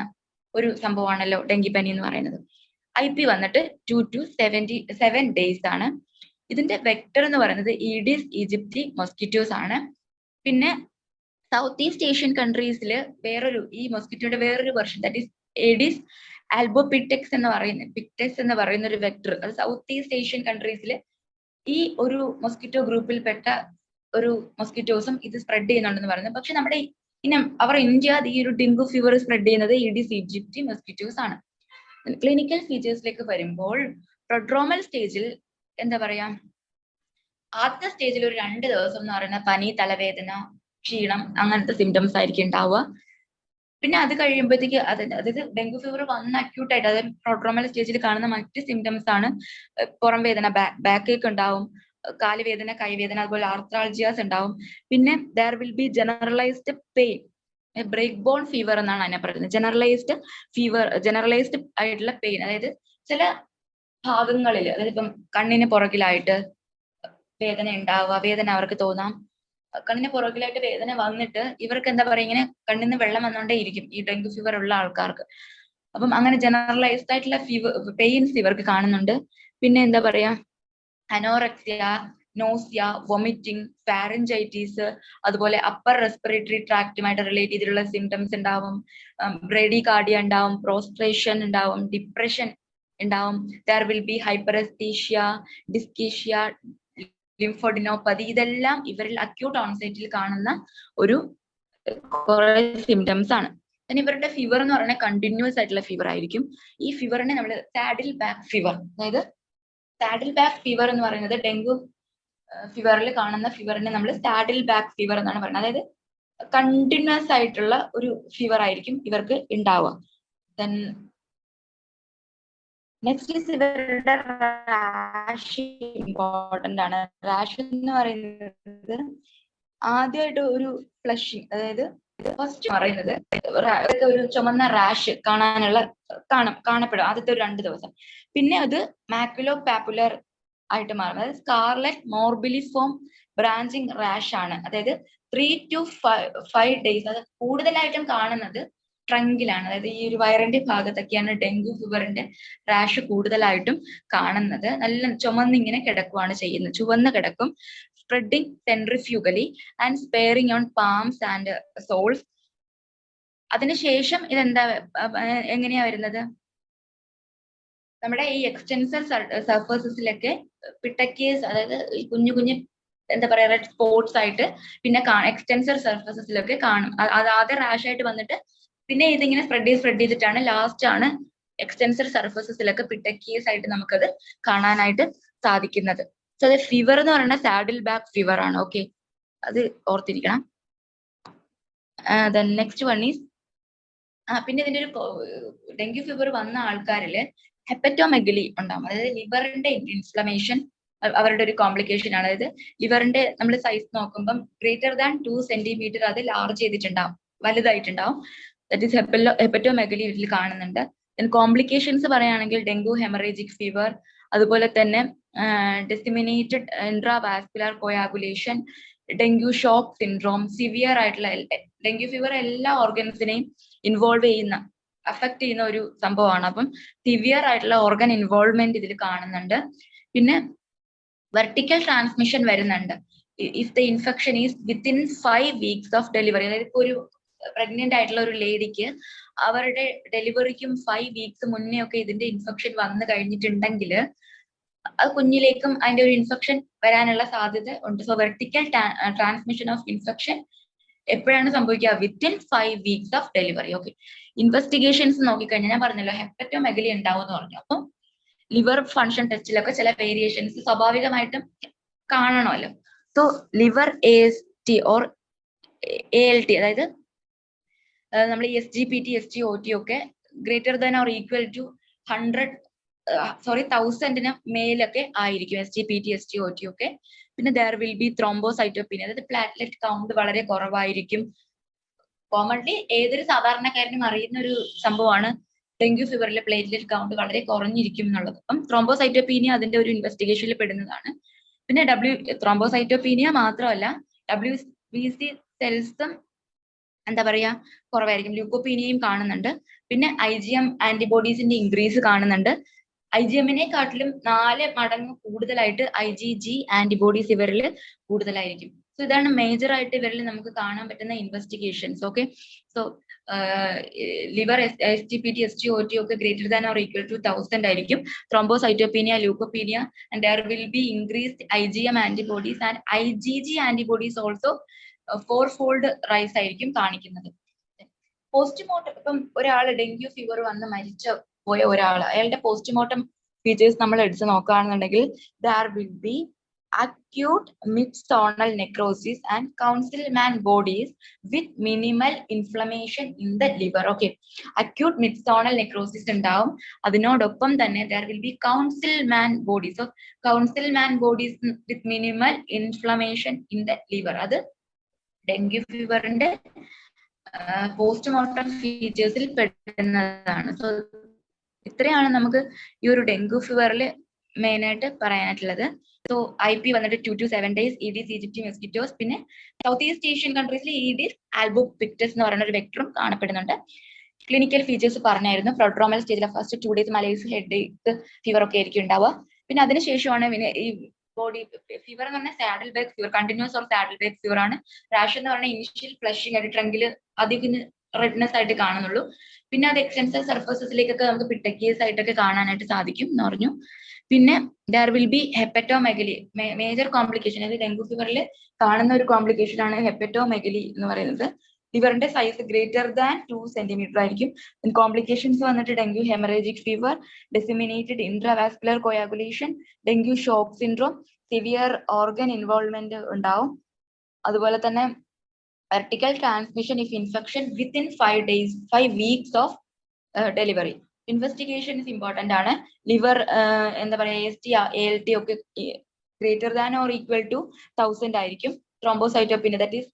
ഒരു സംഭവമാണല്ലോ ഡെങ്കിപ്പനി എന്ന് പറയുന്നത്. IP വന്നിട്ട് 2 to 7 days ആണ്. ഇതിന്റെ വെക്ടർ എന്ന് പറയുന്നത് ഈഡിസ് ഈജിപ്തി മൊസ്കിറ്റോസ് ആണ്. പിന്നെ സൗത്ത് ഈസ്റ്റ് ഏഷ്യൻ കൺട്രീസിൽ ഈ മൊസ്കിറ്റോയുടെ വേറൊരു വെർഷൻ, ദാറ്റ് ഈസ് ഏഡിസ് ആൽബോപിറ്റെക്സ് എന്ന് പറയുന്ന ഒരു വെക്ടർ, അത് സൗത്ത് ഈസ്റ്റ് ഏഷ്യൻ കൺട്രീസിൽ ഈ ഒരു മൊസ്കിറ്റോ ഗ്രൂപ്പിൽപ്പെട്ട ഒരു മൊസ്കിറ്റോസും ഇത് സ്പ്രെഡ് ചെയ്യുന്നുണ്ടെന്ന് പറയുന്നത്. പക്ഷെ നമ്മുടെ അവർ ഇന്ത്യ ഈ ഒരു ഡെങ്കു ഫീവർ സ്പ്രെഡ് ചെയ്യുന്നത് ഈഡിസ് ഈജിപ്തി മൊസ്കിറ്റോസ് ആണ്. ക്ലിനിക്കൽ ഫീച്ചേഴ്സിലേക്ക് വരുമ്പോൾ പ്രൊഡ്രോമൽ സ്റ്റേജിൽ എന്താ പറയാ, ആദ്യത്തെ സ്റ്റേജിൽ ഒരു 2 ദിവസം എന്ന് പറയുന്ന പനി, തലവേദന, ക്ഷീണം, അങ്ങനത്തെ സിംറ്റംസ് ആയിരിക്കും ഉണ്ടാവുക. പിന്നെ അത് കഴിയുമ്പോഴത്തേക്ക് അതായത് ഡെങ്കു ഫീവർ വന്ന അക്യൂട്ട് ആയിട്ട്, അതായത് പ്രോഡ്രോമൽ സ്റ്റേജിൽ കാണുന്ന മറ്റ് സിംറ്റംസ് ആണ് പുറം വേദന, ബാക്ക് ഏക്ക് ഉണ്ടാവും, കാലുവേദന, കൈവേദന, അതുപോലെ ആർത്രാൾജിയാസ് ഉണ്ടാവും. പിന്നെ there will be generalised pain, break bone fever എന്നാണ് അതിനെ പറയുന്നത്. ജനറലൈസ്ഡ് ആയിട്ടുള്ള പെയിൻ, അതായത് ചില ഭാഗങ്ങളിൽ, അതായത് ഇപ്പം കണ്ണിന് പുറകിലായിട്ട് വേദന ഉണ്ടാവുക, വേദന അവർക്ക് തോന്നാം. കണ്ണിന് പുറകിലായിട്ട് വേദന വന്നിട്ട് ഇവർക്ക് എന്താ പറയുക, ഇങ്ങനെ കണ്ണിന്ന് വെള്ളം വന്നുകൊണ്ടേ ഇരിക്കും ഈ ഡെങ്കു ഫീവർ ഉള്ള ആൾക്കാർക്ക്. അപ്പം അങ്ങനെ ജനറലൈസ്ഡ് ആയിട്ടുള്ള പെയിൻസ് ഇവർക്ക് കാണുന്നുണ്ട്. പിന്നെ എന്താ പറയാ, അനോറക്സിയ, നോസിയ, വൊമിറ്റിംഗ്, ഫാരഞ്ചൈറ്റീസ്, അതുപോലെ അപ്പർ റെസ്പിറേറ്ററി ട്രാക്റ്റുമായിട്ട് റിലേറ്റ് ചെയ്തിട്ടുള്ള സിംറ്റംസ് ഉണ്ടാവും. ബ്രേഡികാർഡിയ ഉണ്ടാവും, പ്രോസ്ട്രേഷൻ ഉണ്ടാവും, ഡിപ്രഷൻ ഉണ്ടാവും. There will be hyperesthesia, dysesthesia, lymphadenopathy. ഇതെല്ലാം ഇവരിൽ അക്യൂട്ട് ഓൺസൈറ്റിൽ കാണുന്ന ഒരു കുറെ സിംറ്റംസ് ആണ്. പിന്നെ ഇവരുടെ ഫീവർ എന്ന് പറയുന്നത് കണ്ടിന്യൂസ് ആയിട്ടുള്ള ഫീവർ ആയിരിക്കും. ഈ ഫീവറിനെ നമ്മൾ സാഡിൽ ബാക്ക് ഫീവർ, അതായത് സാഡിൽ ബാക്ക് ഫീവർ എന്ന് പറയുന്നത് ഡെങ്കു ഫീവറിൽ കാണുന്ന ഫീവറിനെ നമ്മൾ സാഡിൽ ബാക്ക് ഫീവർ എന്നാണ് പറയുന്നത്. അതായത് കണ്ടിന്യൂസ് ആയിട്ടുള്ള ഒരു ഫീവർ ആയിരിക്കും ഇവർക്ക് ഉണ്ടാവുക. ദെൻ നെക്സ്റ്റ് ഈസ് ഇവരുടെ റാഷ് ഇമ്പോർട്ടന്റ് ആണ്. റാഷ് എന്ന് പറയുന്നത് ആദ്യമായിട്ട് ഒരു ഫ്ലഷിങ്, അതായത് ഫസ്റ്റ് പറയുന്നത് ഒരു ചുമന്ന റാഷ് കാണപ്പെടും ആദ്യത്തെ ഒരു 2 ദിവസം. പിന്നെ അത് മാക്യുലോ പാപ്പുലർ ആയിട്ട് മാറും, അതായത് സ്കാർലെറ്റ് മോർബിലിഫോം ബ്രാഞ്ചിങ് റാഷ് ആണ്. അതായത് 3 to 5 days. അത് കൂടുതലായിട്ടും കാണുന്നത് ട്രങ്കിലാണ്, അതായത് ഈ ഒരു വയറിന്റെ ഭാഗത്തൊക്കെയാണ് ഡെങ്കു ഫീവറിന്റെ റാഷ് കൂടുതലായിട്ടും കാണുന്നത്. നല്ല ചുമന്നിങ്ങനെ കിടക്കുവാണ് ചെയ്യുന്നത്, ചുവന്ന് കിടക്കും. Spreading centrifugally and sparing on palms and soles. അതിനുശേഷം ഇതെന്താ എങ്ങനെയാ വരുന്നത്, നമ്മുടെ ഈ എക്സ്റ്റെൻസർ സർഫേസസിലൊക്കെ പിട്ടക്കേസ്, അതായത് ഈ കുഞ്ഞു കുഞ്ഞു എന്താ പറയാ റെഡ് സ്പോട്ട്സ് ആയിട്ട് പിന്നെ എക്സ്റ്റെൻസർ സർഫേസസിലൊക്കെ കാണും. അത് ആദ്യം റാഷ് ആയിട്ട് വന്നിട്ട് പിന്നെ ഇതിങ്ങനെ സ്പ്രെഡ് ചെയ്തിട്ടാണ് ലാസ്റ്റ് ആണ് എക്സ്റ്റെൻസർ സർഫേസസിലൊക്കെ പിട്ടക്കേസ് ആയിട്ട് നമുക്കത് കാണാനായിട്ട് സാധിക്കുന്നത്. സോ അത് ഫീവർ എന്ന് പറയുന്നത് സാഡിൽ ബാക്ക് ഫീവർ ആണ്. ഓക്കെ, അത് ഓർത്തിരിക്കണം. നെക്സ്റ്റ് വൺ ഈസ് പിന്നെ ഇതിന്റെ ഒരു ഡെങ്കു ഫീവർ വന്ന ആൾക്കാരില് ഹെപ്പറ്റോമെഗലി ഉണ്ടാവും, അതായത് ലിവറിന്റെ ഇൻഫ്ലമേഷൻ അവരുടെ ഒരു കോംപ്ലിക്കേഷൻ ആണ്. അതായത് ലിവറിന്റെ നമ്മൾ സൈസ് നോക്കുമ്പം ഗ്രേറ്റർ ദാൻ 2 centimeter അത് ലാർജ് ചെയ്തിട്ടുണ്ടാവും, വലുതായിട്ടുണ്ടാവും. ദാറ്റ് ഈസ് ഹെപ്പറ്റോമെഗലി ഇതിൽ കാണുന്നുണ്ട്. കോംപ്ലിക്കേഷൻസ് പറയുകയാണെങ്കിൽ ഡെങ്കു ഹെമറേജിക് ഫീവർ, അതുപോലെ തന്നെ disseminated intravascular coagulation, dengue shock syndrome, severe ആയിട്ടുള്ള ഡെങ്കു ഫീവർ എല്ലാ ഓർഗൻസിനെയും ഇൻവോൾവ് ചെയ്യുന്ന അഫക്ട് ചെയ്യുന്ന ഒരു സംഭവമാണ്. അപ്പം സിവിയർ ആയിട്ടുള്ള ഓർഗൻ ഇൻവോൾവ്മെന്റ് ഇതിൽ കാണുന്നുണ്ട്. പിന്നെ വെർട്ടിക്കൽ ട്രാൻസ്മിഷൻ വരുന്നുണ്ട്. If the infection is within 5 weeks ഓഫ് ഡെലിവറി, അതായത് ഇപ്പോൾ ഒരു പ്രഗ്നന്റ് ആയിട്ടുള്ള ഒരു ലേഡിക്ക് അവരുടെ ഡെലിവറിക്കും 5 weeks മുന്നേ ഒക്കെ ഇതിന്റെ ഇൻഫെക്ഷൻ വന്നു കഴിഞ്ഞിട്ടുണ്ടെങ്കിൽ അത് കുഞ്ഞിലേക്കും അതിന്റെ ഒരു ഇൻഫെക്ഷൻ വരാനുള്ള സാധ്യത ഉണ്ട്. So vertical transmission of infection എപ്പോഴാണ് സംഭവിക്കുക? വിത്തിൻ 5 weeks ഓഫ് ഡെലിവറി. ഓക്കെ, ഇൻവെസ്റ്റിഗേഷൻസ് നോക്കിക്കഴിഞ്ഞാൽ ഞാൻ പറഞ്ഞല്ലോ ഹെപ്പറ്റോമെഗലി ഉണ്ടാവും എന്ന് പറഞ്ഞു. അപ്പം ലിവർ ഫങ്ഷൻ ടെസ്റ്റിലൊക്കെ ചില വേരിയേഷൻസ് സ്വാഭാവികമായിട്ടും കാണണമല്ലോ. So liver AST or ALT, അതായത് നമ്മൾ SGPT SGOT ഒക്കെ greater than or equal to 1000 മേലൊക്കെ ആയിരിക്കും SGPT SGOT ഒക്കെ. പിന്നെ ദർ വിൽ ബി ത്രോംബോസൈറ്റോപീനിയ, അതായത് പ്ലാറ്റ്ലെറ്റ് കൗണ്ട് വളരെ കുറവായിരിക്കും. കോമൺലി ഏതൊരു സാധാരണക്കാരനും അറിയുന്ന ഒരു സംഭവമാണ് ഡെങ്കു ഫീവറിലെ പ്ലേറ്റ്ലെറ്റ് കൗണ്ട് വളരെ കുറഞ്ഞിരിക്കും എന്നുള്ളത്. അപ്പം ത്രോംബോസൈറ്റോപീനിയ അതിന്റെ ഒരു ഇൻവെസ്റ്റിഗേഷനിൽ പെടുന്നതാണ്. പിന്നെ ത്രോംബോസൈറ്റോപീനിയ മാത്രമല്ല WBC സെൽസും എന്താ പറയാ കുറവായിരിക്കും. ല്യൂക്കോപീനിയയും കാണുന്നുണ്ട്. പിന്നെ IgM ആന്റിബോഡീസിന്റെ ഇൻക്രീസ് കാണുന്നുണ്ട്. IgM-നെക്കാട്ടിലും 4 മടങ്ങ് കൂടുതലായിട്ട് IgG ആന്റിബോഡീസ് ഇവരിൽ കൂടുതലായിരിക്കും. സോ ഇതാണ് മേജർ ആയിട്ട് ഇവരിൽ നമുക്ക് കാണാൻ പറ്റുന്ന investigations. Okay, so liver SGPT SGOT ഒക്കെ greater than or equal to 1000 ആയിരിക്കും. Thrombocytopenia, leucopenia, and there will be increased IgM antibodies and IgG antibodies also 4-fold rise ആയിരിക്കും കാണിക്കുന്നത്. പോസ്റ്റ്മോർട്ടം, ഇപ്പം ഒരാൾ ഡെങ്കു ഫീവർ വന്ന് മരിച്ചു പോയ ഒരാൾ, അയാളുടെ പോസ്റ്റ്മോർട്ടം ഫീച്ചേഴ്സ് നമ്മൾ എടുത്ത് നോക്കുകയാണെന്നുണ്ടെങ്കിൽ there will B acute mid-zonal necrosis and Councilman bodies with minimal inflammation in the liver. Okay, acute mid-zonal necrosis ഉണ്ടാവും. അതിനോടൊപ്പം തന്നെ there will be Councilman bodies. So Councilman bodies with minimal inflammation in the liver. അത് dengue ഫീവറിന്റെ postmortem ഫീച്ചേഴ്സിൽ പെടുന്നതാണ്. So ഇത്രയാണ് നമുക്ക് ഈ ഒരു dengue ഫീവറിൽ main ആയിട്ട് പറയാനായിട്ടുള്ളത്. സോ IP വന്നിട്ട് 2 to 7 days, Aedes aegypti mosquitoes. പിന്നെ സൗത്ത് ഈസ്റ്റ് ഏഷ്യൻ കൺട്രീസിൽ Aedes albopictus എന്ന് പറയുന്ന ഒരു വെക്ടറും കാണപ്പെടുന്നുണ്ട്. ക്ലിനിക്കൽ ഫീച്ചേഴ്സ് പറഞ്ഞായിരുന്നു. പ്രോഡ്രോമൽ സ്റ്റേജിലെ first 2 days malaria, headache, fever ഒക്കെ ആയിരിക്കും ഉണ്ടാവുക. പിന്നെ അതിനുശേഷമാണ് പിന്നെ ഈ ബോഡി ഫീവർ എന്ന് പറഞ്ഞാൽ saddle bag fever, continuous or saddle bag fever ആണ്. റാഷ് എന്ന് പറഞ്ഞാൽ ഇനിഷ്യൽ ഫ്ലഷിംഗ് ആയിട്ട് ട്രങ്കിൽ അധികം റെഡ്നെസ് ആയിട്ട് കാണുന്നുള്ളൂ. പിന്നെ അത് എക്സ്റ്റൻസീവ് സർഫസസിലേക്കൊക്കെ നമുക്ക് പിട്ടക്കേസ് ആയിട്ടൊക്കെ കാണാനായിട്ട് സാധിക്കും എന്ന് പറഞ്ഞു. പിന്നെ there will be hepatomegaly, major complication, അതായത് ഡെങ്കു ഫീവറിൽ കാണുന്ന ഒരു കോംപ്ലിക്കേഷൻ ആണ് ഹെപ്പറ്റോമെഗലി എന്ന് പറയുന്നത്. ലിവറിന്റെ സൈസ് ഗ്രേറ്റർ ദാൻ 2 centimeter ആയിരിക്കും. കോംപ്ലിക്കേഷൻസ് വന്നിട്ട് dengue haemorrhagic fever, disseminated intravascular coagulation, dengue shock syndrome, severe organ involvement ഉണ്ടാവും. അതുപോലെ തന്നെ vertical transmission if infection within 5 weeks ഓഫ് ഡെലിവറി. ഇൻവെസ്റ്റിഗേഷൻസ് ഇമ്പോർട്ടന്റ് ആണ്. ലിവർ എന്താ പറയാ AST ALT ഒക്കെ greater than or equal to 1000 ആയിരിക്കും. Thrombocytopenia, that is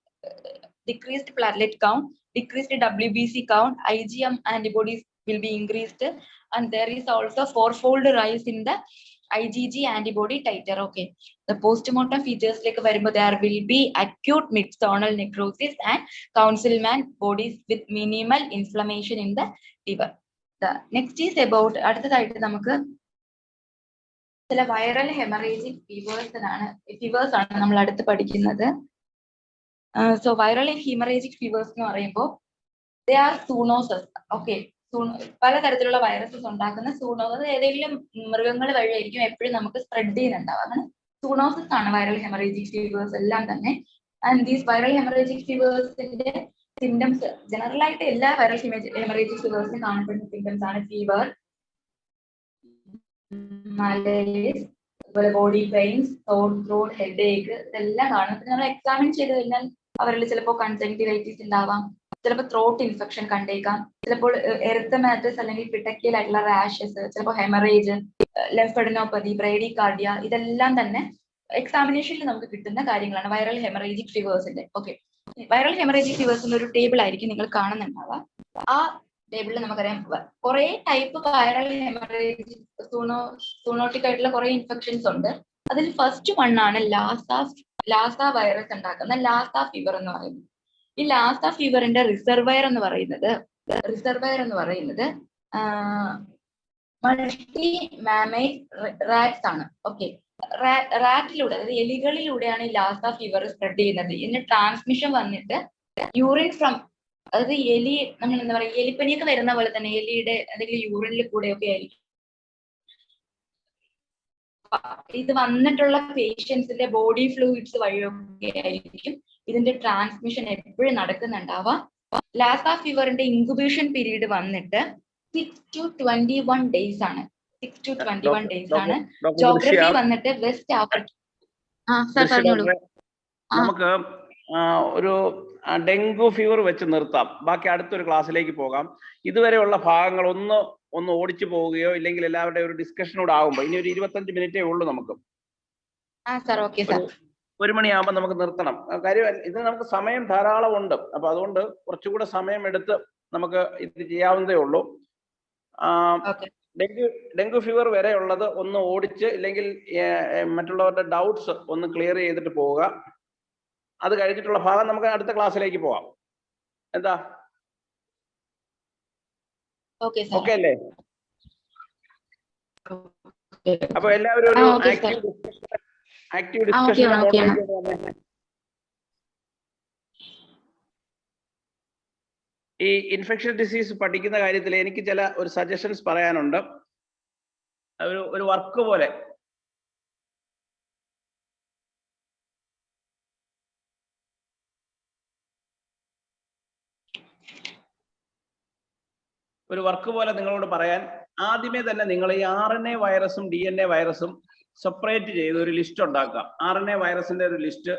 decreased platelet count, decreased WBC count, IgM antibodies will be increased, and there is also 4-fold rise in the IgG antibody titer. Okay, the postmortem features like varumbo there will be acute mid-zonal necrosis and Councilman bodies with minimal inflammation in the liver. The next is about അടുത്തതായിട്ട് നമുക്ക് ചില viral haemorrhagic fevers ആണ് നമ്മൾ അടുത്ത് പഠിക്കുന്നത്. So viral haemorrhagic fevers എന്ന് പറയുമ്പോൾ they are സൂണോസസ്. Okay, പലതരത്തിലുള്ള വൈറസസ് ഉണ്ടാക്കുന്ന സൂണോസസ് ഏതെങ്കിലും മൃഗങ്ങൾ വഴിയായിരിക്കും എപ്പോഴും നമുക്ക് സ്പ്രെഡ് ചെയ്യുന്നുണ്ടാവും. അങ്ങനെ സൂണോസസ് ആണ് വൈറൽ ഹെമറേജിക് ഫീവേഴ്സ് എല്ലാം തന്നെ. ആൻഡ് ദീസ് വൈറൽ ഹെമറേജിക് ഫീവേഴ്സിന്റെ സിംറ്റംസ് ജനറൽ ആയിട്ട് എല്ലാ വൈറൽ ഹെമറേജിക് ഫീവേഴ്സിനും കാണപ്പെടുന്ന സിംറ്റംസ് ആണ് ഫീവർ, മലേറിയസ്, അതുപോലെ body pains, sore throat, headache, ഇതെല്ലാം കാണും. നമ്മൾ എക്സാമിൻ ചെയ്ത് കഴിഞ്ഞാൽ അവരിൽ ചിലപ്പോൾ കൺജങ്ക്റ്റിവൈറ്റിസ് ഉണ്ടാവാം, ചിലപ്പോൾ ത്രോട്ട് ഇൻഫെക്ഷൻ കണ്ടേക്കാം, ചിലപ്പോൾ എറിത്തമാറ്റസ് അല്ലെങ്കിൽ പിട്ടക്കിയൽ ആയിട്ടുള്ള റാഷസ്, ചിലപ്പോൾ ഹെമറേജ്, ലെംഫെഡനോപ്പതി, ബ്രേഡികാർഡിയ, ഇതെല്ലാം തന്നെ എക്സാമിനേഷനിൽ നമുക്ക് കിട്ടുന്ന കാര്യങ്ങളാണ് വൈറൽ ഹെമറേജിക് ഫീവേഴ്സിന്റെ. ഓക്കെ, വൈറൽ ഹെമറേജിക് ഫീവേഴ്സിന്റെ ഒരു ടേബിൾ ആയിരിക്കും നിങ്ങൾ കാണുന്നുണ്ടാവുക. ആ ടേബിളിൽ നമുക്കറിയാം കുറെ ടൈപ്പ് വൈറൽ ഹെമറേജ് സൂണോട്ടിക് ആയിട്ടുള്ള കുറെ ഇൻഫെക്ഷൻസ് ഉണ്ട്. അതിൽ ഫസ്റ്റ് വണ്ണാണ് ലാസ വൈറസ് ഉണ്ടാക്കുന്ന ലാസ ഫീവർ എന്ന് പറയുന്നത്. ഈ ലാസ ഫീവറിന്റെ റിസർവയർ എന്ന് പറയുന്നത് മൾട്ടി മാമൈൽ റാറ്റ്സ് ആണ്. ഓക്കെ, റാറ്റിലൂടെ അതായത് എലികളിലൂടെയാണ് ഈ ലാസ ഫീവർ സ്പ്രെഡ് ചെയ്യുന്നത്. ഇതിന്റെ ട്രാൻസ്മിഷൻ വന്നിട്ട് യൂറിൻ ഫ്രം, അതായത് എലി നമ്മൾ എന്താ പറയുക, എലിപ്പനിയൊക്കെ വരുന്ന പോലെ തന്നെ എലിയുടെ എന്തെങ്കിലും യൂറിനിൽ കൂടെയൊക്കെ ആയിരിക്കും ഇത് വന്നിട്ടുള്ള പേഷ്യൻസിന്റെ ബോഡി ഫ്ലൂയിഡ്സ് വഴിയൊക്കെ ആയിരിക്കും ഇതിന്റെ ട്രാൻസ്മിഷൻ എപ്പോഴും നടക്കുന്നുണ്ടാവുക. ലാസ ഫീവറിന്റെ ഇൻക്യുബേഷൻ പീരീഡ് വന്നിട്ട് 6 to 21 ഡേയ്സ് ആണ്. 6 to 21 ഡേയ്സ് ആണ്. ജോഗ്രഫി വന്നിട്ട് വെസ്റ്റ് ആഫ്രിക്ക. നമുക്ക് ഒരു ഡെങ്കു ഫീവർ വെച്ച് നിർത്താം, ബാക്കി അടുത്തൊരു ക്ലാസ്സിലേക്ക് പോകാം. ഇതുവരെയുള്ള ഭാഗങ്ങൾ ഒന്ന് ഓടിച്ചു പോവുകയോ ഇല്ലെങ്കിൽ എല്ലാവരുടെയും ഒരു ഡിസ്കഷനോട് ആകുമ്പോൾ ഇനി ഒരു 25 മിനിറ്റേ ഉള്ളൂ നമുക്ക്. 1 മണിയാകുമ്പോൾ നമുക്ക് നിർത്തണം. കാര്യം ഇത് നമുക്ക് സമയം ധാരാളം ഉണ്ട്. അപ്പൊ അതുകൊണ്ട് കുറച്ചുകൂടെ സമയം എടുത്ത് നമുക്ക് ഇത് ചെയ്യാവുന്നതേ ഉള്ളൂ. ഡെങ്കു ഫീവർ വരെ ഉള്ളത് ഒന്ന് ഓടിച്ച് ഇല്ലെങ്കിൽ മറ്റുള്ളവരുടെ ഡൗട്ട്സ് ഒന്ന് ക്ലിയർ ചെയ്തിട്ട് പോവുക. അത് കഴിഞ്ഞിട്ടുള്ള ഭാഗം നമുക്ക് അടുത്ത ക്ലാസ്സിലേക്ക് പോവാം. എന്താ ഓക്കെ അല്ലേ? അപ്പൊ എല്ലാവരും ഒരു ആക്റ്റീവ് ഡിസ്കഷൻ. ഈ ഇൻഫെക്ഷൻ ഡിസീസ് പഠിക്കുന്ന കാര്യത്തിൽ എനിക്ക് ഒരു സജഷൻസ് പറയാനുണ്ട്. ഒരു വർക്ക് പോലെ നിങ്ങളോട് പറയാൻ. ആദ്യമേ തന്നെ നിങ്ങൾ ഈ RNA വൈറസും DNA വൈറസും സെപ്പറേറ്റ് ചെയ്ത് ഒരു ലിസ്റ്റ് ഉണ്ടാക്കുക. RNA വൈറസിന്റെ ഒരു ലിസ്റ്റ്,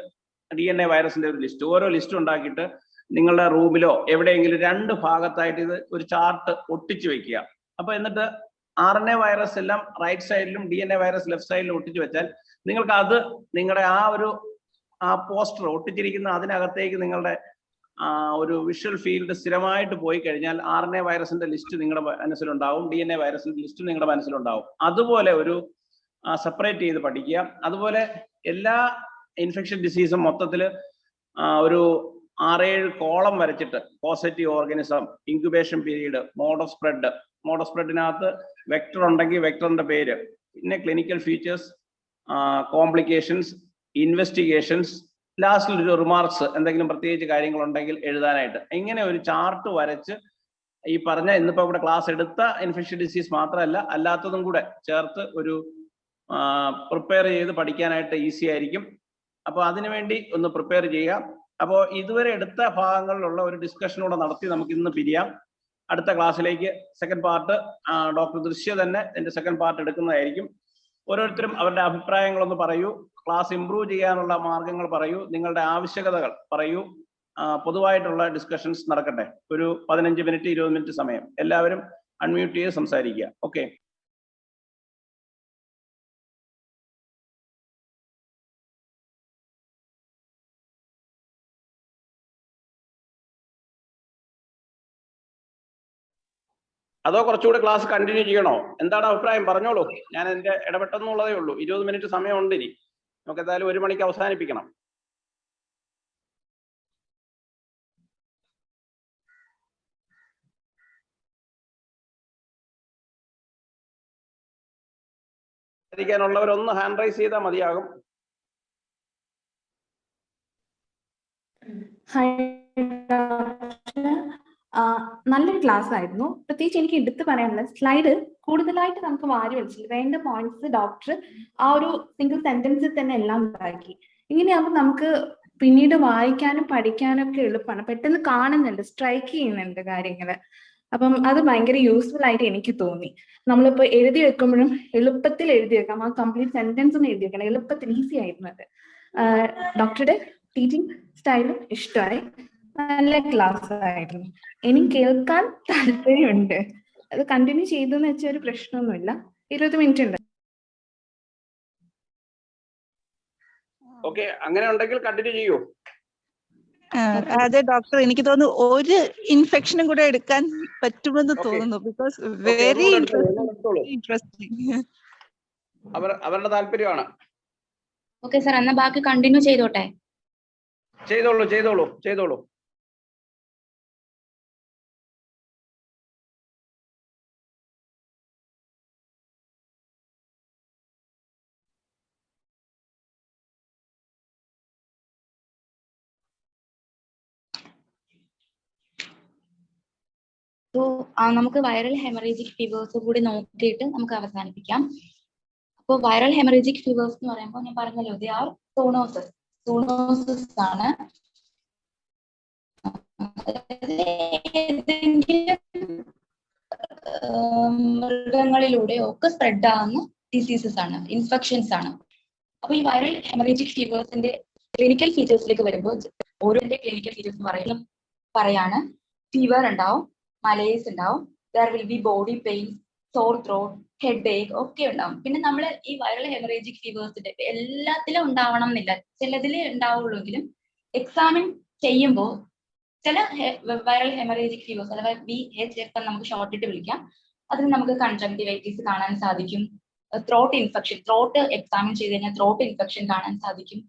DNA വൈറസിന്റെ ഒരു ലിസ്റ്റ്, ഓരോ ലിസ്റ്റ് ഉണ്ടാക്കിയിട്ട് നിങ്ങളുടെ റൂമിലോ എവിടെയെങ്കിലും 2 ഭാഗത്തായിട്ട് ഇത് ഒരു ചാർട്ട് ഒട്ടിച്ചു വെക്കുക. അപ്പൊ എന്നിട്ട് RNA വൈറസ് എല്ലാം റൈറ്റ് സൈഡിലും DNA വൈറസ് ലെഫ്റ്റ് സൈഡിലും ഒട്ടിച്ചു വെച്ചാൽ നിങ്ങൾക്ക് അത് നിങ്ങളുടെ ആ പോസ്റ്റർ ഒട്ടിച്ചിരിക്കുന്ന അതിനകത്തേക്ക് നിങ്ങളുടെ ഒരു വിഷ്വൽ ഫീൽഡ് സ്ഥിരമായിട്ട് പോയി കഴിഞ്ഞാൽ RNA വൈറസിന്റെ ലിസ്റ്റ് നിങ്ങളുടെ മനസ്സിലുണ്ടാവും, DNA വൈറസിന്റെ ലിസ്റ്റ് നിങ്ങളുടെ മനസ്സിലുണ്ടാവും. അതുപോലെ ഒരു സെപ്പറേറ്റ് ചെയ്ത് പഠിക്കുക. അതുപോലെ എല്ലാ ഇൻഫെക്ഷൻ ഡിസീസും മൊത്തത്തിൽ ഒരു 6-7 കോളം വരച്ചിട്ട് positive organism, incubation period, mode of സ്പ്രെഡിനകത്ത് വെക്ടർ ഉണ്ടെങ്കിൽ വെക്ടറിന്റെ പേര്, പിന്നെ ക്ലിനിക്കൽ ഫീച്ചേഴ്സ്, കോംപ്ലിക്കേഷൻസ്, ഇൻവെസ്റ്റിഗേഷൻസ്, ലാസ്റ്റിൽ ഒരു റിമാർക്സ്, എന്തെങ്കിലും പ്രത്യേകിച്ച് കാര്യങ്ങളുണ്ടെങ്കിൽ എഴുതാനായിട്ട്. ഇങ്ങനെ ഒരു ചാർട്ട് വരച്ച് ഈ പറഞ്ഞ ഇന്നിപ്പോ ഇവിടെ ക്ലാസ് എടുത്ത ഇൻഫെക്ഷൻ ഡിസീസ് മാത്രമല്ല അല്ലാത്തതും കൂടെ ചേർത്ത് ഒരു പ്രിപ്പയർ ചെയ്ത് പഠിക്കാനായിട്ട് ഈസി ആയിരിക്കും. അപ്പോൾ അതിനുവേണ്ടി ഒന്ന് പ്രിപ്പയർ ചെയ്യുക. അപ്പോൾ ഇതുവരെ എടുത്ത ഭാഗങ്ങളിലുള്ള ഒരു ഡിസ്കഷനൂടെ നടത്തി നമുക്ക് ഇന്ന് പിരിയാം. അടുത്ത ക്ലാസ്സിലേക്ക് സെക്കൻഡ് പാർട്ട് ഡോക്ടർ ദൃശ്യ തന്നെ ഇതിന്റെ സെക്കൻഡ് പാർട്ട് എടുക്കുന്നതായിരിക്കും. ഓരോരുത്തരും അവരുടെ അഭിപ്രായങ്ങളൊന്ന് പറയൂ, ക്ലാസ് ഇംപ്രൂവ് ചെയ്യാനുള്ള മാർഗങ്ങൾ പറയൂ, നിങ്ങളുടെ ആവശ്യകതകൾ പറയൂ. പൊതുവായിട്ടുള്ള ഡിസ്കഷൻസ് നടക്കട്ടെ. ഒരു 15 മിനിറ്റ് 20 മിനിറ്റ് സമയം എല്ലാവരും അൺമ്യൂട്ട് ചെയ്ത് സംസാരിക്കുക. ഓക്കെ. അതോ കുറച്ചുകൂടെ ക്ലാസ് കണ്ടിന്യൂ ചെയ്യണോ? എന്താണ് അഭിപ്രായം? പറഞ്ഞോളൂ. ഞാൻ എന്റെ ഇടപെട്ടെന്നുള്ളതേ ഉള്ളൂ. 20 മിനിറ്റ് സമയമുണ്ട്. ഇനി നമുക്ക് എന്തായാലും 1 മണിക്ക് അവസാനിപ്പിക്കണം. ഉള്ളവരൊന്ന് ഹാൻഡ് റൈസ് ചെയ്താൽ മതിയാകും. നല്ലൊരു ക്ലാസ് ആയിരുന്നു. പ്രത്യേകിച്ച് എനിക്ക് എടുത്തു പറയാനുള്ള സ്ലൈഡ് കൂടുതലായിട്ട് നമുക്ക് വാരി വലിച്ചില്ല. വേണ്ട പോയിന്റ്സ് ഡോക്ടർ ആ ഒരു സിംഗിൾ സെന്റൻസിൽ തന്നെ എല്ലാം ഉണ്ടാക്കി. ഇങ്ങനെയാകുമ്പോൾ നമുക്ക് പിന്നീട് വായിക്കാനും പഠിക്കാനും ഒക്കെ എളുപ്പമാണ്. പെട്ടെന്ന് കാണുന്നുണ്ട്, സ്ട്രൈക്ക് ചെയ്യുന്നുണ്ട് കാര്യങ്ങള്. അപ്പം അത് ഭയങ്കര യൂസ്ഫുൾ ആയിട്ട് എനിക്ക് തോന്നി. നമ്മളിപ്പോ എഴുതി വെക്കുമ്പോഴും എളുപ്പത്തിൽ എഴുതി വെക്കാം. ആ കംപ്ലീറ്റ് സെന്റൻസ് ഒന്നും എഴുതി വെക്കണം, എളുപ്പത്തിൽ ഈസി ആയിരുന്നു അത്. ഡോക്ടറുടെ ടീച്ചിങ് സ്റ്റൈലും ഇഷ്ടമായി. നല്ല ക്ലാസ് ആയിരുന്നു. എനിക്ക് കേൾക്കാൻ താല്പര്യമുണ്ട്. അത് കണ്ടിന്യൂ ചെയ്തെന്ന് വെച്ചാൽ ഒരു പ്രശ്നമൊന്നുമില്ല. 20 മിനിറ്റ് ഉണ്ട്. ഓക്കെ, അങ്ങനെ ഉണ്ടെങ്കിൽ കണ്ടിന്യൂ ചെയ്യൂ. അതെ ഡോക്ടർ, എനിക്ക് തോന്നുന്നു ഒരു ഇൻഫെക്ഷനും കൂടെ എടുക്കാൻ പറ്റുമെന്ന് Okay. തോന്നുന്നു. ബിക്കോസ് Okay, വെരി ഒന്നുകൂടെ എടുത്തോളൂ. ഇൻട്രസ്റ്റിംഗ്. അവരുടെ താല്പര്യമാണ്. ഓക്കെ സാർ, എന്നാ ബാക്കി കണ്ടിന്യൂ ചെയ്തോട്ടെ. ചെയ്തോളൂ. സോ നമുക്ക് വൈറൽ ഹെമറേജിക് ഫീവേഴ്സ് കൂടി നോക്കിയിട്ട് നമുക്ക് അവസാനിപ്പിക്കാം. അപ്പോൾ വൈറൽ ഹെമറേജിക് ഫീവേഴ്സ് എന്ന് പറയുമ്പോൾ ഞാൻ പറഞ്ഞല്ലോ, ദേ ആർ സൂണോസിസ് ആണ്. മൃഗങ്ങളിലൂടെ ഒക്കെ സ്പ്രെഡ് ആവുന്ന ഡിസീസസ് ആണ്, ഇൻഫെക്ഷൻസ് ആണ്. അപ്പൊ ഈ വൈറൽ ഹെമറേജിക് ഫീവേഴ്സിന്റെ ക്ലിനിക്കൽ ഫീച്ചേഴ്സിലേക്ക് വരുമ്പോൾ ഓരോന്റെ ക്ലിനിക്കൽ ഫീച്ചേഴ്സ് പറയാണ്. ഫീവർ ഉണ്ടാവും, മലേസ് ഉണ്ടാവും, there will be body pain, sore throat, headache ഒക്കെ ഉണ്ടാവും. പിന്നെ നമ്മൾ ഈ വൈറൽ ഹെമറേജിക് ഫീവേഴ്സിന്റെ എല്ലാത്തിലും ഉണ്ടാവണം എന്നില്ല, ചിലതിലേ ഉണ്ടാവുള്ളൂങ്കിലും എക്സാമിൻ ചെയ്യുമ്പോൾ ചില വൈറൽ ഹെമറേജിക് ഫീവേഴ്സ് അഥവാ VHF നമുക്ക് ഷോർട്ടിട്ട് വിളിക്കാം, അതിന് നമുക്ക് കൺജങ്ക്റ്റിവൈറ്റിസ് കാണാൻ സാധിക്കും. ത്രോട്ട് ഇൻഫെക്ഷൻ, ത്രോട്ട് എക്സാമിൻ ചെയ്ത് കഴിഞ്ഞാൽ ത്രോട്ട് ഇൻഫെക്ഷൻ കാണാൻ സാധിക്കും.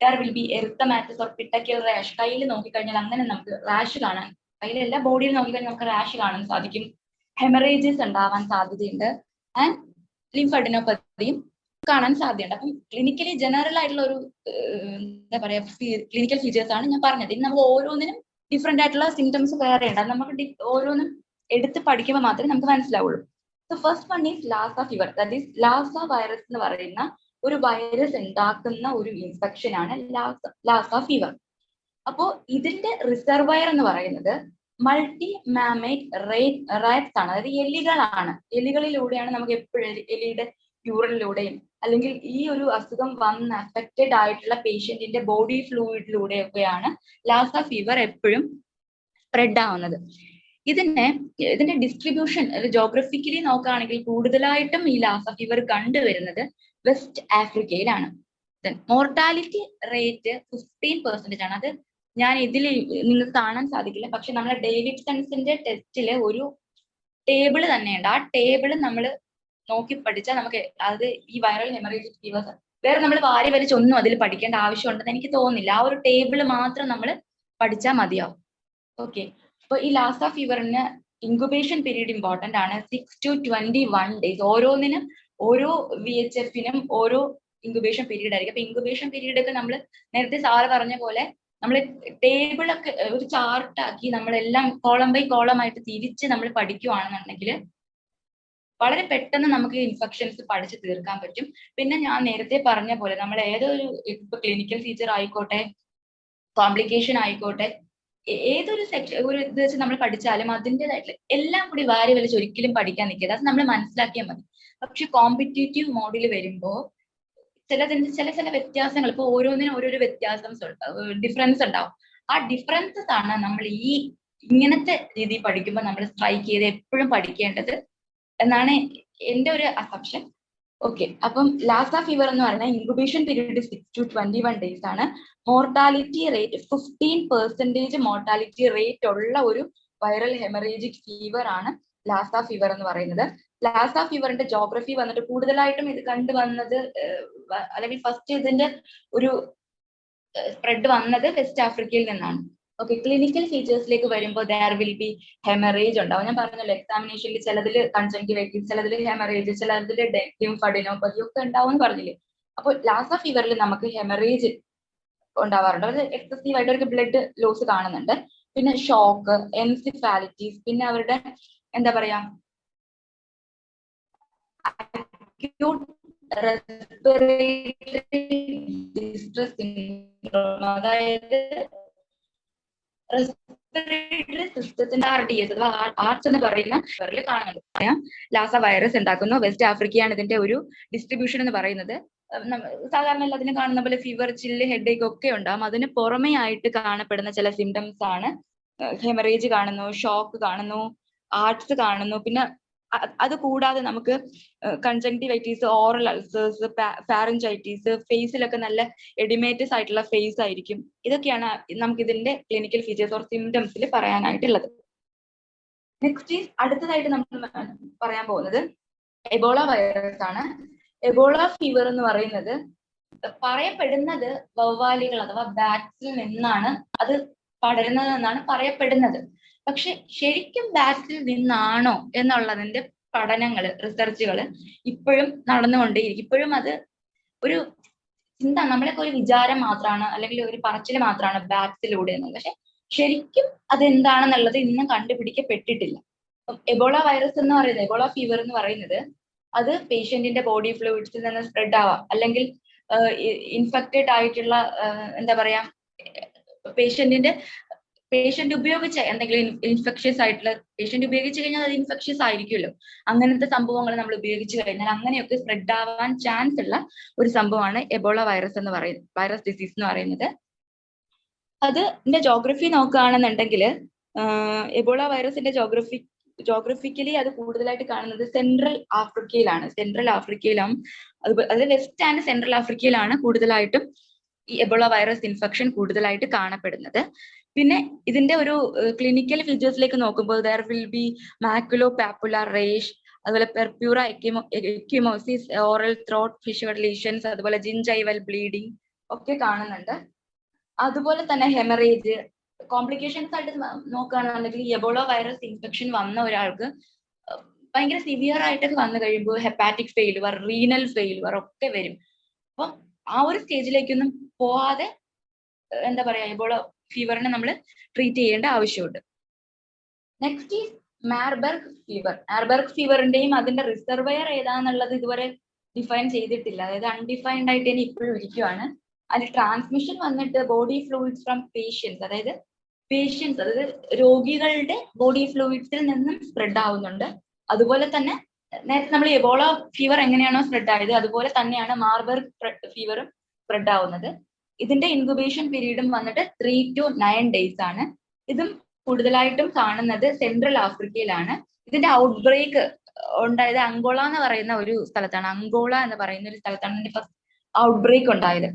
There will be erythematous or petechial rash, കയ്യിൽ നോക്കിക്കഴിഞ്ഞാൽ അങ്ങനെ നമുക്ക് റാഷ് കാണാൻ, കയ്യിലല്ല ബോഡിയിൽ നോക്കിക്കഴിഞ്ഞാൽ നമുക്ക് റാഷ് കാണാൻ സാധിക്കും. ഹെമറേജസ് ഉണ്ടാവാൻ സാധ്യതയുണ്ട്. ആൻഡ് ലിംഫഡിനോപ്പതിയും കാണാൻ സാധ്യതയുണ്ട്. അപ്പം ക്ലിനിക്കലി ജനറൽ ആയിട്ടുള്ള ഒരു എന്താ പറയാ ക്ലിനിക്കൽ ഫീച്ചേഴ്സ് ആണ് ഞാൻ പറഞ്ഞത്. ഇനി നമുക്ക് ഓരോന്നിനും ഡിഫറെന്റ് ആയിട്ടുള്ള സിംറ്റംസ് വേറെ ഉണ്ട്, അത് നമുക്ക് ഓരോന്നും എടുത്ത് പഠിക്കുമ്പോൾ മാത്രമേ നമുക്ക് മനസ്സിലാവുള്ളൂ. So first one is Lhasa fever. That is Lhasa virus എന്ന് പറയുന്ന ഒരു വൈറസ് ഉണ്ടാക്കുന്ന ഒരു ഇൻഫെക്ഷൻ ആണ് ലാസ ഫീവർ. അപ്പോ ഇതിന്റെ റിസർവയർ എന്ന് പറയുന്നത് മൾട്ടി മാമേറ്റ് റാറ്റ്സ് ആണ്, അതായത് എലികളാണ്. എലികളിലൂടെയാണ് നമുക്ക് എപ്പോഴും എലിയുടെ യൂറിനിലൂടെയും അല്ലെങ്കിൽ ഈ ഒരു അസുഖം വന്ന് അഫക്റ്റഡ് ആയിട്ടുള്ള പേഷ്യന്റിന്റെ ബോഡി ഫ്ലൂയിഡിലൂടെയൊക്കെയാണ് ലാസ ഫീവർ എപ്പോഴും സ്പ്രെഡ് ആവുന്നത്. ഇതിന്റെ ഡിസ്ട്രിബ്യൂഷൻ ജോഗ്രഫിക്കലി നോക്കുകയാണെങ്കിൽ കൂടുതലായിട്ടും ഈ ലാസ ഫീവർ കണ്ടുവരുന്നത് വെസ്റ്റ് ആഫ്രിക്കയിലാണ്. മോർട്ടാലിറ്റി റേറ്റ് 15% ആണ്. അത് ഞാൻ ഇതിൽ നിങ്ങൾക്ക് കാണാൻ സാധിക്കില്ല, പക്ഷെ നമ്മളെ ഡേവിഡ്സൺസിന്റെ ടെസ്റ്റില് ഒരു ടേബിൾ തന്നെയുണ്ട്. ആ ടേബിൾ നമ്മൾ നോക്കി പഠിച്ചാൽ നമുക്ക് അത് ഈ വൈറൽ ഹെമറേജിക് ഫീവേഴ്സ് വേറെ നമ്മൾ വാരി വലിച്ചൊന്നും അതിൽ പഠിക്കേണ്ട ആവശ്യമുണ്ടെന്ന് എനിക്ക് തോന്നുന്നില്ല. ആ ഒരു ടേബിൾ മാത്രം നമ്മൾ പഠിച്ചാൽ മതിയാവും. ഓക്കെ, അപ്പൊ ഈ ലാസ ഫീവറിന് ഇൻക്യുബേഷൻ പീരീഡ് ഇമ്പോർട്ടന്റ് ആണ്. 6 to 21 days. ഓരോന്നിനും ഓരോ VHF-നും ഓരോ ഇൻക്യുബേഷൻ പീരീഡ് ആയിരിക്കും. അപ്പൊ ഇൻക്യുബേഷൻ പീരീഡ് ഒക്കെ നമ്മൾ നേരത്തെ സാറ് പറഞ്ഞ പോലെ നമ്മൾ ടേബിളൊക്കെ ഒരു ചാർട്ടാക്കി നമ്മളെല്ലാം കോളം ബൈ കോളം ആയിട്ട് തിരിച്ച് നമ്മൾ പഠിക്കുവാണെന്നുണ്ടെങ്കിൽ വളരെ പെട്ടെന്ന് നമുക്ക് ഇൻഫെക്ഷൻസ് പഠിച്ച് തീർക്കാൻ പറ്റും. പിന്നെ ഞാൻ നേരത്തെ പറഞ്ഞ പോലെ നമ്മൾ ഏതൊരു ഇപ്പൊ ക്ലിനിക്കൽ ഫീച്ചർ ആയിക്കോട്ടെ, കോംപ്ലിക്കേഷൻ ആയിക്കോട്ടെ, ഏതൊരു ഒരു ഇത് വെച്ച് നമ്മൾ പഠിച്ചാലും അതിൻ്റെതായിട്ടുള്ള എല്ലാം കൂടി വാരി വലിച്ച് ഒരിക്കലും പഠിക്കാൻ നിൽക്കരുത്. അത് നമ്മൾ മനസ്സിലാക്കിയാൽ മതി. പക്ഷെ കോമ്പറ്റേറ്റീവ് മോഡിൽ വരുമ്പോൾ ചില വ്യത്യാസങ്ങൾ, ഇപ്പൊ ഓരോന്നിനും ഓരോരോ ഡിഫറൻസ് ഉണ്ടാവും. ആ ഡിഫറൻസസ് ആണ് നമ്മൾ ഈ ഇങ്ങനത്തെ രീതി പഠിക്കുമ്പോൾ നമ്മൾ സ്ട്രൈക്ക് ചെയ്ത് എപ്പോഴും പഠിക്കേണ്ടത് എന്നാണ് എന്റെ ഒരു അസംഷൻ. ഓക്കെ, അപ്പം ലാസ ഫീവർ എന്ന് പറയുന്നത് ഇൻക്യുബേഷൻ പീരീഡ് 6 to 21 days ആണ്. മോർട്ടാലിറ്റി റേറ്റ് 15% മോർട്ടാലിറ്റി റേറ്റ് ഉള്ള ഒരു വൈറൽ ഹെമറേജിക് ഫീവർ ആണ് ലാസ ഫീവർ എന്ന് പറയുന്നത്. ലാസ ഫീവറിന്റെ ജോഗ്രഫി വന്നിട്ട് കൂടുതലായിട്ടും ഇത് കണ്ടുവന്നത് അല്ലെങ്കിൽ ഫസ്റ്റ് ഇതിന്റെ ഒരു സ്പ്രെഡ് വന്നത് വെസ്റ്റ് ആഫ്രിക്കയിൽ നിന്നാണ്. ഓക്കെ, ക്ലിനിക്കൽ ഫീച്ചേഴ്സിലേക്ക് വരുമ്പോൾ ദർ വിൽ ബി ഹെമറേജ് ഉണ്ടാവും. ഞാൻ പറഞ്ഞല്ലോ എക്സാമിനേഷനിൽ ചിലതിൽ കൺജങ്ക്റ്റിവൈറ്റിസ്, ചിലതിൽ ഹെമറേജ്, ചിലതിൽ ലിംഫഡിനോപ്പതി ഒക്കെ ഉണ്ടാവും എന്ന് പറഞ്ഞില്ലേ. അപ്പോൾ ലാസ ഫീവറിൽ നമുക്ക് ഹെമറേജ് ഉണ്ടാവാറുണ്ട്. അത് എക്സസീവ് ആയിട്ട് അവർക്ക് ബ്ലഡ് ലോസ് കാണുന്നുണ്ട്. പിന്നെ ഷോക്ക്, എൻസിഫാലിറ്റീസ്, പിന്നെ അവരുടെ എന്താ പറയാ റെസ്പിറേറ്ററി ഡിസ്ട്രസ് സിൻഡ്രോം, അതായത് റെസ്പിറേറ്ററി സിസ്റ്റത്തിന്റെ RDS അഥവാ ആർട്സ് എന്ന് പറയുന്ന കാണുന്നുണ്ട്. ലാസ വൈറസ് ഉണ്ടാക്കുന്നു. വെസ്റ്റ് ആഫ്രിക്കയാണ് ഇതിന്റെ ഒരു ഡിസ്ട്രിബ്യൂഷൻ എന്ന് പറയുന്നത്. സാധാരണ എല്ലാത്തിനും കാണുന്ന പോലെ ഫീവർ, ചില്ല്, ഹെഡ് ഏക്ക് ഒക്കെ ഉണ്ടാവും. അതിന് പുറമേ ആയിട്ട് കാണപ്പെടുന്ന ചില സിംറ്റംസ് ആണ് ഹെമറേജ് കാണുന്നു, ഷോക്ക് കാണുന്നു, ആർട്സ് കാണുന്നു, പിന്നെ അത് കൂടാതെ നമുക്ക് കൺജങ്ക്ടിവൈറ്റീസ്, ഓറൽ അൾസേഴ്സ്, ഫാരഞ്ചൈറ്റീസ്, ഫേസിലൊക്കെ നല്ല എഡിമേറ്റസ് ആയിട്ടുള്ള ഫേസ് ആയിരിക്കും. ഇതൊക്കെയാണ് നമുക്ക് ഇതിന്റെ ക്ലിനിക്കൽ ഫീച്ചേഴ്സ് ഓർ സിംറ്റംസിൽ പറയാനായിട്ടുള്ളത്. നെക്സ്റ്റ് അടുത്തതായിട്ട് നമ്മൾ പറയാൻ പോകുന്നത് എബോള വൈറസ് ആണ്. എബോള ഫീവർ എന്ന് പറയുന്നത് പറയപ്പെടുന്നത് വവ്വാലുകൾ അഥവാ ബാറ്റ്സിൽ നിന്നാണ് അത് പടരുന്നതെന്നാണ് പറയപ്പെടുന്നത്. പക്ഷെ ശരിക്കും ബാറ്റ്സിൽ നിന്നാണോ എന്നുള്ളതിന്റെ പഠനങ്ങള്, റിസർച്ചുകൾ ഇപ്പോഴും നടന്നുകൊണ്ടേയിരിക്കും. ഇപ്പോഴും അത് ഒരു ചിന്ത, നമ്മളൊക്കെ ഒരു വിചാരം മാത്രമാണ്, അല്ലെങ്കിൽ ഒരു പറച്ചിൽ മാത്രമാണ് ബാറ്റ്സിലൂടെ എന്നുള്ളത്. പക്ഷെ ശരിക്കും അതെന്താണെന്നുള്ളത് ഇന്നും കണ്ടുപിടിക്കപ്പെട്ടിട്ടില്ല. എബോള വൈറസ് എന്ന് പറയുന്നത്, എബോള ഫീവർ എന്ന് പറയുന്നത് അത് പേഷ്യന്റിന്റെ ബോഡി ഫ്ലൂയിഡ്സിൽ നിന്ന് സ്പ്രെഡ് ആവാം, അല്ലെങ്കിൽ ഇൻഫെക്റ്റഡ് ആയിട്ടുള്ള എന്താ പറയാ പേഷ്യന്റ് ഉപയോഗിച്ച എന്തെങ്കിലും ഇൻഫെക്ഷ്യസ് ആയിട്ടുള്ള, പേഷ്യന്റ് ഉപയോഗിച്ച് കഴിഞ്ഞാൽ അത് ഇൻഫെക്ഷ്യസ് ആയിരിക്കുമല്ലോ, അങ്ങനത്തെ സംഭവങ്ങൾ നമ്മൾ ഉപയോഗിച്ച് കഴിഞ്ഞാൽ അങ്ങനെയൊക്കെ സ്പ്രെഡ് ആവാൻ ചാൻസ് ഉള്ള ഒരു സംഭവമാണ് എബോള വൈറസ് എന്ന് പറയുന്നത്, വൈറസ് ഡിസീസ് എന്ന് പറയുന്നത്. അതിന്റെ ജോഗ്രഫി നോക്കുകയാണെന്നുണ്ടെങ്കിൽ എബോള വൈറസിന്റെ ജോഗ്രഫിക്കലി അത് കൂടുതലായിട്ട് കാണുന്നത് സെൻട്രൽ ആഫ്രിക്കയിലാണ്. അത് വെസ്റ്റ് ആൻഡ് സെൻട്രൽ ആഫ്രിക്കയിലാണ് കൂടുതലായിട്ടും ഈ എബോള വൈറസ് ഇൻഫെക്ഷൻ കൂടുതലായിട്ട് കാണപ്പെടുന്നത്. പിന്നെ ഇതിന്റെ ഒരു ക്ലിനിക്കൽ ഫീച്ചേഴ്സിലേക്ക് നോക്കുമ്പോൾ there will be maculopapular റേഷ്, അതുപോലെ purpura എക്യുമോസിസ്, oral throat Fisher lesions, അതുപോലെ ജിഞ്ചൈവൽ ബ്ലീഡിങ് ഒക്കെ കാണുന്നുണ്ട്. അതുപോലെ തന്നെ ഹെമറേജ്. കോംപ്ലിക്കേഷൻസ് ആയിട്ട് നോക്കുകയാണെന്നുണ്ടെങ്കിൽ എബോള വൈറസ് ഇൻഫെക്ഷൻ വന്ന ഒരാൾക്ക് ഭയങ്കര സിവിയർ ആയിട്ടൊക്കെ വന്നു കഴിയുമ്പോൾ ഹെപ്പാറ്റിക് ഫെയിലുവർ, റീനൽ ഫെയിലുവർ ഒക്കെ വരും. അപ്പം ആ ഒരു സ്റ്റേജിലേക്കൊന്നും പോവാതെ എന്താ പറയാ എബോള ഫീവറിനെ നമ്മൾ ട്രീറ്റ് ചെയ്യേണ്ട ആവശ്യമുണ്ട്. Next is Marburg fever. Marburg ഫീവറിന്റെയും അതിന്റെ റിസർവയർ ഏതാന്നുള്ളത് ഇതുവരെ ഡിഫൈൻ ചെയ്തിട്ടില്ല, അതായത് അൺഡിഫൈൻഡ് ആയിട്ട് തന്നെ ഇപ്പോഴും ഇരിക്കുവാണ്. അതിൽ ട്രാൻസ്മിഷൻ വന്നിട്ട് ബോഡി ഫ്ലൂയിഡ്സ് ഫ്രം പേഷ്യൻസ്, അതായത് രോഗികളുടെ ബോഡി ഫ്ലൂയിഡ്സിൽ നിന്നും സ്പ്രെഡ് ആവുന്നുണ്ട്. അതുപോലെ തന്നെ നേരത്തെ നമ്മൾ എബോള ഫീവർ എങ്ങനെയാണോ സ്പ്രെഡ് ആയത് അതുപോലെ തന്നെയാണ് മാർബർഗ് ഫീവറും സ്പ്രെഡ് ആവുന്നത്. ഇതിന്റെ ഇൻക്യുബേഷൻ പീരീഡും വന്നിട്ട് 3 to 9 days ആണ്. ഇതും കൂടുതലായിട്ടും കാണുന്നത് സെൻട്രൽ ആഫ്രിക്കയിലാണ്. ഇതിന്റെ ഔട്ട് ബ്രേക്ക് ഉണ്ടായത് അങ്കോള എന്ന് പറയുന്ന ഒരു സ്ഥലത്താണ്. അങ്കോള എന്ന് പറയുന്ന ഒരു സ്ഥലത്താണ് ഇതിന്റെ ഫസ്റ്റ് ഔട്ട് ബ്രേക്ക് ഉണ്ടായത്.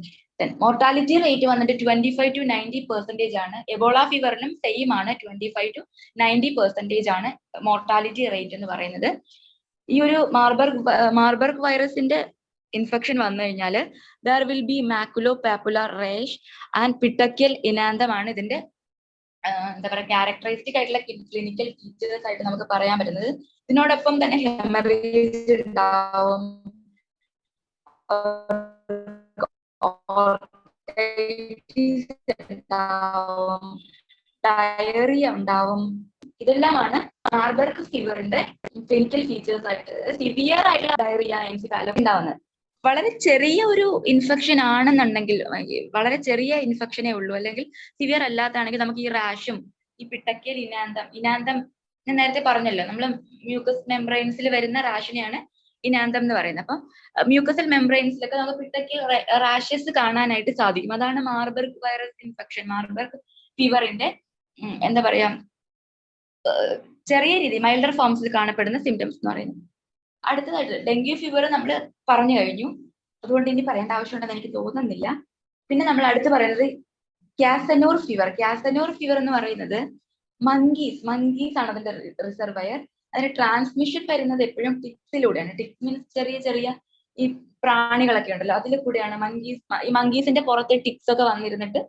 മോർട്ടാലിറ്റി റേറ്റ് വന്നിട്ട് 25 to 90% ആണ്. എബോള ഫീവറിനും സെയിം ആണ്, 25 to 90% ആണ് മോർട്ടാലിറ്റി റേറ്റ് എന്ന് പറയുന്നത്. ഈ ഒരു മാർബർഗ് വൈറസിന്റെ ഇൻഫെക്ഷൻ വന്നു കഴിഞ്ഞാൽ there will be maculopapular rash and petechial enanthem ആണ് ഇതിന്റെ എന്താ പറയുക ക്യാരക്ടറിസ്റ്റിക് ആയിട്ടുള്ള ക്ലിനിക്കൽ ഫീച്ചേഴ്സ് ആയിട്ട് നമുക്ക് പറയാൻ പറ്റുന്നത്. ഇതിനോടൊപ്പം തന്നെ ഹെമറേജ് ഉണ്ടാവും, ഡയറിയ ഉണ്ടാവും. ഇതെല്ലാമാണ് മാർബർഗ് ഫീവറിന്റെ ക്ലിനിക്കൽ ഫീച്ചേഴ്സ് ആയിട്ട്. സിവിയർ ആയിട്ടുള്ള ഡയറിയ, എൻസിഫാലോ ഉണ്ടാവുന്നത്. വളരെ ചെറിയ ഒരു ഇൻഫെക്ഷൻ ആണെന്നുണ്ടെങ്കിൽ, വളരെ ചെറിയ ഇൻഫെക്ഷനേ ഉള്ളൂ, അല്ലെങ്കിൽ സിവിയർ അല്ലാത്താണെങ്കിൽ നമുക്ക് ഈ റാഷും ഈ പിട്ടക്കൽ ഇനാന്തം ഞാൻ നേരത്തെ പറഞ്ഞല്ലോ, നമ്മൾ മ്യൂക്കസ് മെംബ്രെയിൻസിൽ വരുന്ന റാഷിനെയാണ് ഇനാന്തം എന്ന് പറയുന്നത്. അപ്പം മ്യൂക്കസൽ മെംബ്രെയിൻസിലൊക്കെ നമുക്ക് പിട്ടക്കൽ റാഷസ് കാണാനായിട്ട് സാധിക്കും. അതാണ് മാർബർഗ് വൈറസ് ഇൻഫെക്ഷൻ, മാർബർഗ് ഫീവറിന്റെ എന്താ പറയാ ചെറിയ രീതി മൈൽഡർ ഫോംസിൽ കാണപ്പെടുന്ന സിംറ്റംസ് എന്ന് പറയുന്നത്. അടുത്തതായിട്ട് ഡെങ്കു ഫീവർ നമ്മൾ പറഞ്ഞു കഴിഞ്ഞു, അതുകൊണ്ട് ഇനി പറയേണ്ട ആവശ്യമുണ്ടെന്ന് എനിക്ക് തോന്നുന്നില്ല. പിന്നെ നമ്മൾ അടുത്ത് പറയുന്നത് ക്യാസനൂർ ഫീവർ എന്ന് പറയുന്നത് മങ്കീസ് ആണ് അതിന്റെ റിസർവയർ. അതിന് ട്രാൻസ്മിഷൻ വരുന്നത് എപ്പോഴും ടിക്സിലൂടെയാണ്. ടിക്സ് മീൻസ് ചെറിയ ചെറിയ ഈ പ്രാണികളൊക്കെ ഉണ്ടല്ലോ, അതിൽ കൂടെയാണ് ഈ മങ്കീസിന്റെ പുറത്തെ ടിക്സ് ഒക്കെ വന്നിരുന്നിട്ട്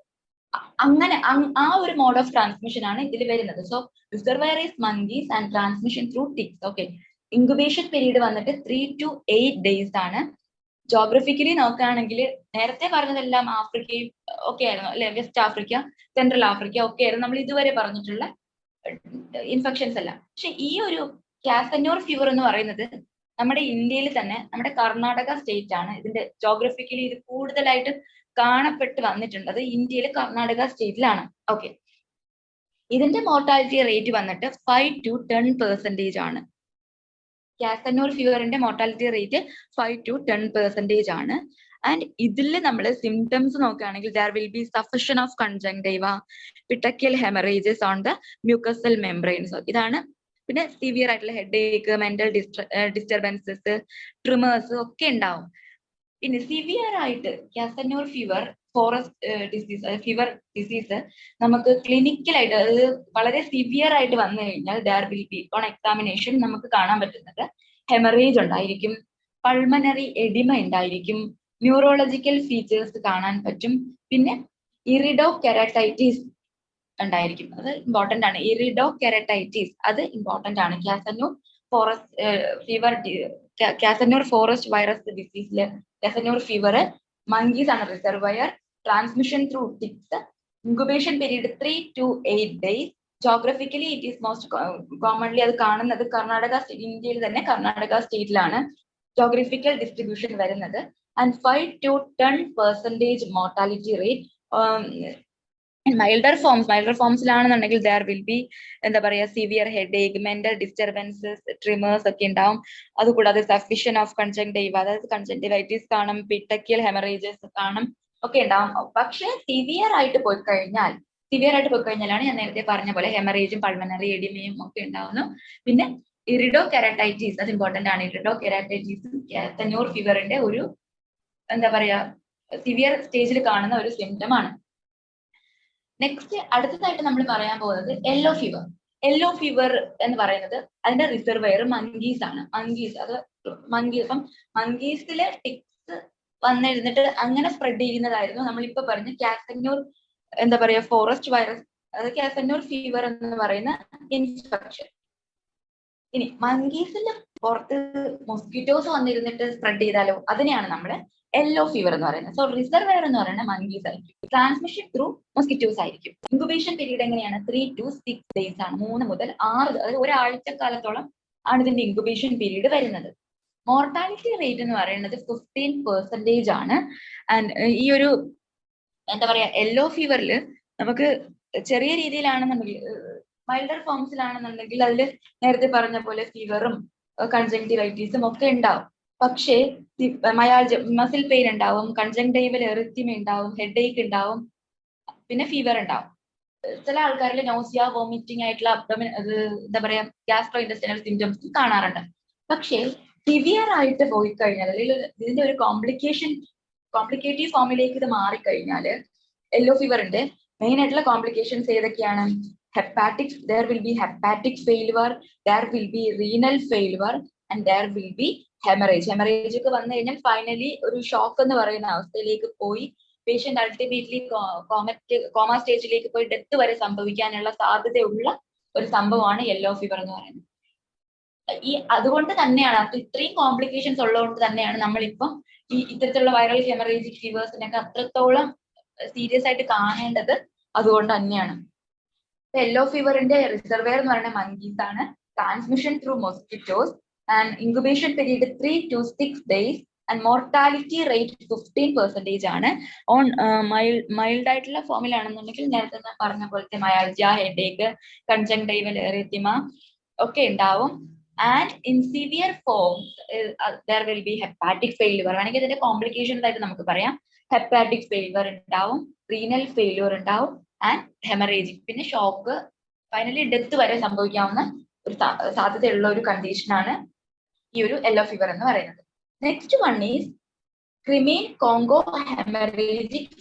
അങ്ങനെ ആ ഒരു മോഡ് ഓഫ് ട്രാൻസ്മിഷൻ ആണ് ഇതിൽ വരുന്നത്. So reservoir is monkeys and transmission through ticks. Okay, incubation period വന്നിട്ട് 3 to 8 days ആണ്. ജോഗ്രഫിക്കലി നോക്കുകയാണെങ്കിൽ നേരത്തെ പറഞ്ഞതെല്ലാം ആഫ്രിക്കയും ഒക്കെ ആയിരുന്നു അല്ലെ, വെസ്റ്റ് ആഫ്രിക്ക, സെൻട്രൽ ആഫ്രിക്ക ഒക്കെ ആയിരുന്നു നമ്മൾ ഇതുവരെ പറഞ്ഞിട്ടുള്ള ഇൻഫെക്ഷൻസ് എല്ലാം. പക്ഷെ ഈ ഒരു ക്യാസനൂർ ഫീവർ എന്ന് പറയുന്നത് നമ്മുടെ ഇന്ത്യയിൽ തന്നെ, നമ്മുടെ കർണാടക സ്റ്റേറ്റ് ആണ് ഇതിന്റെ ജോഗ്രഫിക്കലി ഇത് കൂടുതലായിട്ട് കാണപ്പെട്ട് വന്നിട്ടുള്ളത് ഇന്ത്യയിൽ കർണാടക സ്റ്റേറ്റിലാണ്. ഓക്കെ, ഇതിന്റെ മോർട്ടാലിറ്റി റേറ്റ് വന്നിട്ട് 5 to 10% ആണ്. ക്യാസനൂർ ഫീവറിന്റെ മോർട്ടാലിറ്റി റേറ്റ് 5 to 10% ആണ്. ആൻഡ് ഇതിൽ നമ്മൾ സിംറ്റംസ് നോക്കുകയാണെങ്കിൽ there will be suffusion of conjunctiva, petechial haemorrhages on the mucosal membranes. ഇതാണ് പിന്നെ സിവിയർ ആയിട്ടുള്ള headache, mental disturbances, tremors ഒക്കെ ഉണ്ടാവും. പിന്നെ സിവിയർ ആയിട്ട് Kyasanur fever, forest disease, fever disease നമുക്ക് ക്ലിനിക്കലായിട്ട്, അതായത് വളരെ സിവിയർ ആയിട്ട് വന്നു കഴിഞ്ഞാൽ there will B on examination നമുക്ക് കാണാൻ പറ്റുന്നത് ഹെമറേജ് ഉണ്ടായിരിക്കും, പൾമനറി എഡിമ ഉണ്ടായിരിക്കും, ന്യൂറോളജിക്കൽ ഫീച്ചേഴ്സ് കാണാൻ പറ്റും, പിന്നെ ഇറിഡോകെരറ്റൈറ്റിസ് ഉണ്ടായിരിക്കും. അത് ഇമ്പോർട്ടന്റ് ആണ്. ഇറിഡോകെരറ്റൈറ്റിസ് അത് ഇമ്പോർട്ടന്റ് ആണ്. കാസനോർ ഫോറസ്റ്റ് വൈറസ് ഡിസീസില് കാസനോർ ഫീവർ, മങ്കീസ് ആണ് reservoir, transmission through ticks, incubation period 3 to 8 days. Geographically it is most commonly അത് കാണുന്നത് കർണാടക, ഇന്ത്യയിൽ തന്നെ കർണാടക സ്റ്റേറ്റിലാണ് ജോഗ്രഫിക്കൽ ഡിസ്ട്രിബ്യൂഷൻ വരുന്നത്. And 5 to 10% mortality rate. Milder ഫോംസിലാണെന്നുണ്ടെങ്കിൽ ദർ വിൽ ബി എന്താ പറയാ severe headache, mental disturbances, tremors ഒക്കെ ഉണ്ടാവും. അതുകൂടാതെ സഫിഷ്യൻ ഓഫ് കൺജങ്ക്റ്റൈവ, അതായത് കൺജങ്ക്റ്റൈവൈറ്റിസ് കാണും, പിട്ടക്കിയൽ ഹെമറേജസ് കാണും ഒക്കെ ഉണ്ടാവും. പക്ഷെ സിവിയർ ആയിട്ട് പോയി കഴിഞ്ഞാലാണ് ഞാൻ നേരത്തെ പറഞ്ഞ പോലെ ഹെമറേജും പൾമനറി എഡിമയും ഒക്കെ ഉണ്ടാവുന്നു. പിന്നെ ഇറിഡോകെരറ്റൈറ്റിസ് അത് ഇമ്പോർട്ടന്റ് ആണ്. ഇറിഡോകെരറ്റൈറ്റിസും കാസനോർ ഫീവറിന്റെ ഒരു എന്താ പറയാ സിവിയർ സ്റ്റേജിൽ കാണുന്ന ഒരു സിംറ്റം ആണ്. നെക്സ്റ്റ് അടുത്തതായിട്ട് നമ്മൾ പറയാൻ പോകുന്നത് യെല്ലോ ഫീവർ. യെല്ലോ ഫീവർ എന്ന് പറയുന്നത് അതിന്റെ റിസർവയർ മങ്കീസ് ആണ്. അപ്പം മങ്കീസിലെ ടിക്സ് വന്നിരുന്നിട്ട് അങ്ങനെ സ്പ്രെഡ് ചെയ്യുന്നതായിരുന്നു നമ്മളിപ്പോ പറഞ്ഞ കാസനോർ എന്താ പറയാ ഫോറസ്റ്റ് വൈറസ്, അത് കാസനോർ ഫീവർ എന്ന് പറയുന്ന ഇൻഫെക്ഷൻ. ഇനി മങ്കീസിൽ പുറത്ത് മൊസ്കിറ്റോസ് വന്നിരുന്നിട്ട് സ്പ്രെഡ് ചെയ്താലോ, അതിനെയാണ് നമ്മുടെ യെല്ലോ ഫീവർ എന്ന് പറയുന്നത്. സോ റിസർവയർ എന്ന് പറയുന്നത് മങ്കീസ് ആയിരിക്കും. ട്രാൻസ്മിഷൻ ത്രൂ മൊസ്കിറ്റോസ് ആയിരിക്കും. ഇൻക്യുബേഷൻ പീരീഡ് എങ്ങനെയാണ്? 3 to 6 days ആണ്. 3 മുതൽ 6, അതായത് ഒരാഴ്ചക്കാലത്തോളം ആണ് ഇതിന്റെ ഇൻക്യുബേഷൻ പീരീഡ് വരുന്നത്. മോർട്ടാലിറ്റി റേറ്റ് എന്ന് പറയുന്നത് 15% ആണ്. ആൻഡ് ഈ ഒരു എന്താ പറയാ യെല്ലോ ഫീവറിൽ നമുക്ക് ചെറിയ രീതിയിലാണെന്നുണ്ടെങ്കിൽ, മൈൽഡർ ഫോംസിലാണെന്നുണ്ടെങ്കിൽ അതിൽ നേരത്തെ പറഞ്ഞ പോലെ ഫീവറും കൺജങ്ക്റ്റിവൈറ്റീസും ഒക്കെ ഉണ്ടാവും. പക്ഷേ മസിൽ പെയിൻ ഉണ്ടാവും, കൺജങ്ക്റ്റൈവൽ എറിത്തിമ ഉണ്ടാവും, ഹെഡ് ഏക്ക് ഉണ്ടാവും, പിന്നെ ഫീവർ ഉണ്ടാവും. ചില ആൾക്കാരിൽ നോസിയ, വോമിറ്റിംഗ് ആയിട്ടുള്ള അബ്ഡോമിൻ, എന്താ പറയാ ഗ്യാസ്ട്രോ ഇൻറ്റെസ്റ്റിനൽ സിംറ്റംസ് കാണാറുണ്ട്. പക്ഷേ സിവിയർ ആയിട്ട് പോയി കഴിഞ്ഞാൽ, അല്ലെങ്കിൽ ഇതിന്റെ ഒരു കോംപ്ലിക്കേറ്റീവ് ഫോമിലേക്ക് ഇത് മാറിക്കഴിഞ്ഞാൽ യെല്ലോ ഫീവറിന്റെ മെയിൻ ആയിട്ടുള്ള കോംപ്ലിക്കേഷൻസ് ഏതൊക്കെയാണ്? Hepatic, there will be hepatic failure, there will be renal failure, and there will be hemorrhage. Hemorrhage ഒക്കെ വന്നു കഴിഞ്ഞാൽ ഫൈനലി ഒരു ഷോക്ക് എന്ന് പറയുന്ന അവസ്ഥയിലേക്ക് പോയി പേഷ്യന്റ് അൾട്ടിമേറ്റ്ലി കോമ സ്റ്റേജിലേക്ക് പോയി ഡെത്ത് വരെ സംഭവിക്കാനുള്ള സാധ്യതയുള്ള ഒരു സംഭവമാണ് യെല്ലോ ഫീവർ എന്ന് പറയുന്നത്. അതുകൊണ്ട് തന്നെയാണ്, അപ്പൊ ഇത്രയും കോംപ്ലിക്കേഷൻസ് ഉള്ളതുകൊണ്ട് തന്നെയാണ് നമ്മളിപ്പം ഈ ഇത്തരത്തിലുള്ള വൈറൽ ഹെമറേജിക് ഫീവേഴ്സിനൊക്കെ അത്രത്തോളം സീരിയസ് ആയിട്ട് കാണേണ്ടത് അതുകൊണ്ട് തന്നെയാണ്. യെല്ലോ ഫീവറിന്റെ റിസർവയർ എന്ന് പറയുന്ന മങ്കീസ് ആണ്. Transmission through mosquitoes and incubation period 3 to 6 days and mortality rate 15% ആണ്. ഓൺ മൈൽഡ് ആയിട്ടുള്ള ഫോമിലാണെന്നുണ്ടെങ്കിൽ നേരത്തെ ഞാൻ പറഞ്ഞ പോലത്തെ മയാൾജിയ, ഹെഡ് ഏക്ക്, കൺജങ്ക്റ്റൈവൽ എറിത്തിമ ഒക്കെ ഉണ്ടാവും. And in severe forms there will B hepatic failure. വേണമെങ്കിൽ ഇതിന്റെ കോംപ്ലിക്കേഷൻസ് ആയിട്ട് നമുക്ക് പറയാം. ഹെപ്പാറ്റിക് ഫെയിലിയർ ഉണ്ടാവും, റീനൽ ഫെയിലിയർ ഉണ്ടാവും, ആൻഡ് ഹെമറേജിക്, പിന്നെ ഷോക്ക്, ഫൈനലി ഡെത്ത് വരെ സംഭവിക്കാവുന്ന ഒരു സാധ്യതയുള്ള ഒരു കണ്ടീഷനാണ് ഈ ഒരു യെല്ലോ ഫീവർ എന്ന് പറയുന്നത്. Next one is Crimean Congo haemorrhagic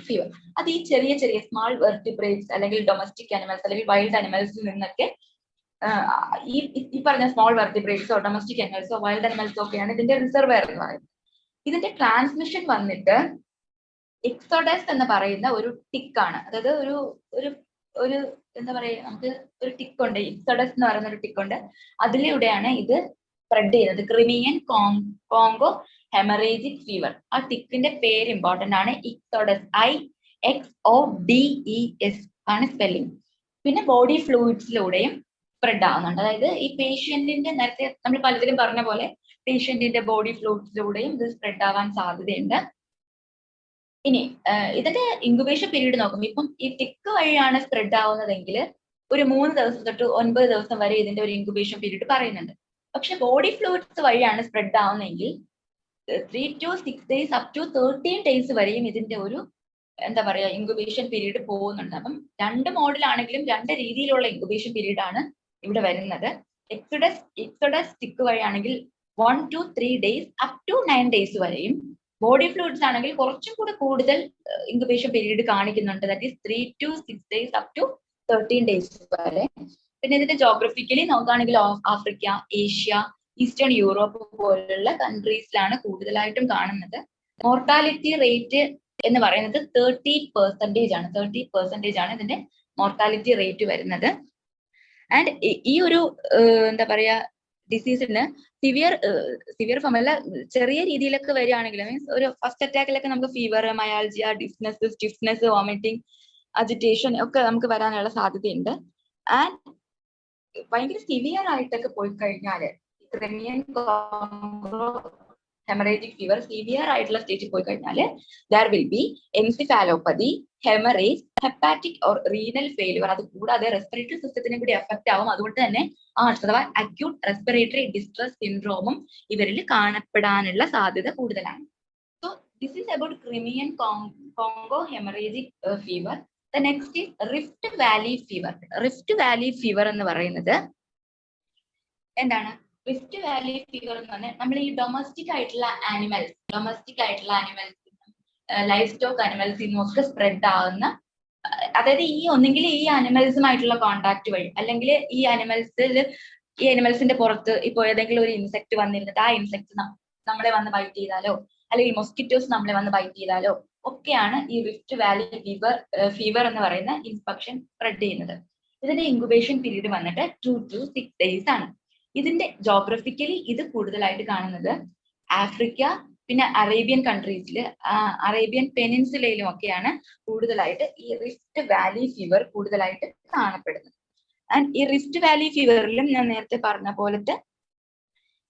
fever. അത് ഈ ചെറിയ ചെറിയ സ്മാൾ വെർട്ടിബ്രേറ്റ്സ് അല്ലെങ്കിൽ ഡൊമസ്റ്റിക് അനിമൽസ് അല്ലെങ്കിൽ വൈൽഡ് അനിമൽസിൽ നിന്നൊക്കെ ഈ പറഞ്ഞ സ്മോൾ വെർട്ടിബ്രേറ്റ്സോ ഡൊമസ്റ്റിക് അനിമൽസോ വൈൽഡ് അനിമൽസോ ഒക്കെയാണ് ഇതിന്റെ റിസർവയർ എന്ന് പറയുന്നത്. ഇതിന്റെ ട്രാൻസ്മിഷൻ വന്നിട്ട് എക്സോഡസ് എന്ന് പറയുന്ന ഒരു ടിക്കാണ്. അതായത് ഒരു എന്താ പറയാ, നമുക്ക് ഒരു ടിക്ക് ഉണ്ട്, എക്സോഡസ് എന്ന് പറയുന്ന ഒരു ടിക്ക് ഉണ്ട്. അതിലൂടെയാണ് ഇത് സ്പ്രെഡ് ചെയ്യുന്നത്. Crimean Congo haemorrhagic fever. ആ ടിക്കിന്റെ പേര് ഇമ്പോർട്ടന്റ് ആണ്. ഇക്സോഡസ്, IXODES ആണ് സ്പെല്ലിംഗ്. പിന്നെ ബോഡി ഫ്ലൂയിഡ്സിലൂടെയും സ്പ്രെഡ് ആവുന്നുണ്ട്. അതായത് ഈ പേഷ്യന്റിന്റെ, നേരത്തെ നമ്മൾ പലതിലും പറഞ്ഞ പോലെ പേഷ്യന്റിന്റെ ബോഡി ഫ്ലൂയിഡ്സിലൂടെയും ഇത് സ്പ്രെഡ് ആവാൻ സാധ്യതയുണ്ട്. ഇനി ഇതിന്റെ ഇൻക്യുബേഷൻ പീരീഡ് നോക്കുമ്പോൾ ഇപ്പം ഈ ടിക്ക് വഴിയാണ് സ്പ്രെഡ് ആവുന്നതെങ്കിൽ ഒരു 3 ദിവസം തൊട്ട് 9 ദിവസം വരെ ഇതിന്റെ ഒരു ഇൻക്യുബേഷൻ പീരീഡ് പറയുന്നുണ്ട്. പക്ഷെ ബോഡി ഫ്ലൂയിഡ്സ് വഴിയാണ് spread ആവുന്നതെങ്കിൽ 3 to 6 days up to 13 days വരെയും ഇതിന്റെ ഒരു എന്താ പറയാ ഇൻക്യുബേഷൻ പീരീഡ് പോകുന്നുണ്ട്. അപ്പം 2 മോഡിലാണെങ്കിലും 2 രീതിയിലുള്ള ഇൻക്യുബേഷൻ പീരീഡ് ആണ് ഇവിടെ വരുന്നത്. എക്സോഡസ് സ്റ്റിക്ക് വഴിയാണെങ്കിൽ 1 to 3 days up to 9 days വരെയും, ബോഡി ഫ്ലൂയിഡ്സ് ആണെങ്കിൽ കുറച്ചും കൂടെ കൂടുതൽ ഇൻക്യുബേഷൻ പീരീഡ് കാണിക്കുന്നുണ്ട്. That is 3 to 6 days up to 13 days വരെ. പിന്നെ ഇതിന്റെ ജോഗ്രഫിക്കലി നോക്കുകയാണെങ്കിൽ ആഫ്രിക്ക, ഏഷ്യ, ഈസ്റ്റേൺ യൂറോപ്പ് പോലുള്ള കൺട്രീസിലാണ് കൂടുതലായിട്ടും കാണുന്നത്. മോർട്ടാലിറ്റി റേറ്റ് എന്ന് പറയുന്നത് 30% ആണ്. 30% ആണ് ഇതിന്റെ മോർട്ടാലിറ്റി റേറ്റ് വരുന്നത്. ആൻഡ് ഈ ഒരു എന്താ പറയാ ഡിസീസിന് സിവിയർ ഫോം അല്ല, ചെറിയ രീതിയിലൊക്കെ വരികയാണെങ്കിൽ മീൻസ് ഒരു ഫസ്റ്റ് അറ്റാക്കിലൊക്കെ നമുക്ക് fever, myalgia, dizziness, stiffness, vomiting, agitation ഒക്കെ നമുക്ക് വരാനുള്ള സാധ്യതയുണ്ട്. ആൻഡ് ഭയങ്കര സിവിയർ ആയിട്ടൊക്കെ പോയി കഴിഞ്ഞാല് Crimean Congo haemorrhagic fever severe ആയിട്ടുള്ള സ്റ്റേജിൽ പോയി കഴിഞ്ഞാൽ there will be encephalopathy, haemorrhage, hepatic or renal failure. അത് കൂടാതെ റെസ്പിറേറ്ററി സിസ്റ്റത്തിനെ കൂടി എഫക്ട് ആവും. അതുകൊണ്ട് തന്നെ അഥവാ അക്യൂട്ട് റെസ്പിറേറ്ററി ഡിസ്ട്രസ് സിൻഡ്രോമും ഇവരിൽ കാണപ്പെടാനുള്ള സാധ്യത കൂടുതലാണ്. So this is about Crimean Congo haemorrhagic fever. The next is rift Valley fever. Rift Valley fever എന്ന് പറയുന്നത് എന്താണ്? റിഫ്റ്റ് വാലി ഫീവർ എന്ന് പറഞ്ഞാൽ നമ്മൾ ഈ ഡൊമസ്റ്റിക് ആയിട്ടുള്ള ആനിമൽസ് ലൈഫ് സ്റ്റോക്ക് ആനിമൽസിൽ നിന്നൊക്കെ സ്പ്രെഡ് ആകുന്ന, അതായത് ഒന്നെങ്കിൽ ഈ ആനിമൽസുമായിട്ടുള്ള കോണ്ടാക്ട് വഴി, അല്ലെങ്കിൽ ഈ ആനിമൽസിന്റെ പുറത്ത് ഇപ്പൊ ഏതെങ്കിലും ഒരു ഇൻസെക്ട് വന്നിരുന്നിട്ട് ആ ഇൻസെക്ട് നമ്മളെ വന്ന് ബൈറ്റ് ചെയ്താലോ, അല്ലെങ്കിൽ മൊസ്കിറ്റോസ് നമ്മളെ വന്ന് ബൈറ്റ് ചെയ്താലോ ഒക്കെയാണ് ഈ റിഫ്റ്റ് വാലി ഫീവർ എന്ന് പറയുന്ന ഇൻഫെക്ഷൻ സ്പ്രെഡ് ചെയ്യുന്നത്. ഇതിന്റെ ഇൻക്യുബേഷൻ പീരീഡ് വന്നിട്ട് 2 to 6 days ആണ്. ഇതിന്റെ ജോഗ്രഫിക്കലി ഇത് കൂടുതലായിട്ട് കാണുന്നത് ആഫ്രിക്ക, പിന്നെ അറേബ്യൻ കൺട്രീസിൽ, അറേബ്യൻ പെനിൻസുലയിലും ഒക്കെയാണ് കൂടുതലായിട്ട് ഈ റിഫ്റ്റ് വാലി ഫീവർ കൂടുതലായിട്ട് കാണപ്പെടുന്നത്. ആൻഡ് ഈ റിഫ്റ്റ് വാലി ഫീവറിലും ഞാൻ നേരത്തെ പറഞ്ഞ പോലത്തെ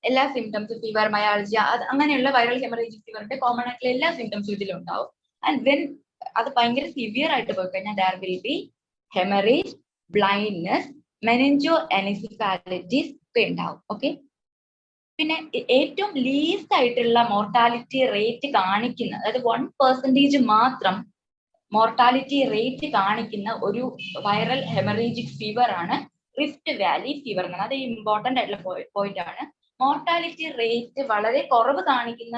എല്ലാ സിംറ്റംസും, ഫീവർ, മയാൾജിയ, അങ്ങനെയുള്ള വൈറൽ ഹെമറേജിക് ഫീവറിന്റെ കോമൺ ആയിട്ടുള്ള എല്ലാ സിംറ്റംസും ഇതിലുണ്ടാവും. ആൻഡ് വെൻ അത് ഭയങ്കര സിവിയർ ആയിട്ട് പോയി കഴിഞ്ഞാൽ there will be haemorrhage, blindness, meningoencephalitis ഒക്കെ ഉണ്ടാവും. ഓക്കെ, പിന്നെ ഏറ്റവും ലീസ്റ്റ് ആയിട്ടുള്ള മോർട്ടാലിറ്റി റേറ്റ് കാണിക്കുന്ന, അതായത് 1% മാത്രം മോർട്ടാലിറ്റി റേറ്റ് കാണിക്കുന്ന ഒരു വൈറൽ ഹെമറേജിക് ഫീവർ ആണ് റിഫ്റ്റ് വാലി ഫീവർ എന്ന് പറയുന്നത്. അത് ഇമ്പോർട്ടന്റ് ആയിട്ടുള്ള പോയിന്റ് ആണ്. മോർട്ടാലിറ്റി റേറ്റ് വളരെ കുറവ് കാണിക്കുന്ന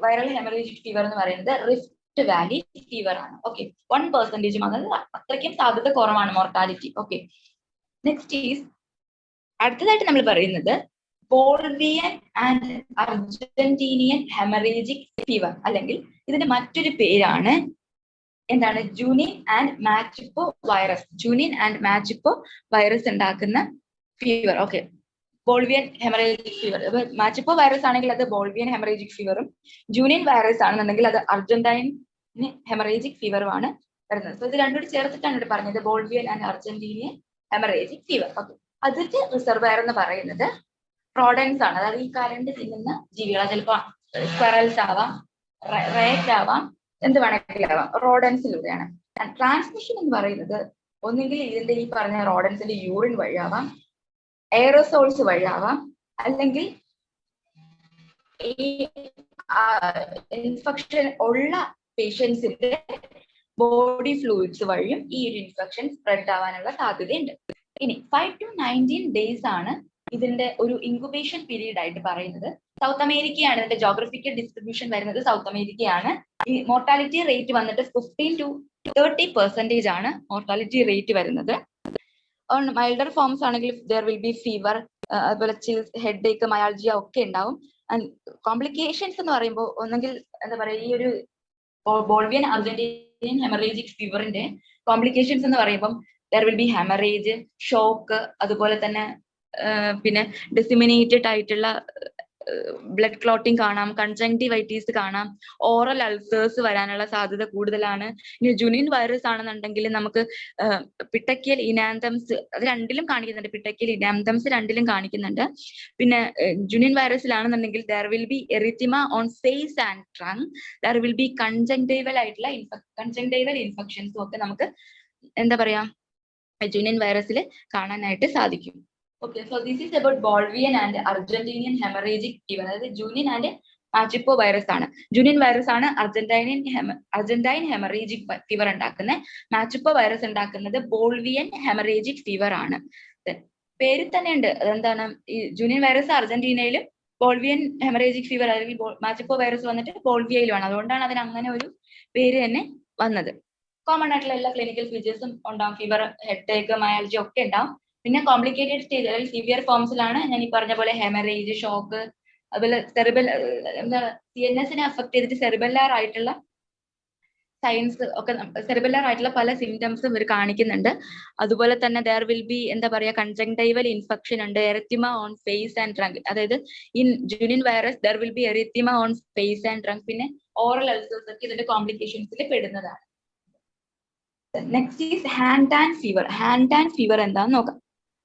വൈറൽ ഹെമറേജിക് ഫീവർ എന്ന് പറയുന്നത് റിഫ്റ്റ് വാലി ഫീവർ ആണ്. ഓക്കെ, 1% മാത്രം, അത്രയ്ക്കും സാധ്യത കുറവാണ് മോർട്ടാലിറ്റി. ഓക്കെ, നെക്സ്റ്റ് ഈസ് അടുത്തതായിട്ട് നമ്മൾ പറയുന്നത് Bolivian and Argentinian haemorrhagic fever, അല്ലെങ്കിൽ ഇതിന്റെ മറ്റൊരു പേരാണ് എന്താണ്? Junin and Machupo virus. Junin and Machupo virus ഉണ്ടാക്കുന്ന fever. Okay, Bolivian haemorrhagic fever. Machupo virus ആണെങ്കിൽ അത് ബോൾവിയൻ ഹെമറേജിക് ഫീവറും, ജൂനിൻ വൈറസ് ആണെന്നുണ്ടെങ്കിൽ അത് അർജന്റൈൻ ഹെമറേജിക് ഫീവറുമാണ് വരുന്നത്. സോ ഇത് രണ്ടുകൂടി ചേർത്തിട്ടാണ് ഇവിടെ പറഞ്ഞത് Bolivian and Argentinian haemorrhagic fever. Okay, അതിന്റെ റിസർവയർ എന്ന് പറയുന്നത് റോഡൻസ് ആണ്. അതായത് ഈ കരണ്ട് തിന്നുന്ന ജീവികളാണ്. ചിലപ്പോൾ സ്ക്വറൽസ് ആവാം, റേറ്റ് ആവാം, എന്ത് വേണമെങ്കിലും ആവാം, റോഡൻസിലൂടെയാണ്. ട്രാൻസ്മിഷൻ എന്ന് പറയുന്നത് ഒന്നുകിൽ ഇതിന്റെ ഈ പറഞ്ഞ റോഡൻസിന്റെ യൂറിൻ വഴിയാവാം, എയറോസോൾസ് വഴിയാവാം, അല്ലെങ്കിൽ ഈ ഇൻഫെക്ഷൻ ഉള്ള പേഷ്യൻസിന്റെ ബോഡി ഫ്ലൂയിഡ്സ് വഴിയും ഈ ഒരു ഇൻഫെക്ഷൻ സ്പ്രെഡ് ആവാനുള്ള സാധ്യതയുണ്ട്. ഇനി 5 to 19 days ആണ് ഇതിന്റെ ഒരു ഇൻക്യുബേഷൻ പീരീഡ് ആയിട്ട് പറയുന്നത്. സൗത്ത് അമേരിക്കയാണ് ഇതിന്റെ ജോഗ്രഫിക്കൽ ഡിസ്ട്രിബ്യൂഷൻ വരുന്നത്. സൗത്ത് അമേരിക്കയാണ്. ഈ മോർട്ടാലിറ്റി റേറ്റ് വന്നിട്ട് 15 to 30% ആണ് മോർട്ടാലിറ്റി റേറ്റ് വരുന്നത്. മൈൽഡർ ഫോംസ് ആണെങ്കിൽ ദർ വിൽ ബി ഫീവർ, അതുപോലെ ചിൽസ്, ഹെഡ് ഏക്ക്, മയാൾജിയ ഒക്കെ ഉണ്ടാവും. ആൻഡ് കോംപ്ലിക്കേഷൻസ് എന്ന് പറയുമ്പോൾ ഒന്നെങ്കിൽ എന്താ പറയുക, ഈ ഒരു ബോൾവിയൻ അർജന്റീനിയൻ ഹെമറേജിക് ഫീവറിന്റെ കോംപ്ലിക്കേഷൻസ് എന്ന് പറയുമ്പോൾ there will be haemorrhage, shock, അതുപോലെ തന്നെ പിന്നെ ഡിസിമിനേറ്റഡ് ആയിട്ടുള്ള ബ്ലഡ് ക്ലോട്ടിംഗ് കാണാം, കൺജങ്ക്ടിവൈറ്റീസ് കാണാം, ഓറൽ അൾസേഴ്സ് വരാനുള്ള സാധ്യത കൂടുതലാണ്. ഇനി ജുനിൻ വൈറസ് ആണെന്നുണ്ടെങ്കിൽ നമുക്ക് പിട്ടക്കിയൽ ഇനാന്തംസ് അത് രണ്ടിലും കാണിക്കുന്നുണ്ട്. പിട്ടക്കിയൽ ഇനാന്തംസ് രണ്ടിലും കാണിക്കുന്നുണ്ട്. പിന്നെ ജുനിൻ വൈറസിലാണെന്നുണ്ടെങ്കിൽ there will be erythema on face and trunk, there will be conjunctival ആയിട്ടുള്ള കൺജങ്ക്ടൈവൽ ഇൻഫെക്ഷൻസും ഒക്കെ നമുക്ക് എന്താ പറയാ ജുനിൻ വൈറസിൽ കാണാനായിട്ട് സാധിക്കും. Okay, so this is about Bolivian and Argentinian hemorrhagic fever. അതായത് ജൂനിൻ ആൻഡ് മാച്ചിപ്പോ വൈറസ് ആണ്. ജുനിൻ വൈറസ് ആണ് അർജന്റൈൻ ഹെമറേജിക് ഫീവർ ഉണ്ടാക്കുന്നത്. മാച്ചിപ്പോ വൈറസ് ഉണ്ടാക്കുന്നത് ബോൾവിയൻ ഹെമറേജിക് ഫീവർ ആണ്. പേരിൽ തന്നെ ഉണ്ട്. അതെന്താണ്? ഈ ജുനിൻ വൈറസ് അർജന്റീനയിലും ബോൾവിയൻ ഹെമറേജിക് ഫീവർ അല്ലെങ്കിൽ മാച്ചിപ്പോ വൈറസ് വന്നിട്ട് ബോൾവിയയിലുമാണ്. അതുകൊണ്ടാണ് അതിന് അങ്ങനെ ഒരു പേര് തന്നെ വന്നത്. കോമൺ ആയിട്ടുള്ള എല്ലാ ക്ലിനിക്കൽ ഫീച്ചേഴ്സും ഉണ്ടാവും. ഫീവർ, ഹെഡേക്ക്, മയാൾജി ഒക്കെ ഉണ്ടാവും. പിന്നെ കോംപ്ലിക്കേറ്റഡ് സ്റ്റേജ് അല്ലെങ്കിൽ സിവിയർ ഫോംസിലാണ് ഞാൻ ഈ പറഞ്ഞ പോലെ ഹെമറേജ്, ഷോക്ക്, അതുപോലെ സെറിബൽ എന്താ CNS അഫക്ട് ചെയ്തിട്ട് സെറിബെല്ലാർ ആയിട്ടുള്ള സയൻസ് ഒക്കെ, സെറിബെല്ലാർ ആയിട്ടുള്ള പല സിംറ്റംസും ഇവർ കാണിക്കുന്നുണ്ട്. അതുപോലെ തന്നെ ദർ വിൽ ബി എന്താ പറയാ കൺജങ്ടൈവൽ ഇൻഫെക്ഷൻ ഉണ്ട്, erythema on face and trunk. അതായത് in Junin virus there will be erythema on face and trunk. പിന്നെ ഓറൽ അൾസേഴ്സ് ഒക്കെ ഇതിന്റെ കോംപ്ലിക്കേഷൻസിൽ പെടുന്നതാണ്. Next is hand and fever. Hand and fever എന്താന്ന് നോക്കാം.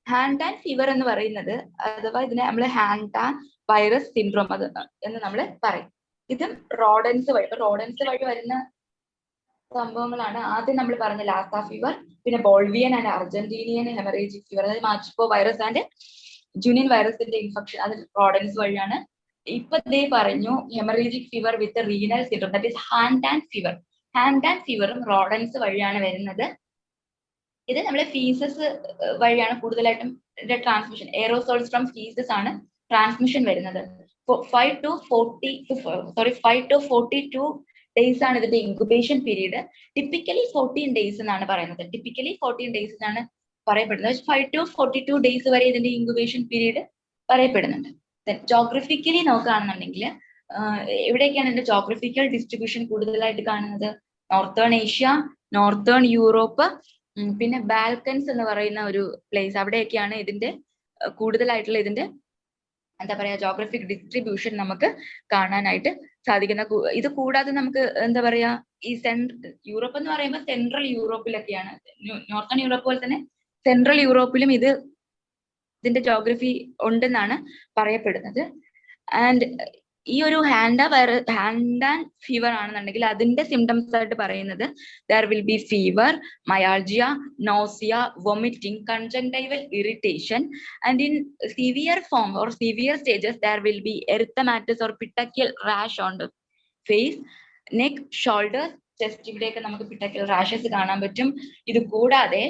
ഹാൻഡ് ആൻഡ് ഫീവർ എന്ന് പറയുന്നത്, അഥവാ ഇതിനെ നമ്മൾ ഹാൻഡ് ആൻഡ് വൈറസ് സിൻഡ്രോം അത് എന്ന് നമ്മൾ പറയും. ഇതും റോഡൻസ് വഴി വരുന്ന സംഭവങ്ങളാണ്. ആദ്യം നമ്മൾ പറഞ്ഞ ലാസ ഫീവർ, പിന്നെ ബോൾവിയൻ ആൻഡ് അർജന്റീനിയൻ ഹെമറേജിക് ഫീവർ, അതായത് മാച്ചിപ്പോ വൈറസ് ആൻഡ് ജുനിൻ വൈറസിന്റെ ഇൻഫെക്ഷൻ അത് റോഡൻസ് വഴിയാണ്. ഇപ്പൊ ദേ പറഞ്ഞു haemorrhagic fever with renal syndrome, that is hand and fever. Hand and ഫീവറും റോഡൻസ് വഴിയാണ് വരുന്നത്. ഇത് നമ്മളെ ഫീസസ് വഴിയാണ് കൂടുതലായിട്ടും ഇതിന്റെ ട്രാൻസ്മിഷൻ. എയറോസോൾസ് ഫ്രം ഫീസസ് ആണ് ട്രാൻസ്മിഷൻ വരുന്നത്. 5 to 42 ഡേയ്സ് ആണ് ഇതിന്റെ ഇൻക്യുബേഷൻ പീരീഡ്. ടിപ്പിക്കലി 14 ഡേയ്സ് എന്നാണ് പറയുന്നത്. ടിപ്പിക്കലി 14 ഡേയ്സ് എന്നാണ് പറയപ്പെടുന്നത്. 5 to 42 ഡേയ്സ് വരെ ഇതിന്റെ ഇൻക്യുബേഷൻ പീരീഡ് പറയപ്പെടുന്നുണ്ട്. ജോഗ്രഫിക്കലി നോക്കുകയാണെന്നുണ്ടെങ്കിൽ എവിടെയൊക്കെയാണ് ഇതിന്റെ ജോഗ്രഫിക്കൽ ഡിസ്ട്രിബ്യൂഷൻ കൂടുതലായിട്ട് കാണുന്നത്? നോർത്തേൺ ഏഷ്യ, നോർത്തേൺ യൂറോപ്പ്, പിന്നെ ബാൽക്കൻസ് എന്ന് പറയുന്ന ഒരു പ്ലേസ്, അവിടെയൊക്കെയാണ് ഇതിന്റെ കൂടുതലായിട്ടുള്ള ഇതിന്റെ എന്താ പറയാ ജോഗ്രഫിക് ഡിസ്ട്രിബ്യൂഷൻ നമുക്ക് കാണാനായിട്ട് സാധിക്കുന്ന. ഇത് കൂടാതെ നമുക്ക് എന്താ പറയാ ഈ യൂറോപ്പ് എന്ന് പറയുമ്പോൾ സെൻട്രൽ യൂറോപ്പിലൊക്കെയാണ്, നോർത്തേൺ യൂറോപ്പ് പോലെ തന്നെ സെൻട്രൽ യൂറോപ്പിലും ഇതിന്റെ ജോഗ്രഫി ഉണ്ടെന്നാണ് പറയപ്പെടുന്നത്. ആൻഡ് ഈ ഒരു ഹാൻഡ് ആൻഡ് ഫീവർ ആണെന്നുണ്ടെങ്കിൽ അതിന്റെ സിംറ്റംസ് ആയിട്ട് പറയുന്നത് there will be fever, myalgia, nausea, vomiting, conjunctival irritation, and in severe form or severe stages there will be erythematous or petechial rash on the face, neck, shoulders, chest, ഇവിടെയൊക്കെ നമുക്ക് petechial rashes കാണാൻ പറ്റും. ഇത് കൂടാതെ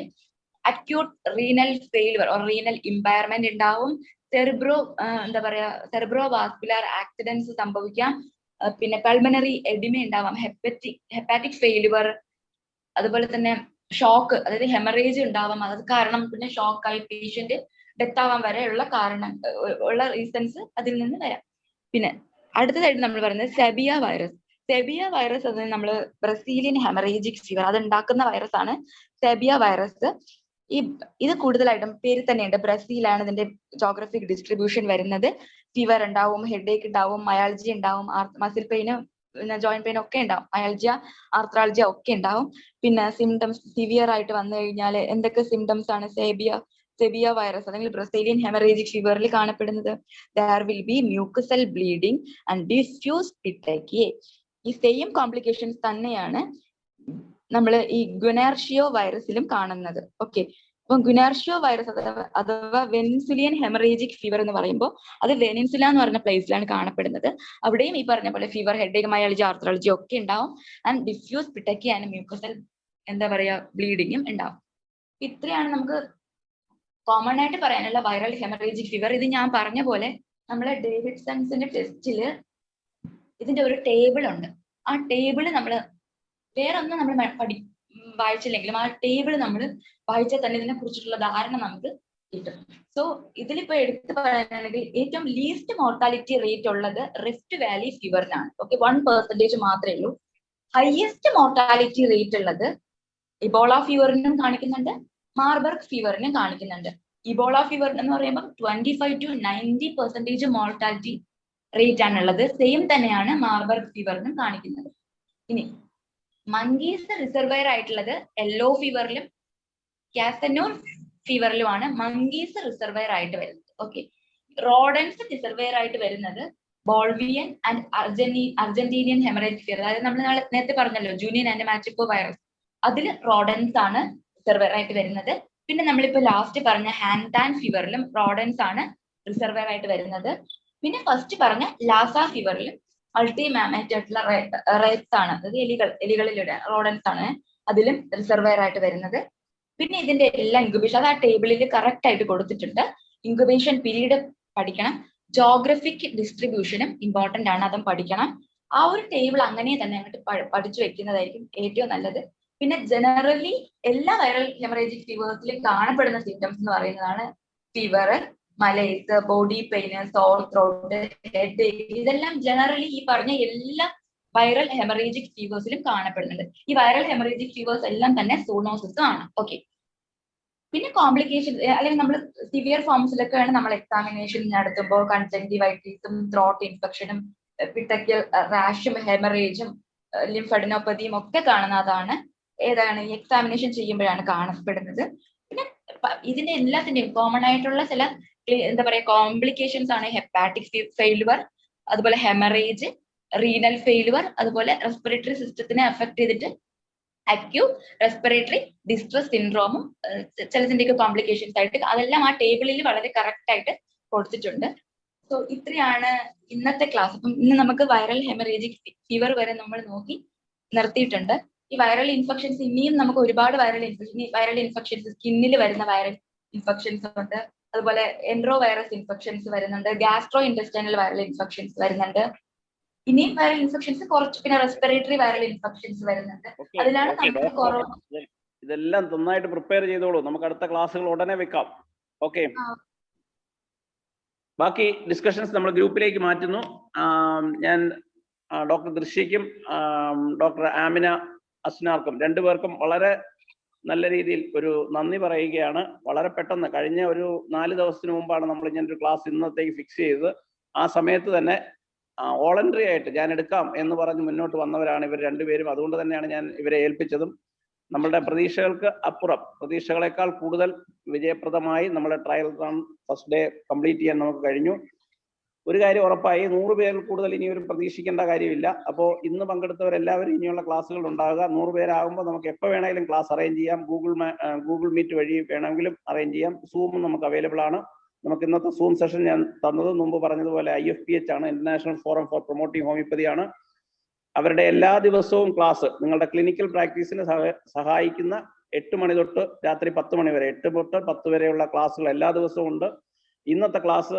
acute renal failure or renal impairment ഉണ്ടാവും. എന്താ പറയാ cerebrovascular accidents സംഭവിക്കാം. പിന്നെ പൾമണറി എഡിമ ഉണ്ടാവാം, ഹെപ്പാറ്റിക് ഫെയിലിയർ, അതുപോലെ തന്നെ ഷോക്ക്, അതായത് ഹെമറേജ് ഉണ്ടാവാം. അത് കാരണം പിന്നെ ഷോക്കായി പേഷ്യന്റ് ഡെത്ത് ആവാൻ വരെയുള്ള ഉള്ള റീസൺസ് അതിൽ നിന്ന് വരാം. പിന്നെ അടുത്തതായിട്ട് നമ്മൾ പറയുന്നത് സെബിയ വൈറസ്. സെബിയ വൈറസ് അത് നമ്മൾ ബ്രസീലിയൻ ഹെമറേജിക് ഫീവർ അത് ഉണ്ടാക്കുന്ന വൈറസ് ആണ് സെബിയ വൈറസ്. ഇത് കൂടുതലായിട്ടും പേര് തന്നെയുണ്ട്, ബ്രസീലാണ് ഇതിന്റെ ജോഗ്രഫിക് ഡിസ്ട്രിബ്യൂഷൻ വരുന്നത്. ഫീവർ ഉണ്ടാവും, ഹെഡേക്ക് ഉണ്ടാവും, മയാൾജി ഉണ്ടാവും, മസിൽ പെയിനും പിന്നെ ജോയിന്റ് പെയിനും ഒക്കെ ഉണ്ടാവും, മയാൾജിയ, ആർത്രാൾജിയ ഒക്കെ ഉണ്ടാവും. പിന്നെ സിംറ്റംസ് സിവിയർ ആയിട്ട് വന്നു കഴിഞ്ഞാൽ എന്തൊക്കെ സിംറ്റംസ് ആണ് സെബിയ വൈറസ് അല്ലെങ്കിൽ ബ്രസീലിയൻ ഹെമറേജിക് ഫീവറിൽ കാണപ്പെടുന്നത്? There will be mucosal bleeding and diffuse petechiae. ഈ സെയിം കോംപ്ലിക്കേഷൻസ് തന്നെയാണ് നമ്മൾ ഈ ഗുനാർഷിയോ വൈറസിലും കാണുന്നത്. ഓക്കെ, അപ്പൊ ഗുനാർഷിയോ വൈറസ് അഥവാ വെനിൻസുലിയൻ ഹെമറേജിക് ഫീവർ എന്ന് പറയുമ്പോൾ അത് വെനിൻസുല എന്ന് പറഞ്ഞ പ്ലേസിലാണ് കാണപ്പെടുന്നത്. അവിടെയും ഈ പറഞ്ഞ പോലെ ഫീവർ, ഹെഡേക്ക്, മയാൾജി, ആർത്രാൾജി ഒക്കെ ഉണ്ടാവും. ആൻഡ് ഡിഫ്യൂസ് പിട്ടക്കി ആൻഡ് മ്യൂക്കസൽ എന്താ പറയാ ബ്ലീഡിങ്ങും ഉണ്ടാവും. ഇത്രയാണ് നമുക്ക് കോമൺ ആയിട്ട് പറയാനുള്ള വൈറൽ ഹെമറേജിക് ഫീവർ. ഇത് ഞാൻ പറഞ്ഞ പോലെ നമ്മളെ ഡേവിഡ്സൺസിന്റെ ടെസ്റ്റില് ഇതിന്റെ ഒരു ടേബിൾ ഉണ്ട്. ആ ടേബിള് നമ്മൾ വേറെ ഒന്നും നമ്മൾ വായിച്ചില്ലെങ്കിലും ആ ടേബിൾ നമ്മൾ വായിച്ചാൽ തന്നെ ഇതിനെ കുറിച്ചിട്ടുള്ള ധാരണ നമുക്ക് കിട്ടും. സോ ഇതിലിപ്പോ എടുത്തു പറയുകയാണെങ്കിൽ ഏറ്റവും ലീസ്റ്റ് മോർട്ടാലിറ്റി റേറ്റ് ഉള്ളത് റിഫ്റ്റ് വാലി ഫീവറിനാണ്. ഓക്കെ, 1% മാത്രമേ ഉള്ളൂ. ഹയസ്റ്റ് മോർട്ടാലിറ്റി റേറ്റ് ഉള്ളത് ഇബോള ഫീവറിനും കാണിക്കുന്നുണ്ട്, മാർബർഗ് ഫീവറിനും കാണിക്കുന്നുണ്ട്. ഇബോള ഫീവർ എന്ന് പറയുമ്പോൾ 25 to 90% മോർട്ടാലിറ്റി റേറ്റ് ആണുള്ളത്. സെയിം തന്നെയാണ് മാർബർഗ് ഫീവറിനും കാണിക്കുന്നത്. ഇനി മങ്കീസ് റിസർവയർ ആയിട്ടുള്ളത് യെല്ലോ ഫീവറിലും കാസനൂർ ഫീവറിലുമാണ് മങ്കീസ് റിസർവയർ ആയിട്ട് വരുന്നത്. ഓക്കെ, റോഡൻസ് റിസർവയർ ആയിട്ട് വരുന്നത് ബോൾവിയൻ ആൻഡ് അർജന്റീനിയൻ ഹെമറേജിക് ഫീവർ, അതായത് നമ്മൾ നേരത്തെ പറഞ്ഞല്ലോ ജൂനിയൻ ആൻഡ് മാച്ചിപ്പോ വൈറസ്, അതിൽ റോഡൻസ് ആണ് റിസർവയർ ആയിട്ട് വരുന്നത്. പിന്നെ നമ്മളിപ്പോ ലാസ്റ്റ് പറഞ്ഞ ഹാൻഡ് ആൻഡ് ഫീവറിലും റോഡൻസ് ആണ് റിസർവയർ ആയിട്ട് വരുന്നത്. പിന്നെ ഫസ്റ്റ് പറഞ്ഞ ലാസ ഫീവറിലും മൾട്ടി മാമേറ്റ് ആയിട്ടുള്ള റേറ്റ്സ് ആണ്, അതായത് എലികളിലൂടെ റോഡൻസ് ആണ് അതിലും റിസർവയർ ആയിട്ട് വരുന്നത്. പിന്നെ ഇതിന്റെ എല്ലാ ഇൻക്യുബേഷൻ അത് ആ ടേബിളിൽ കറക്റ്റ് ആയിട്ട് കൊടുത്തിട്ടുണ്ട്. ഇൻക്യുബേഷൻ പീരീഡ് പഠിക്കണം, ജോഗ്രഫിക് ഡിസ്ട്രിബ്യൂഷനും ഇമ്പോർട്ടന്റ് ആണ്, അതും പഠിക്കണം. ആ ഒരു ടേബിൾ അങ്ങനെ തന്നെ അങ്ങോട്ട് പഠിച്ചു വെക്കുന്നതായിരിക്കും ഏറ്റവും നല്ലത്. പിന്നെ ജനറലി എല്ലാ വൈറൽ ഹെമറേജിക് ഫീവേഴ്സിലും കാണപ്പെടുന്ന സിംറ്റംസ് എന്ന് പറയുന്നതാണ് fever, malaise, body pain, sore throat, headache. ഇതെല്ലാം ജനറലി ഈ പറഞ്ഞ എല്ലാ വൈറൽ ഹെമറേജിക് ഫീവേഴ്സിലും കാണപ്പെടുന്നുണ്ട്. ഈ വൈറൽ ഹെമറേജിക് ഫീവേഴ്സ് എല്ലാം തന്നെ സൂണോസിസ് ആണ്. ഓക്കെ, പിന്നെ കോംപ്ലിക്കേഷൻ അല്ലെങ്കിൽ നമ്മൾ സിവിയർ ഫോംസിലൊക്കെയാണ് നമ്മൾ എക്സാമിനേഷൻ നടത്തുമ്പോൾ കൺജങ്ക്റ്റിവൈറ്റിസും ത്രോട്ട് ഇൻഫെക്ഷനും പിട്ടക്കൽ റാഷും ഹെമറേജും ലിംഫഡിനോപ്പതിയും ഒക്കെ കാണുന്നതാണ്. ഏതാണ് ഈ എക്സാമിനേഷൻ ചെയ്യുമ്പോഴാണ് കാണപ്പെടുന്നത്. പിന്നെ ഇതിന്റെ എല്ലാത്തിന്റെയും കോമൺ ആയിട്ടുള്ള ചില എന്താ പറയാ കോംപ്ലിക്കേഷൻസ് ആണ് ഹെപ്പാറ്റിക് ഫെയിലുവർ, അതുപോലെ ഹെമറേജ്, റീനൽ ഫെയിലുവർ, അതുപോലെ റെസ്പിറേറ്ററി സിസ്റ്റത്തിനെ അഫക്ട് ചെയ്തിട്ട് അക്യൂട്ട് റെസ്പിറേറ്ററി ഡിസ്ട്രസ് സിൻഡ്രോമും ചിലതിന്റെയൊക്കെ കോംപ്ലിക്കേഷൻസ് ആയിട്ട് അതെല്ലാം ആ ടേബിളിൽ വളരെ കറക്റ്റ് ആയിട്ട് കൊടുത്തിട്ടുണ്ട്. സോ ഇത്രയാണ് ഇന്നത്തെ ക്ലാസ്. അപ്പം ഇന്ന് നമുക്ക് വൈറൽ ഹെമറേജിക് ഫീവർ വരെ നമ്മൾ നോക്കി നിർത്തിയിട്ടുണ്ട്. ഈ വൈറൽ ഇൻഫെക്ഷൻസ് ഇനിയും നമുക്ക് ഒരുപാട് വൈറൽ ഇൻഫെക്ഷൻസ് സ്കിന്നിൽ വരുന്ന വൈറൽ ഇൻഫെക്ഷൻസ് ഉണ്ട്, അതുപോലെ എൻട്രോ വൈറസ് ഇൻഫെക്ഷൻസ് വരുന്നുണ്ട്, ഗ്യാസ്ട്രോ ഇൻറ്റെസ്റ്റൈനൽ വൈറൽ ഇൻഫെക്ഷൻസ് വരുന്നുണ്ട്, ഇനിയും വൈറൽ ഇൻഫെക്ഷൻസ് കുറച്ച്, പിന്നെ റെസ്പിറേറ്ററി വൈറൽ ഇൻഫെക്ഷൻസ് വരുന്നുണ്ട്. അതിലാണ് നമുക്ക് കൊറോണ. ഇതെല്ലാം നന്നായിട്ട് പ്രിപ്പയർ ചെയ്തോളൂ, നമുക്ക് അടുത്ത ക്ലാസ്സുകൾ ഉടനെ വെക്കാം. ഓക്കെ, ബാക്കി ഡിസ്കഷൻസ് നമ്മൾ ഗ്രൂപ്പിലേക്ക് മാറ്റുന്നു. ഞാൻ ഡോക്ടർ ദൃശ്യയ്ക്കും ഡോക്ടർ ആമിന അസ്നാർക്കും രണ്ടുപേർക്കും വളരെ നല്ല രീതിയിൽ ഒരു നന്ദി പറയുകയാണ്. വളരെ പെട്ടെന്ന് കഴിഞ്ഞ ഒരു 4 ദിവസത്തിന് മുമ്പാണ് നമ്മൾ ഇങ്ങനെ ഒരു ക്ലാസ് ഇന്നത്തേക്ക് ഫിക്സ് ചെയ്തത്. ആ സമയത്ത് തന്നെ വോളണ്ടറി ആയിട്ട് ഞാൻ എടുക്കാം എന്ന് പറഞ്ഞ് മുന്നോട്ട് വന്നവരാണ് ഇവർ രണ്ടുപേരും. അതുകൊണ്ട് തന്നെയാണ് ഞാൻ ഇവരെ ഏൽപ്പിച്ചതും. നമ്മളുടെ പ്രതീക്ഷകൾക്ക് അപ്പുറം, പ്രതീക്ഷകളെക്കാൾ കൂടുതൽ വിജയപ്രദമായി നമ്മുടെ trial run first day complete ചെയ്യാൻ നമുക്ക് കഴിഞ്ഞു. ഒരു കാര്യം ഉറപ്പായി, 100 പേരിൽ കൂടുതൽ ഇനിയൊരു പ്രതീക്ഷിക്കേണ്ട കാര്യമില്ല. അപ്പോൾ ഇന്ന് പങ്കെടുത്തവരെല്ലാവരും ഇനിയുള്ള ക്ലാസ്സുകൾ ഉണ്ടാകുക. 100 പേരാകുമ്പോൾ നമുക്ക് എപ്പോൾ വേണമെങ്കിലും ക്ലാസ് അറേഞ്ച് ചെയ്യാം. ഗൂഗിൾ മീറ്റ് വഴി വേണമെങ്കിലും അറേഞ്ച് ചെയ്യാം. സൂമും നമുക്ക് അവൈലബിൾ ആണ്. നമുക്ക് ഇന്നത്തെ സൂം സെഷൻ ഞാൻ തന്നത് മുമ്പ് പറഞ്ഞതുപോലെ IFPH ആണ്, international forum for promoting homoeopathy ആണ്. അവരുടെ എല്ലാ ദിവസവും ക്ലാസ് നിങ്ങളുടെ ക്ലിനിക്കൽ പ്രാക്ടീസിന് സഹായിക്കുന്ന 8 മണി തൊട്ട് രാത്രി 10 മണി വരെ, 8 തൊട്ട് 10 വരെയുള്ള ക്ലാസ്സുകൾ എല്ലാ ദിവസവും ഉണ്ട്. ഇന്നത്തെ ക്ലാസ്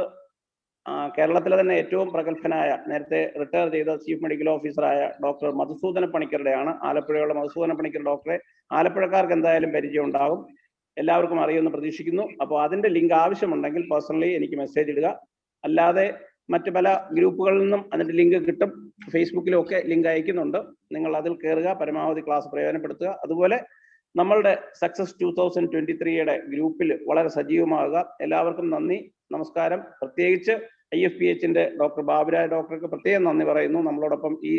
കേരളത്തിലെ തന്നെ ഏറ്റവും പ്രഗത്ഭനായ, നേരത്തെ റിട്ടയർ ചെയ്ത ചീഫ് മെഡിക്കൽ ഓഫീസറായ ഡോക്ടർ മധുസൂദന പണിക്കരുടെയാണ്. ആലപ്പുഴയുള്ള മധുസൂദന പണിക്കർ ഡോക്ടറെ ആലപ്പുഴക്കാർക്ക് എന്തായാലും പരിചയം ഉണ്ടാകും, എല്ലാവർക്കും അറിയുമെന്ന് പ്രതീക്ഷിക്കുന്നു. അപ്പോൾ അതിന്റെ ലിങ്ക് ആവശ്യമുണ്ടെങ്കിൽ പേഴ്സണലി എനിക്ക് മെസ്സേജ് ഇടുക. അല്ലാതെ മറ്റു പല ഗ്രൂപ്പുകളിൽ നിന്നും അതിന്റെ ലിങ്ക് കിട്ടും, ഫേസ്ബുക്കിലും ഒക്കെ ലിങ്ക് അയക്കുന്നുണ്ട്. നിങ്ങൾ അതിൽ കയറുക, പരമാവധി ക്ലാസ് പ്രയോജനപ്പെടുത്തുക. അതുപോലെ നമ്മളുടെ സക്സസ് 2023യുടെ ഗ്രൂപ്പിൽ വളരെ സജീവമാകുക. എല്ലാവർക്കും നന്ദി, നമസ്കാരം. പ്രത്യേകിച്ച് IFPHന്റെ ഡോക്ടർ ബാബുരായ ഡോക്ടർക്ക് പ്രത്യേകം നന്ദി പറയുന്നു. നമ്മളോടൊപ്പം ഈ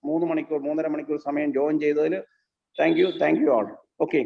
3 മണിക്കൂർ 3.5 മണിക്കൂർ സമയം ജോയിൻ ചെയ്തതിൽ താങ്ക് യു ആൾ. ഓക്കെ.